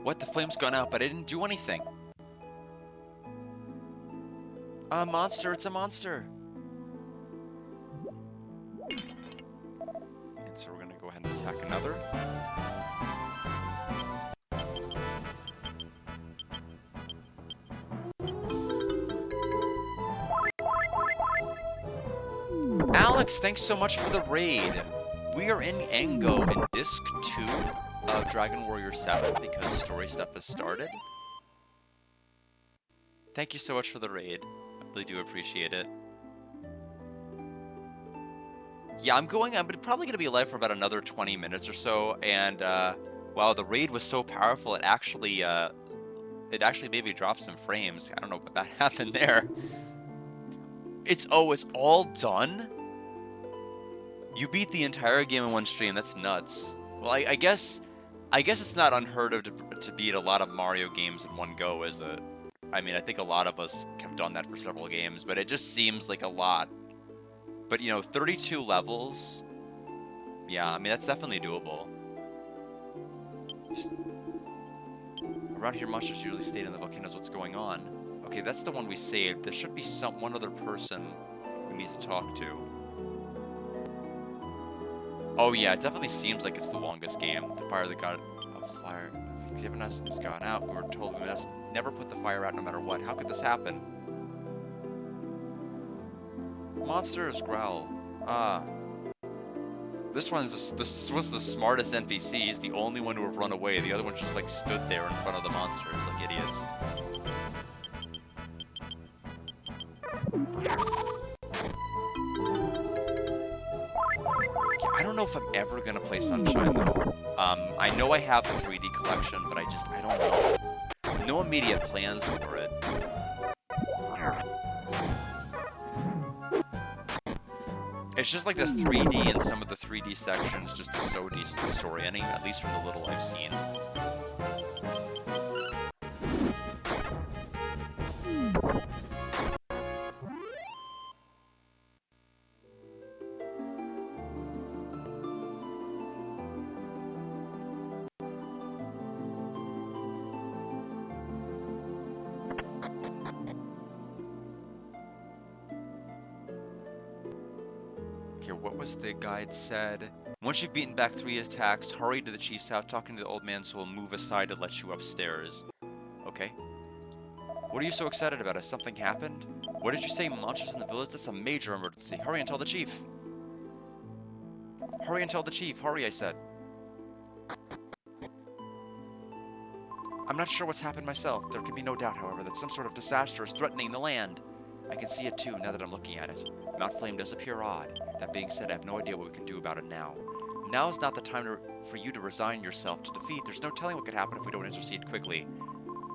What? The flame's gone out, but I didn't do anything. A monster, it's a monster. And so we're gonna go ahead and attack another. Alex, thanks so much for the raid. We are in Engo in Disc 2 of Dragon Warrior 7 because story stuff has started. Thank you so much for the raid. I really do appreciate it. Yeah, I'm probably going to be alive for about another 20 minutes or so, and wow, the raid was so powerful, it actually made me drop some frames. I don't know what that happened there. It's all done? You beat the entire game in one stream. That's nuts. Well, I guess it's not unheard of to beat a lot of Mario games in one go. I mean, I think a lot of us have done that for several games, but it just seems like a lot. But you know, 32 levels. Yeah, I mean that's definitely doable. Around here, monsters usually stay in the volcanoes. What's going on? Okay, that's the one we saved. There should be one other person we need to talk to. Oh yeah, it definitely seems like it's the longest game. The fire that got fire given us has gone out. We were told we must never put the fire out no matter what. How could this happen? Monsters growl. Ah. This was the smartest NPC. He's the only one to have run away. The other one just like stood there in front of the monsters like idiots. I don't know if I'm ever gonna play Sunshine though. I know I have the 3D collection, but I don't know. No immediate plans for it. It's just like the 3D and some of the 3D sections just is so disorienting, at least from the little I've seen. What was the guide said? Once you've beaten back 3 attacks, hurry to the chief's house, talking to the old man so he'll move aside to let you upstairs. Okay. What are you so excited about? Has something happened? What did you say, monsters in the village? That's a major emergency. Hurry and tell the chief. Hurry and tell the chief. Hurry, I said. I'm not sure what's happened myself. There can be no doubt, however, that some sort of disaster is threatening the land. I can see it too, now that I'm looking at it. Mount Flame does appear odd. That being said, I have no idea what we can do about it now. Now is not the time for you to resign yourself to defeat. There's no telling what could happen if we don't intercede quickly.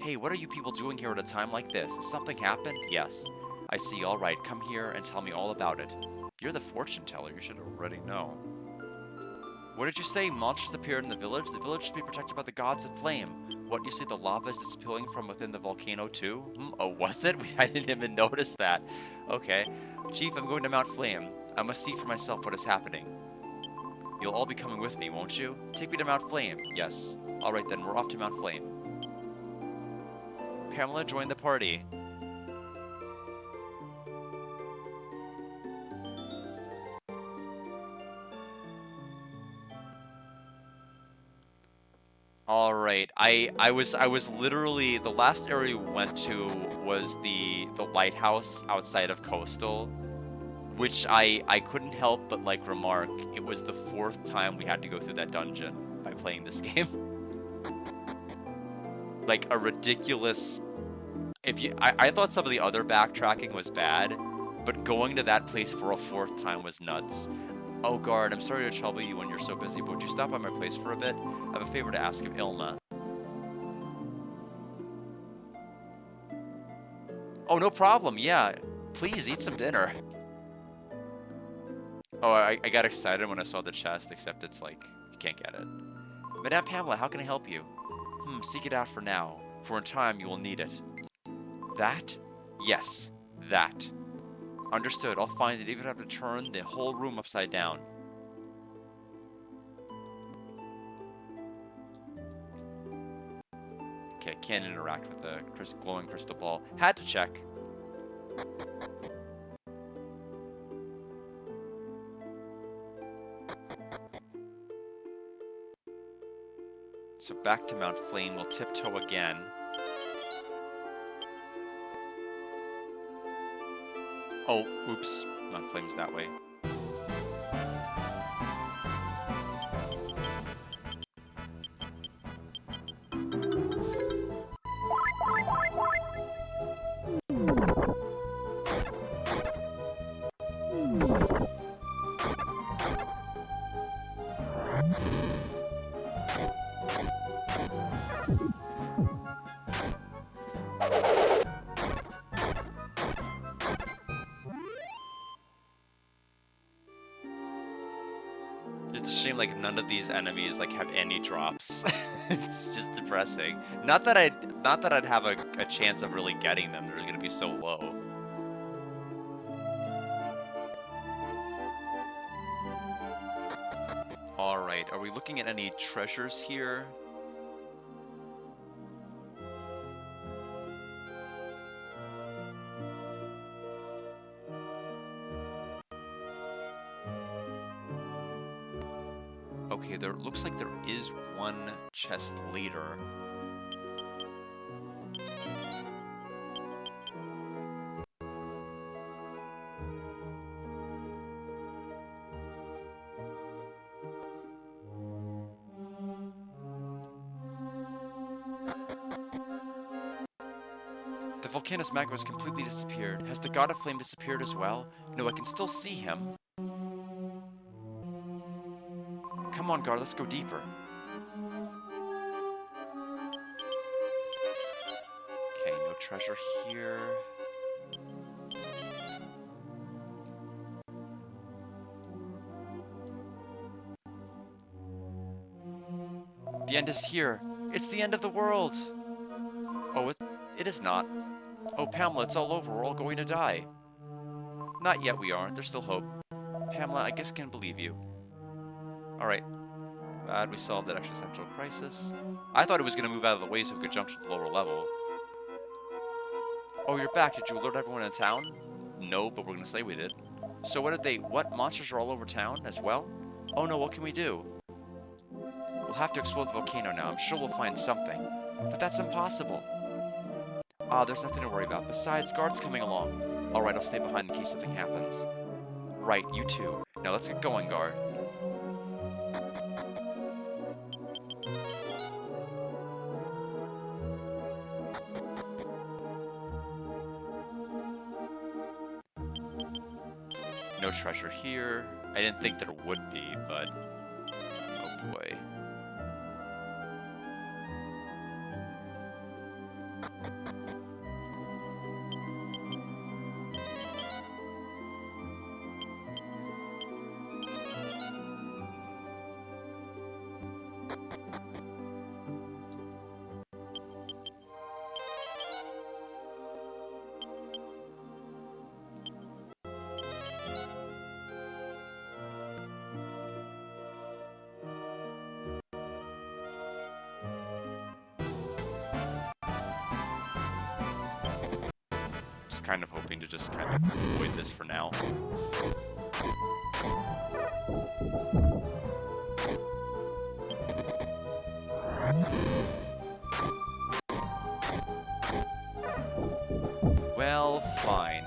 Hey, what are you people doing here at a time like this? Has something happened? Yes. I see, alright. Come here and tell me all about it. You're the fortune teller. You should already know. What did you say? Monsters appeared in the village? The village should be protected by the gods of flame. What, you say the lava is disappearing from within the volcano too? Oh, was it? I didn't even notice that. Okay. Chief, I'm going to Mount Flame. I must see for myself what is happening. You'll all be coming with me, won't you? Take me to Mount Flame. Yes. Alright then, we're off to Mount Flame. Pamela, join the party. Alright, I was literally, the last area we went to was the lighthouse outside of Coastal, which I couldn't help but like remark, it was the 4th time we had to go through that dungeon by playing this game. Like a ridiculous, I thought some of the other backtracking was bad, but going to that place for a 4th time was nuts. Oh, guard, I'm sorry to trouble you when you're so busy, but would you stop by my place for a bit? I have a favor to ask of Ilma. Oh, no problem, yeah. Please, eat some dinner. Oh, I got excited when I saw the chest, except it's like, you can't get it. Madame Pamela, how can I help you? Seek it out for now, for in time you will need it. That? Yes, that. Understood, I'll find it even if I have to turn the whole room upside down. Okay, can't interact with the glowing crystal ball. Had to check. So back to Mount Flame, we'll tiptoe again. Oh, oops. Mount Flame's that way. It's a shame, like, none of these enemies, like, have any drops. It's just depressing. Not that I'd have a chance of really getting them. They're gonna be so low. Alright, are we looking at any treasures here? Okay, there looks like there is one chest later. The volcano's magma has completely disappeared. Has the god of flame disappeared as well? No, I can still see him. Come on, Gar, let's go deeper. Okay, no treasure here. The end is here. It's the end of the world. Oh, it is not. Oh, Pamela, it's all over. We're all going to die. Not yet, we aren't. There's still hope. Pamela, I guess I can believe you. Alright. Glad we solved that existential crisis. I thought it was going to move out of the way so we could jump to the lower level. Oh, you're back. Did you alert everyone in town? No, but we're going to say we did. So what monsters are all over town as well? Oh no, what can we do? We'll have to explode the volcano now. I'm sure we'll find something. But that's impossible. Ah, there's nothing to worry about. Besides, guards coming along. Alright, I'll stay behind in case something happens. Right, you too. Now let's get going, guard. No treasure here. I didn't think there would be, but... oh boy. Kind of hoping to just kind of avoid this for now. Well, fine.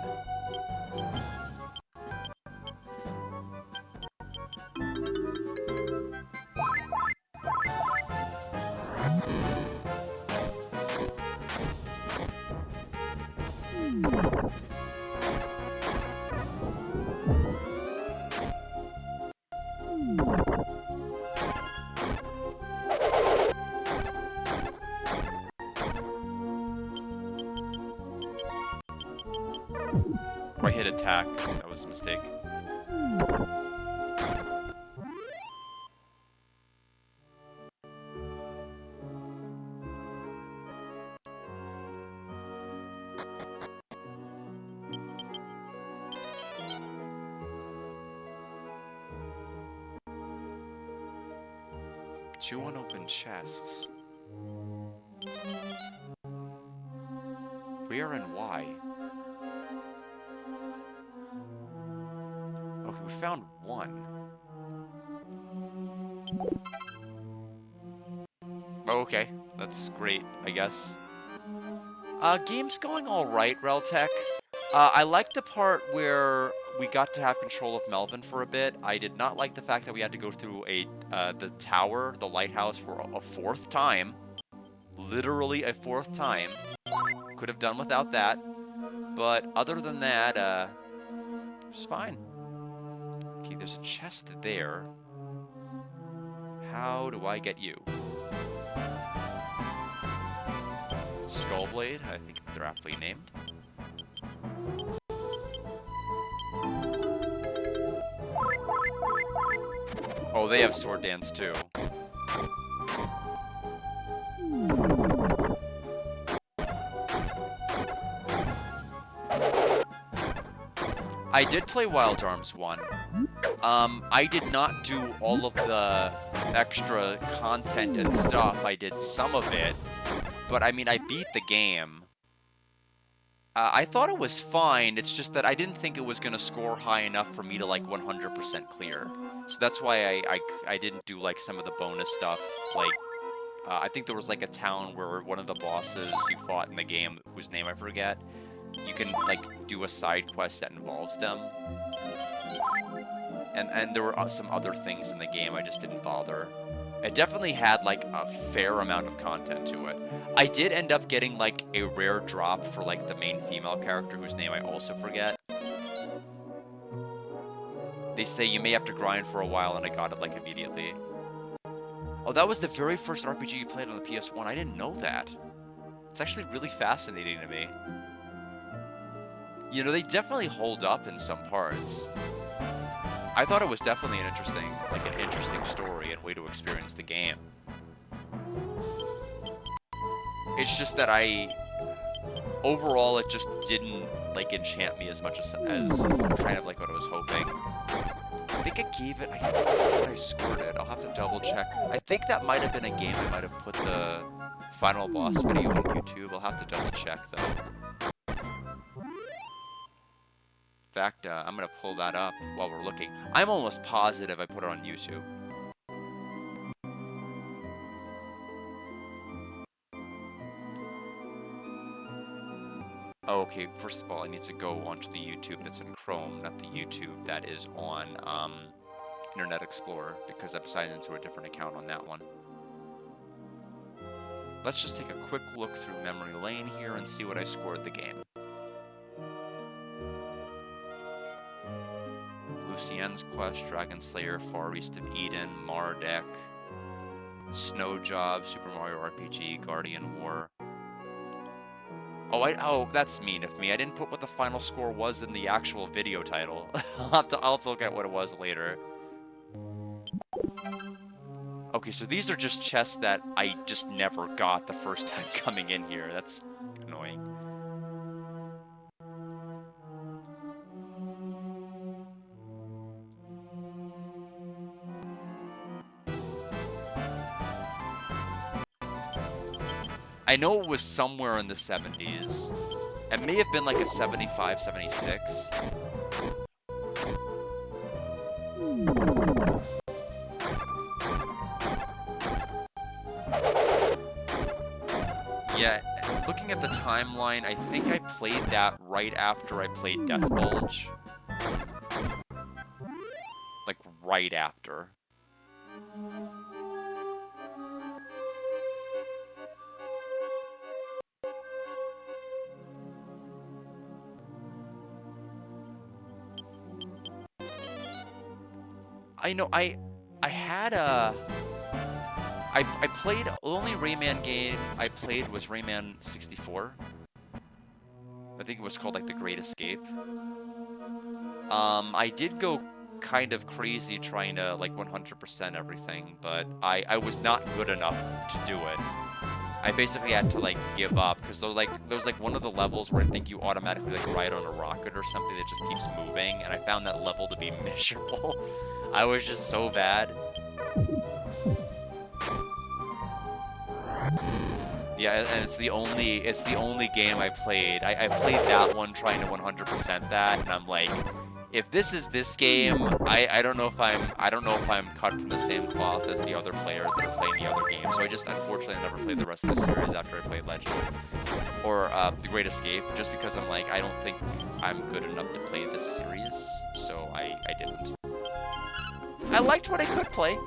I hit attack. That was a mistake. Two unopened chests. Where and why? Okay, we found one. Oh, okay, that's great, I guess. Game's going alright, Reltech. I like the part where we got to have control of Melvin for a bit. I did not like the fact that we had to go through the tower, the lighthouse, for a fourth time. Literally a fourth time. Could have done without that. But other than that, it was fine. Okay, there's a chest there. How do I get you? Skullblade, I think they're aptly named. Oh, they have sword dance too. I did play Wild Arms 1. I did not do all of the extra content and stuff. I did some of it. But, I mean, I beat the game. I thought it was fine. It's just that I didn't think it was going to score high enough for me to, like, 100% clear. So that's why I didn't do, like, some of the bonus stuff. Like, I think there was, like, a town where one of the bosses you fought in the game, whose name I forget, you can, like, do a side quest that involves them. And there were some other things in the game I just didn't bother. It definitely had like a fair amount of content to it. I did end up getting like a rare drop for like the main female character whose name I also forget. They say you may have to grind for a while, and I got it like immediately. Oh, that was the very first RPG you played on the PS1. I didn't know that. It's actually really fascinating to me. You know, they definitely hold up in some parts. I thought it was definitely an interesting story and way to experience the game. It's just that overall, it just didn't like enchant me as much as kind of like what I was hoping. I think I gave it. I thought I scored it. I'll have to double check. I think that might have been a game I might have put the final boss video on YouTube. I'll have to double check though. In fact, I'm gonna pull that up while we're looking. I'm almost positive I put it on YouTube. Oh, okay, first of all, I need to go onto the YouTube that's in Chrome, not the YouTube that is on Internet Explorer, because I've signed into a different account on that one. Let's just take a quick look through memory lane here and see what I scored the game. Lucien's Quest, Dragon Slayer, Far East of Eden, Mardek, Snow Job, Super Mario RPG, Guardian War. Oh, that's mean of me. I didn't put what the final score was in the actual video title. I'll have to look at what it was later. Okay, so these are just chests that I just never got the first time coming in here. That's annoying. I know it was somewhere in the 70s. It may have been like a 75, 76. Yeah, looking at the timeline, I think I played that right after I played Death Bulge. Like, right after. I know, I had a... I played, the only Rayman game I played was Rayman 64. I think it was called, like, The Great Escape. I did go kind of crazy trying to, like, 100% everything, but I was not good enough to do it. I basically had to, like, give up, because there's like one of the levels where I think you automatically, like, ride on a rocket or something that just keeps moving, and I found that level to be miserable. I was just so bad. Yeah, and it's the only game I played. I played that one trying to 100% that, and I'm like, if this is this game, I don't know if I'm cut from the same cloth as the other players that are playing the other games. So I just unfortunately never played the rest of the series after I played Legend or The Great Escape, just because I'm like, I don't think I'm good enough to play this series, so I didn't. I liked what I could play.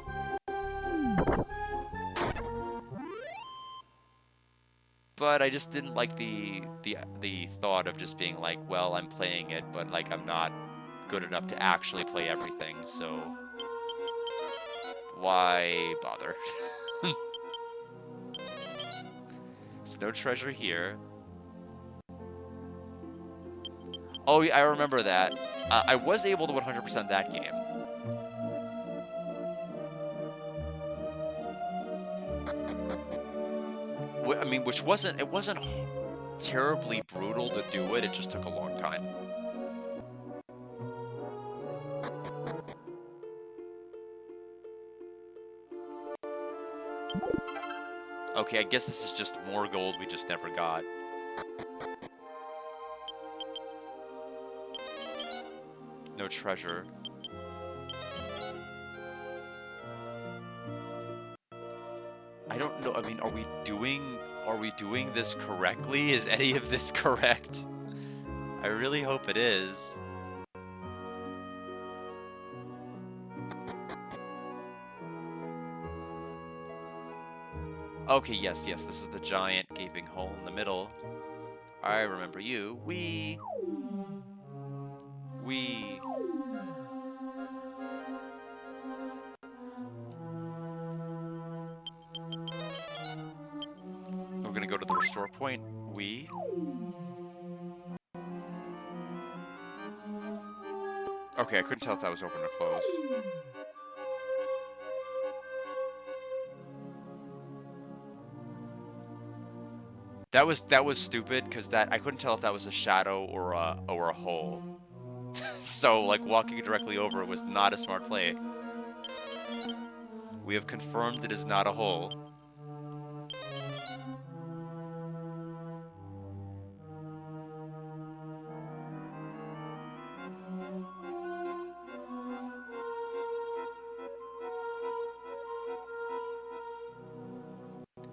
But I just didn't like the thought of just being like, well, I'm playing it, but like I'm not good enough to actually play everything, so why bother? There's no treasure here. Oh, yeah, I remember that. I was able to 100% that game. I mean, it wasn't terribly brutal to do it, it just took a long time. Okay, I guess this is just more gold we just never got. No treasure. I don't know, I mean, are we doing this correctly? Is any of this correct? I really hope it is. Okay, yes, yes, this is the giant gaping hole in the middle. I remember you. Wee. We're gonna go to the restore point. Okay, I couldn't tell if that was open or closed. That was stupid because I couldn't tell if that was a shadow or a hole. So like walking directly over was not a smart play. We have confirmed it is not a hole.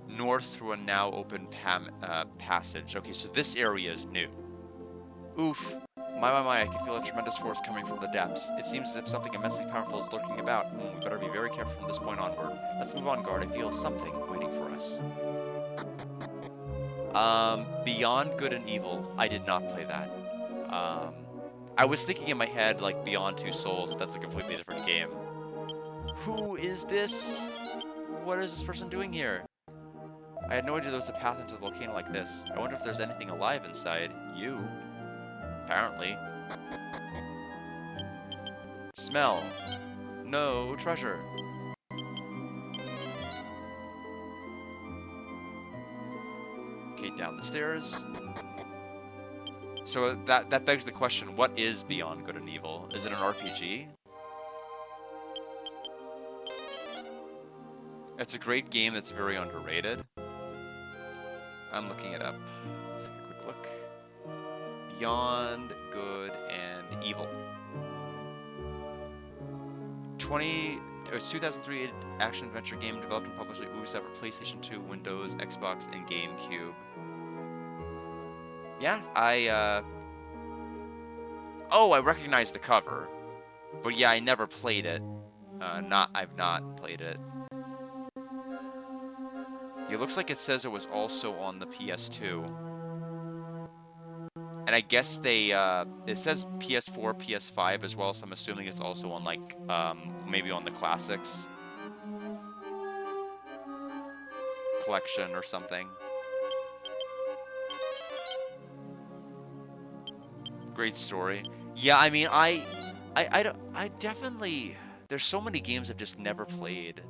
North through a now open passage. Okay, so this area is new. Oof. My, I can feel a tremendous force coming from the depths. It seems as if something immensely powerful is lurking about. We better be very careful from this point onward. Let's move on guard. I feel something waiting for us. Beyond Good and Evil. I did not play that. I was thinking in my head, like, Beyond Two Souls, but that's a completely different game. Who is this? What is this person doing here? I had no idea there was a path into the volcano like this. I wonder if there's anything alive inside. You. Apparently. Smell. No treasure. Okay, down the stairs. So that begs the question, what is Beyond Good and Evil? Is it an RPG? It's a great game that's very underrated. I'm looking it up. Let's take a quick look. Beyond Good and Evil. It was 2003 action-adventure game developed and published by Ubisoft for PlayStation 2, Windows, Xbox, and GameCube. Yeah, Oh, I recognize the cover. But yeah, I never played it. I've not played it. It looks like it says it was also on the PS2. And I guess it says PS4, PS5 as well, so I'm assuming it's also on, like, maybe on the Classics collection or something. Great story. Yeah, I mean, I definitely... There's so many games I've just never played.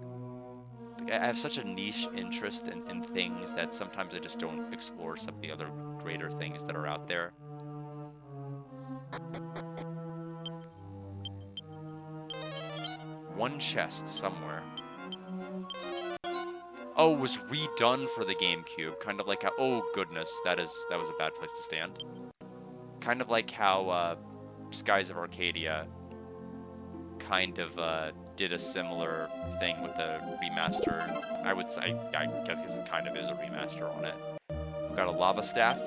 I have such a niche interest in things that sometimes I just don't explore some of the other greater things that are out there. One chest somewhere. Oh, it was redone for the GameCube. Kind of like how... Oh, goodness. That was a bad place to stand. Kind of like how Skies of Arcadia kind of did a similar thing with the remaster. I would say, I guess it kind of is a remaster on it. We've got a lava staff.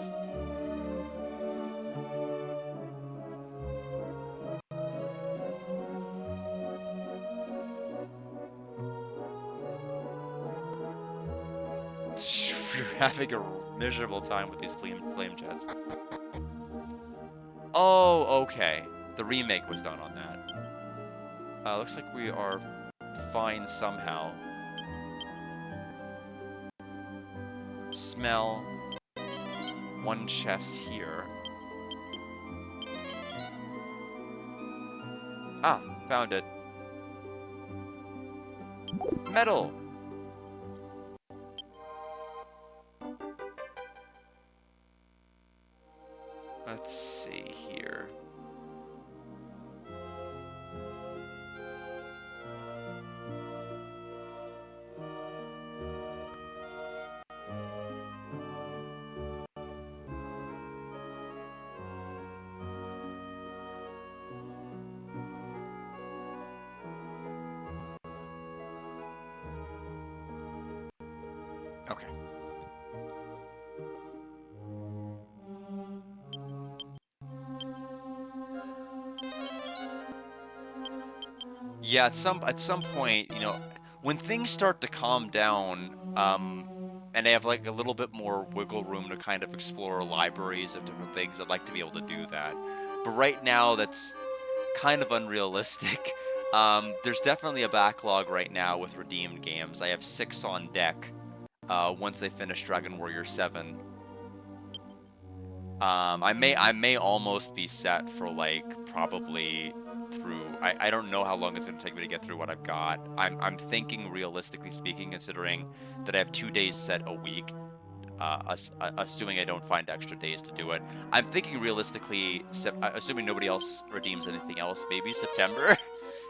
You're having a miserable time with these flame jets. Oh, okay. The remake was done on that. Looks like we are fine somehow. Smell. One chest here. Ah, found it. Metal! Let's see here. Okay. Yeah, at some point, you know, when things start to calm down, and they have like a little bit more wiggle room to kind of explore libraries of different things. I'd like to be able to do that. But right now, that's kind of unrealistic. There's definitely a backlog right now with redeemed games. I have 6 on deck once they finish Dragon Warrior 7. I may almost be set for like probably through. I don't know how long it's gonna take me to get through what I've got. I'm thinking realistically speaking, considering that I have 2 days set a week, assuming I don't find extra days to do it. I'm thinking realistically, assuming nobody else redeems anything else, maybe September.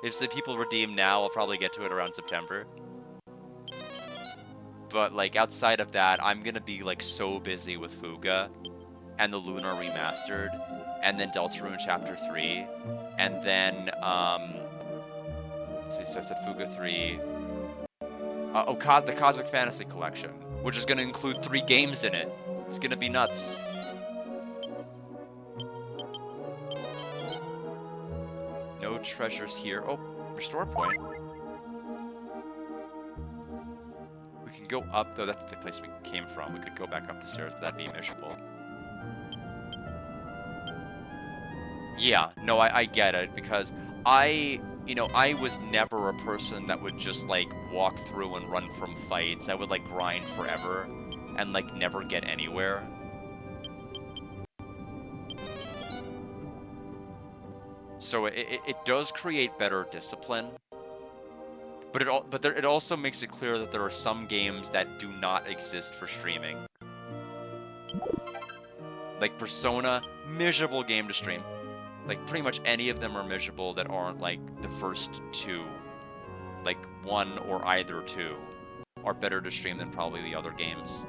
If the people redeem now, I'll probably get to it around September. But like outside of that, I'm gonna be like so busy with Fuga and the Lunar Remastered, and then Deltarune Chapter 3, and then, let's see, so I said Fuga 3, the Cosmic Fantasy Collection, which is going to include 3 games in it. It's going to be nuts. No treasures here. Oh, restore point. We can go up, though that's the place we came from. We could go back up the stairs, but that'd be miserable. Yeah, no, I get it, because I was never a person that would just, like, walk through and run from fights. I would, like, grind forever and, like, never get anywhere. So it does create better discipline, but it also makes it clear that there are some games that do not exist for streaming. Like Persona, miserable game to stream. Like, pretty much any of them are miserable that aren't, like, the first 2. Like, 1 or either 2 are better to stream than probably the other games.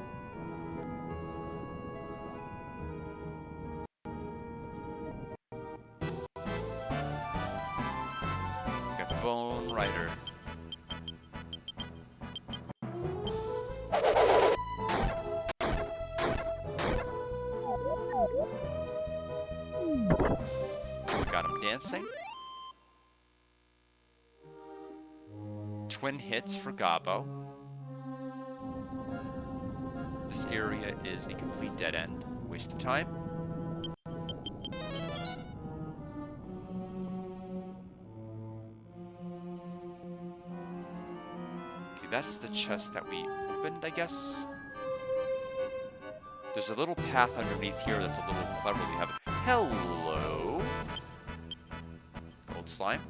Got Bone Rider. Got him dancing. Twin hits for Gabo. This area is a complete dead end. Waste of time. Okay, that's the chest that we opened, I guess. There's a little path underneath here that's a little cleverly have. Hello. Gold slime.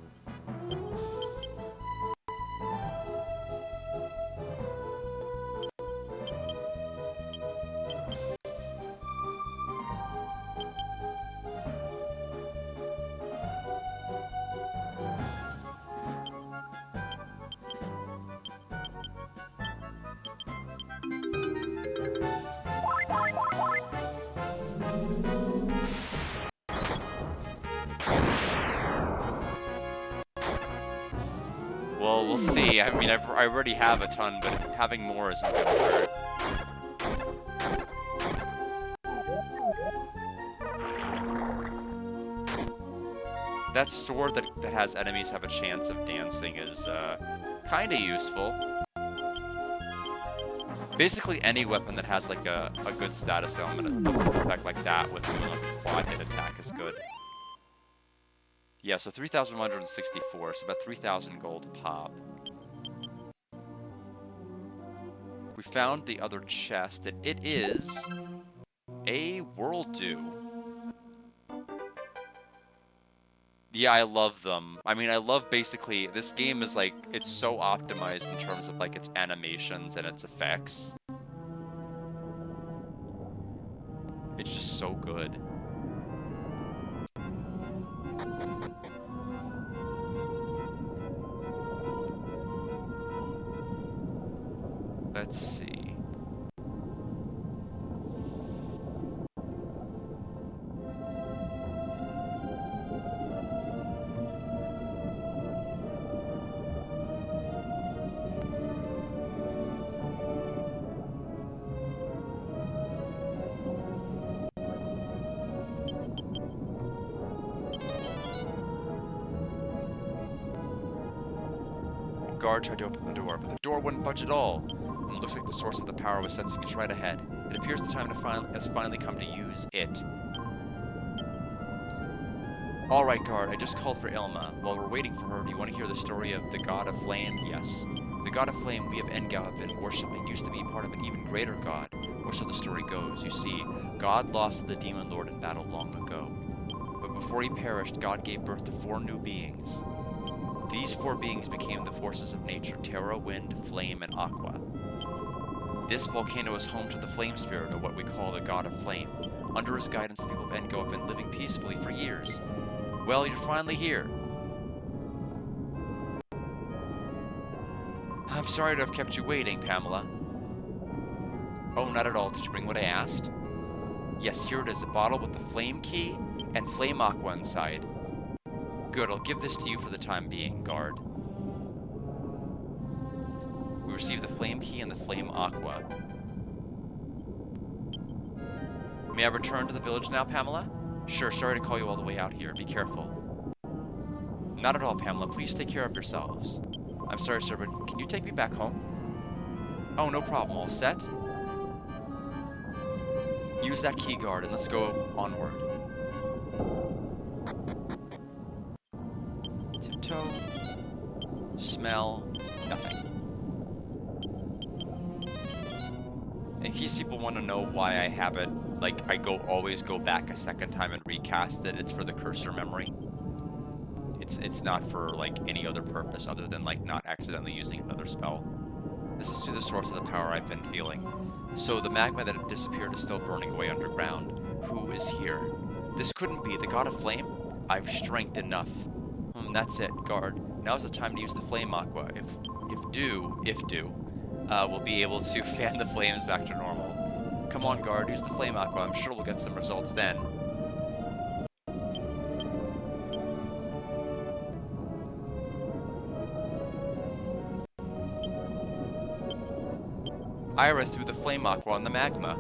Well, we'll see. I mean, I already have a ton, but having more isn't gonna hurt. That sword that has enemies have a chance of dancing is kind of useful. Basically, any weapon that has like a good status element effect like that with doing like a quad hit attack is good. Yeah, so 3,164, so about 3,000 gold a pop. We found the other chest, and it is a World Dew. Yeah, I love them. I mean, I love basically, this game is like, it's so optimized in terms of like its animations and its effects. It's just so good. Let's see. Guard tried to open the door, but the door wouldn't budge at all. looks like the source of the power was sensing us right ahead. It appears the time has finally come to use it. Alright, guard, I just called for Ilma. While we're waiting for her, do you want to hear the story of the God of Flame? Yes. The God of Flame we of Enga have been worshipping used to be part of an even greater god, or so the story goes. You see, God lost the Demon Lord in battle long ago. But before he perished, God gave birth to 4 new beings. These 4 beings became the forces of nature: Terra, Wind, Flame, and Aqua. This volcano is home to the Flame Spirit, or what we call the God of Flame. Under his guidance, the people of Engo have been living peacefully for years. Well, you're finally here. I'm sorry to have kept you waiting, Pamela. Oh, not at all. Did you bring what I asked? Yes, here it is, a bottle with the Flame Key and Flame Aqua inside. Good, I'll give this to you for the time being, guard. We received the Flame Key and the Flame Aqua. May I return to the village now, Pamela? Sure, sorry to call you all the way out here. Be careful. Not at all, Pamela. Please take care of yourselves. I'm sorry, sir, but can you take me back home? Oh, no problem. All set? Use that key, guard, and let's go onward. Tiptoe. Smell. Nothing. In case people want to know why I have it, like, I always go back a second time and recast it, it's for the cursor memory. It's not for, like, any other purpose other than, like, not accidentally using another spell. This is the source of the power I've been feeling. So the magma that had disappeared is still burning away underground. Who is here? This couldn't be the God of Flame? I've strength enough. That's it, guard. Now's the time to use the Flame Aqua. If due, we'll be able to fan the flames back to normal. Come on, guard, use the Flame Aqua. I'm sure we'll get some results then. Ira threw the Flame Aqua on the magma.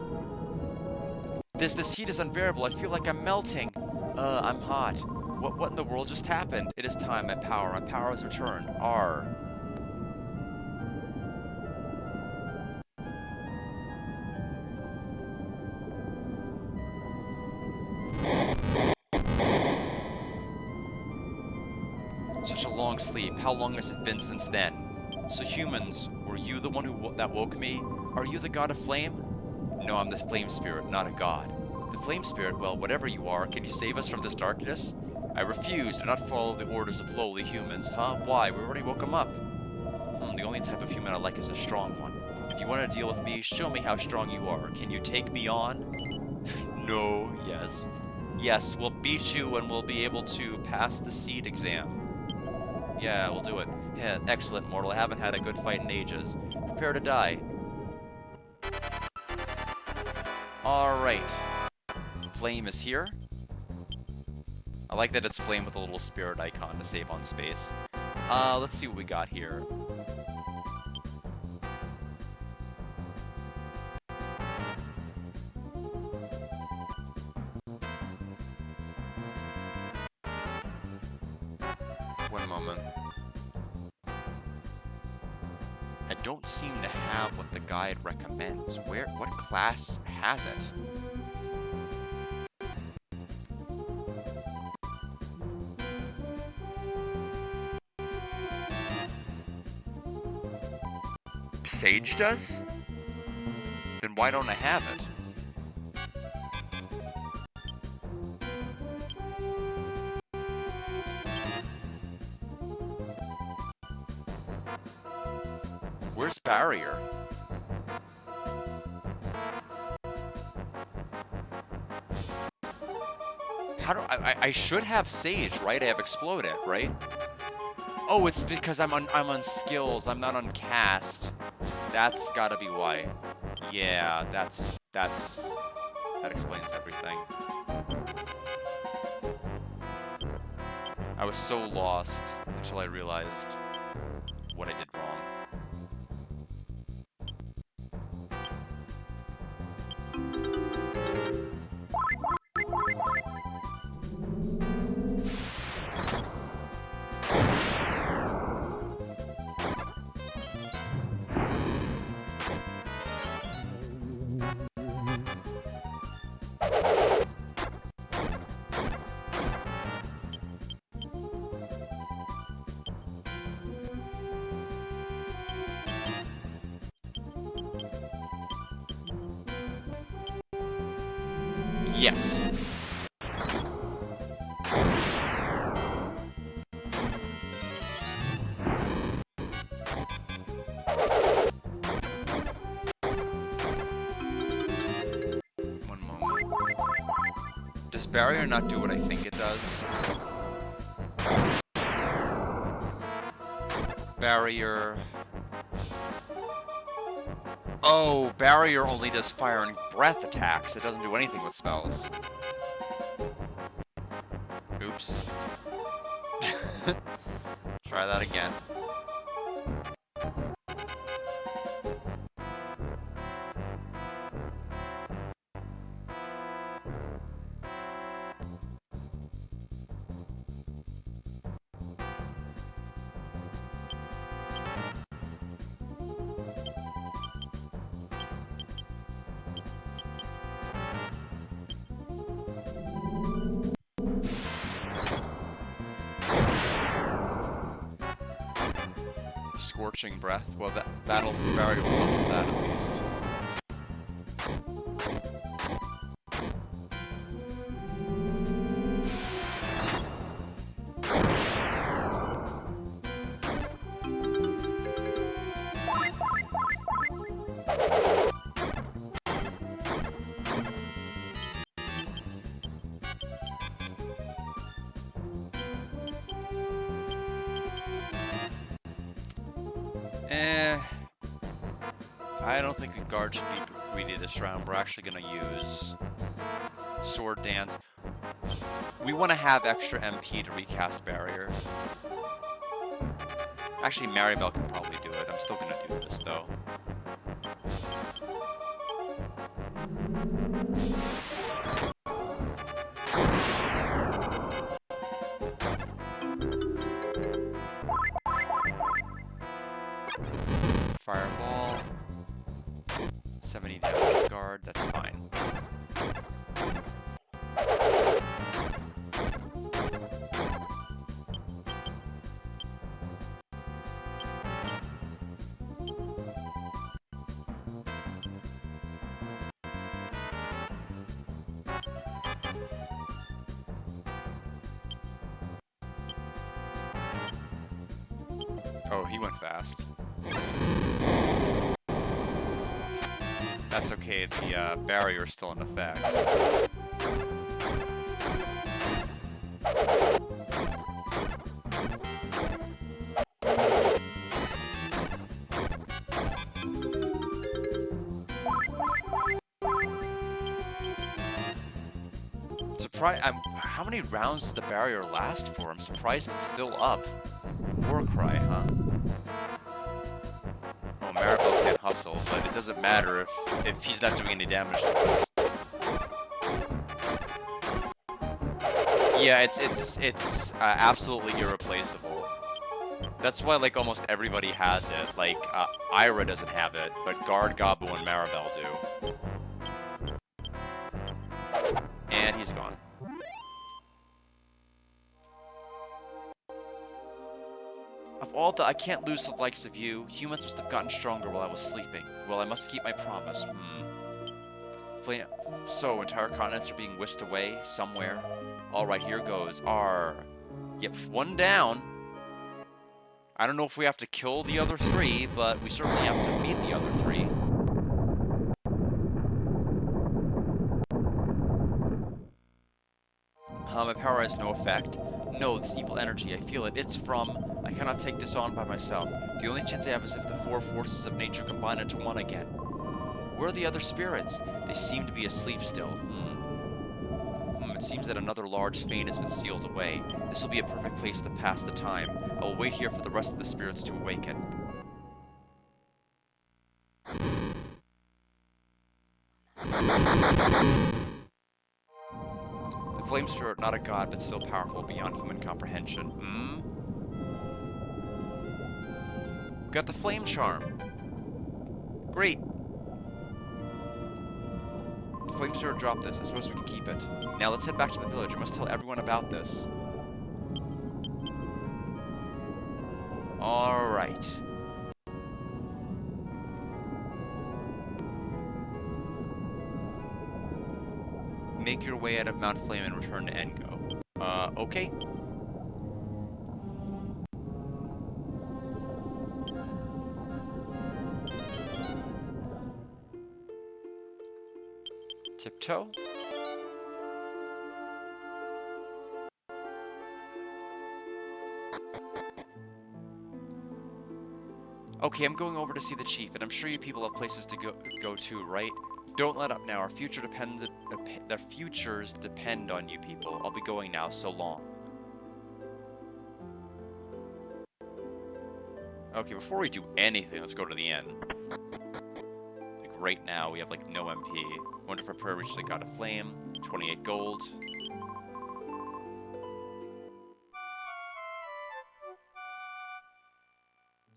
This heat is unbearable. I feel like I'm melting. I'm hot. What in the world just happened? It is time. My power has returned. R. Such a long sleep. How long has it been since then? So humans, were you the one that woke me? Are you the God of Flame? No, I'm the Flame Spirit, not a god. The Flame Spirit? Well, whatever you are, can you save us from this darkness? I refuse. Do not follow the orders of lowly humans. Huh? Why? We already woke them up. The only type of human I like is a strong one. If you want to deal with me, show me how strong you are. Can you take me on? No. Yes. Yes, we'll beat you and we'll be able to pass the seed exam. Yeah, we'll do it. Yeah, excellent, mortal. I haven't had a good fight in ages. Prepare to die. Alright. Flame is here. I like that it's flame with a little spirit icon to save on space. Let's see what we got here. One moment. I don't seem to have what the guide recommends. What class has it? Sage does? Then why don't I have it? Where's Barrier? How do I should have Sage, right? I have Exploded, right? Oh, it's because I'm on skills. I'm not on cast. That's gotta be why. Yeah, that explains everything. I was so lost until I realized what I did wrong. Yes. One moment. Does barrier not do what I think it does? Barrier... Oh, barrier only does fire and breath attacks. It doesn't do anything with spells. Oops. Try that again. Scorching breath. Well, that'll barrier will help with that at least. I don't think a guard should be greedy this round. We're actually going to use Sword Dance. We want to have extra MP to recast barrier. Actually, Maribel can probably do it. I'm still going to do this, though. Fireball. 70 damage guard, that's fine. Oh, he went fast. That's okay, the barrier's still in effect. How many rounds does the barrier last for? I'm surprised it's still up. Warcry, huh? Oh, Maribel can't hustle, but it doesn't matter if he's not doing any damage to us. Yeah, it's absolutely irreplaceable. That's why, like, almost everybody has it. Like, Ira doesn't have it, but Guard, Gobbo, and Maribel do. And he's gone. Of all I can't lose the likes of you. Humans must have gotten stronger while I was sleeping. Well, I must keep my promise. So, entire continents are being whisked away somewhere. Alright, here goes. Yep, one down. I don't know if we have to kill the other three, but we certainly have to beat the other three. My power has no effect. No, this evil energy, I feel it. It's from... I cannot take this on by myself. The only chance I have is if the four forces of nature combine into one again. Where are the other spirits? They seem to be asleep still. It seems that another large fane has been sealed away. This will be a perfect place to pass the time. I will wait here for the rest of the spirits to awaken. The flame spirit, not a god, but still powerful beyond human comprehension. We got the flame charm. Great. The flame spirit dropped this. I suppose we can keep it. Now let's head back to the village. We must tell everyone about this. Alright. make your way out of Mount Flame and return to Engo. Okay. Tiptoe. Okay, I'm going over to see the chief, and I'm sure you people have places to go to, right? Don't let up now. Our futures depend on you people. I'll be going now. So long. Okay, before we do anything, let's go to the inn. Like right now, we have like no MP. Wonder if our prayer reached the God of Flame. 28 gold.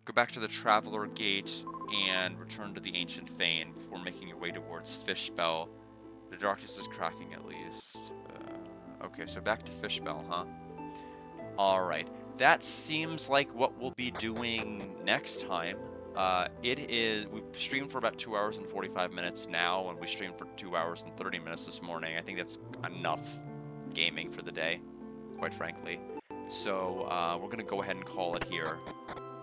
Go back to the Traveler Gate and return to the Ancient Fane before making your way towards Fishbell. The darkness is cracking at least. Okay, so back to Fishbell, huh? Alright, that seems like what we'll be doing next time. We've streamed for about 2 hours and 45 minutes now, and we streamed for 2 hours and 30 minutes this morning. I think that's enough gaming for the day, quite frankly. So, we're gonna go ahead and call it here.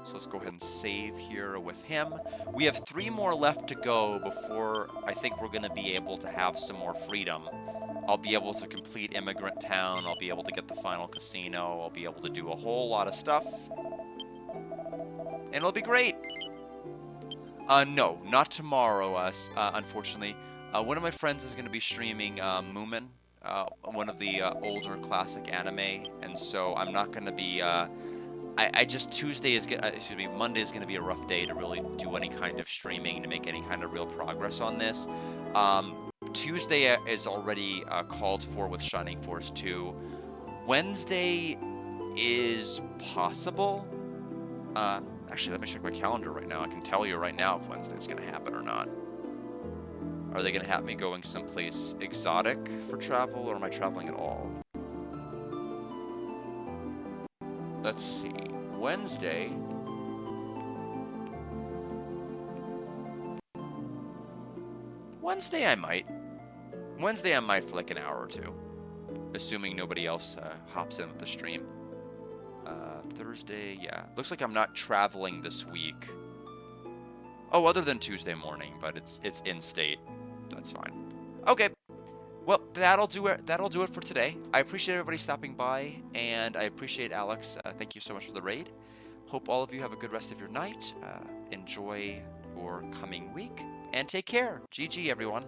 So let's go ahead and save here with him. We have 3 more left to go before I think we're going to be able to have some more freedom. I'll be able to complete Immigrant Town. I'll be able to get the final casino. I'll be able to do a whole lot of stuff. And it'll be great. No, not tomorrow, unfortunately. One of my friends is going to be streaming Moomin, one of the older classic anime. And so I'm not going to be... Monday is going to be a rough day to really do any kind of streaming, to make any kind of real progress on this. Tuesday is already called for with Shining Force 2. Wednesday is possible. Actually, let me check my calendar right now. I can tell you right now if Wednesday's going to happen or not. Are they going to have me going someplace exotic for travel, or am I traveling at all? Let's see. Wednesday. Wednesday I might. Wednesday I might for like an hour or two. Assuming nobody else hops in with the stream. Thursday, yeah. Looks like I'm not traveling this week. Oh, other than Tuesday morning, but it's in-state. That's fine. Okay. Well, that'll do it. That'll do it for today. I appreciate everybody stopping by, and I appreciate Alex. Thank you so much for the raid. Hope all of you have a good rest of your night. Enjoy your coming week, and take care. GG, everyone.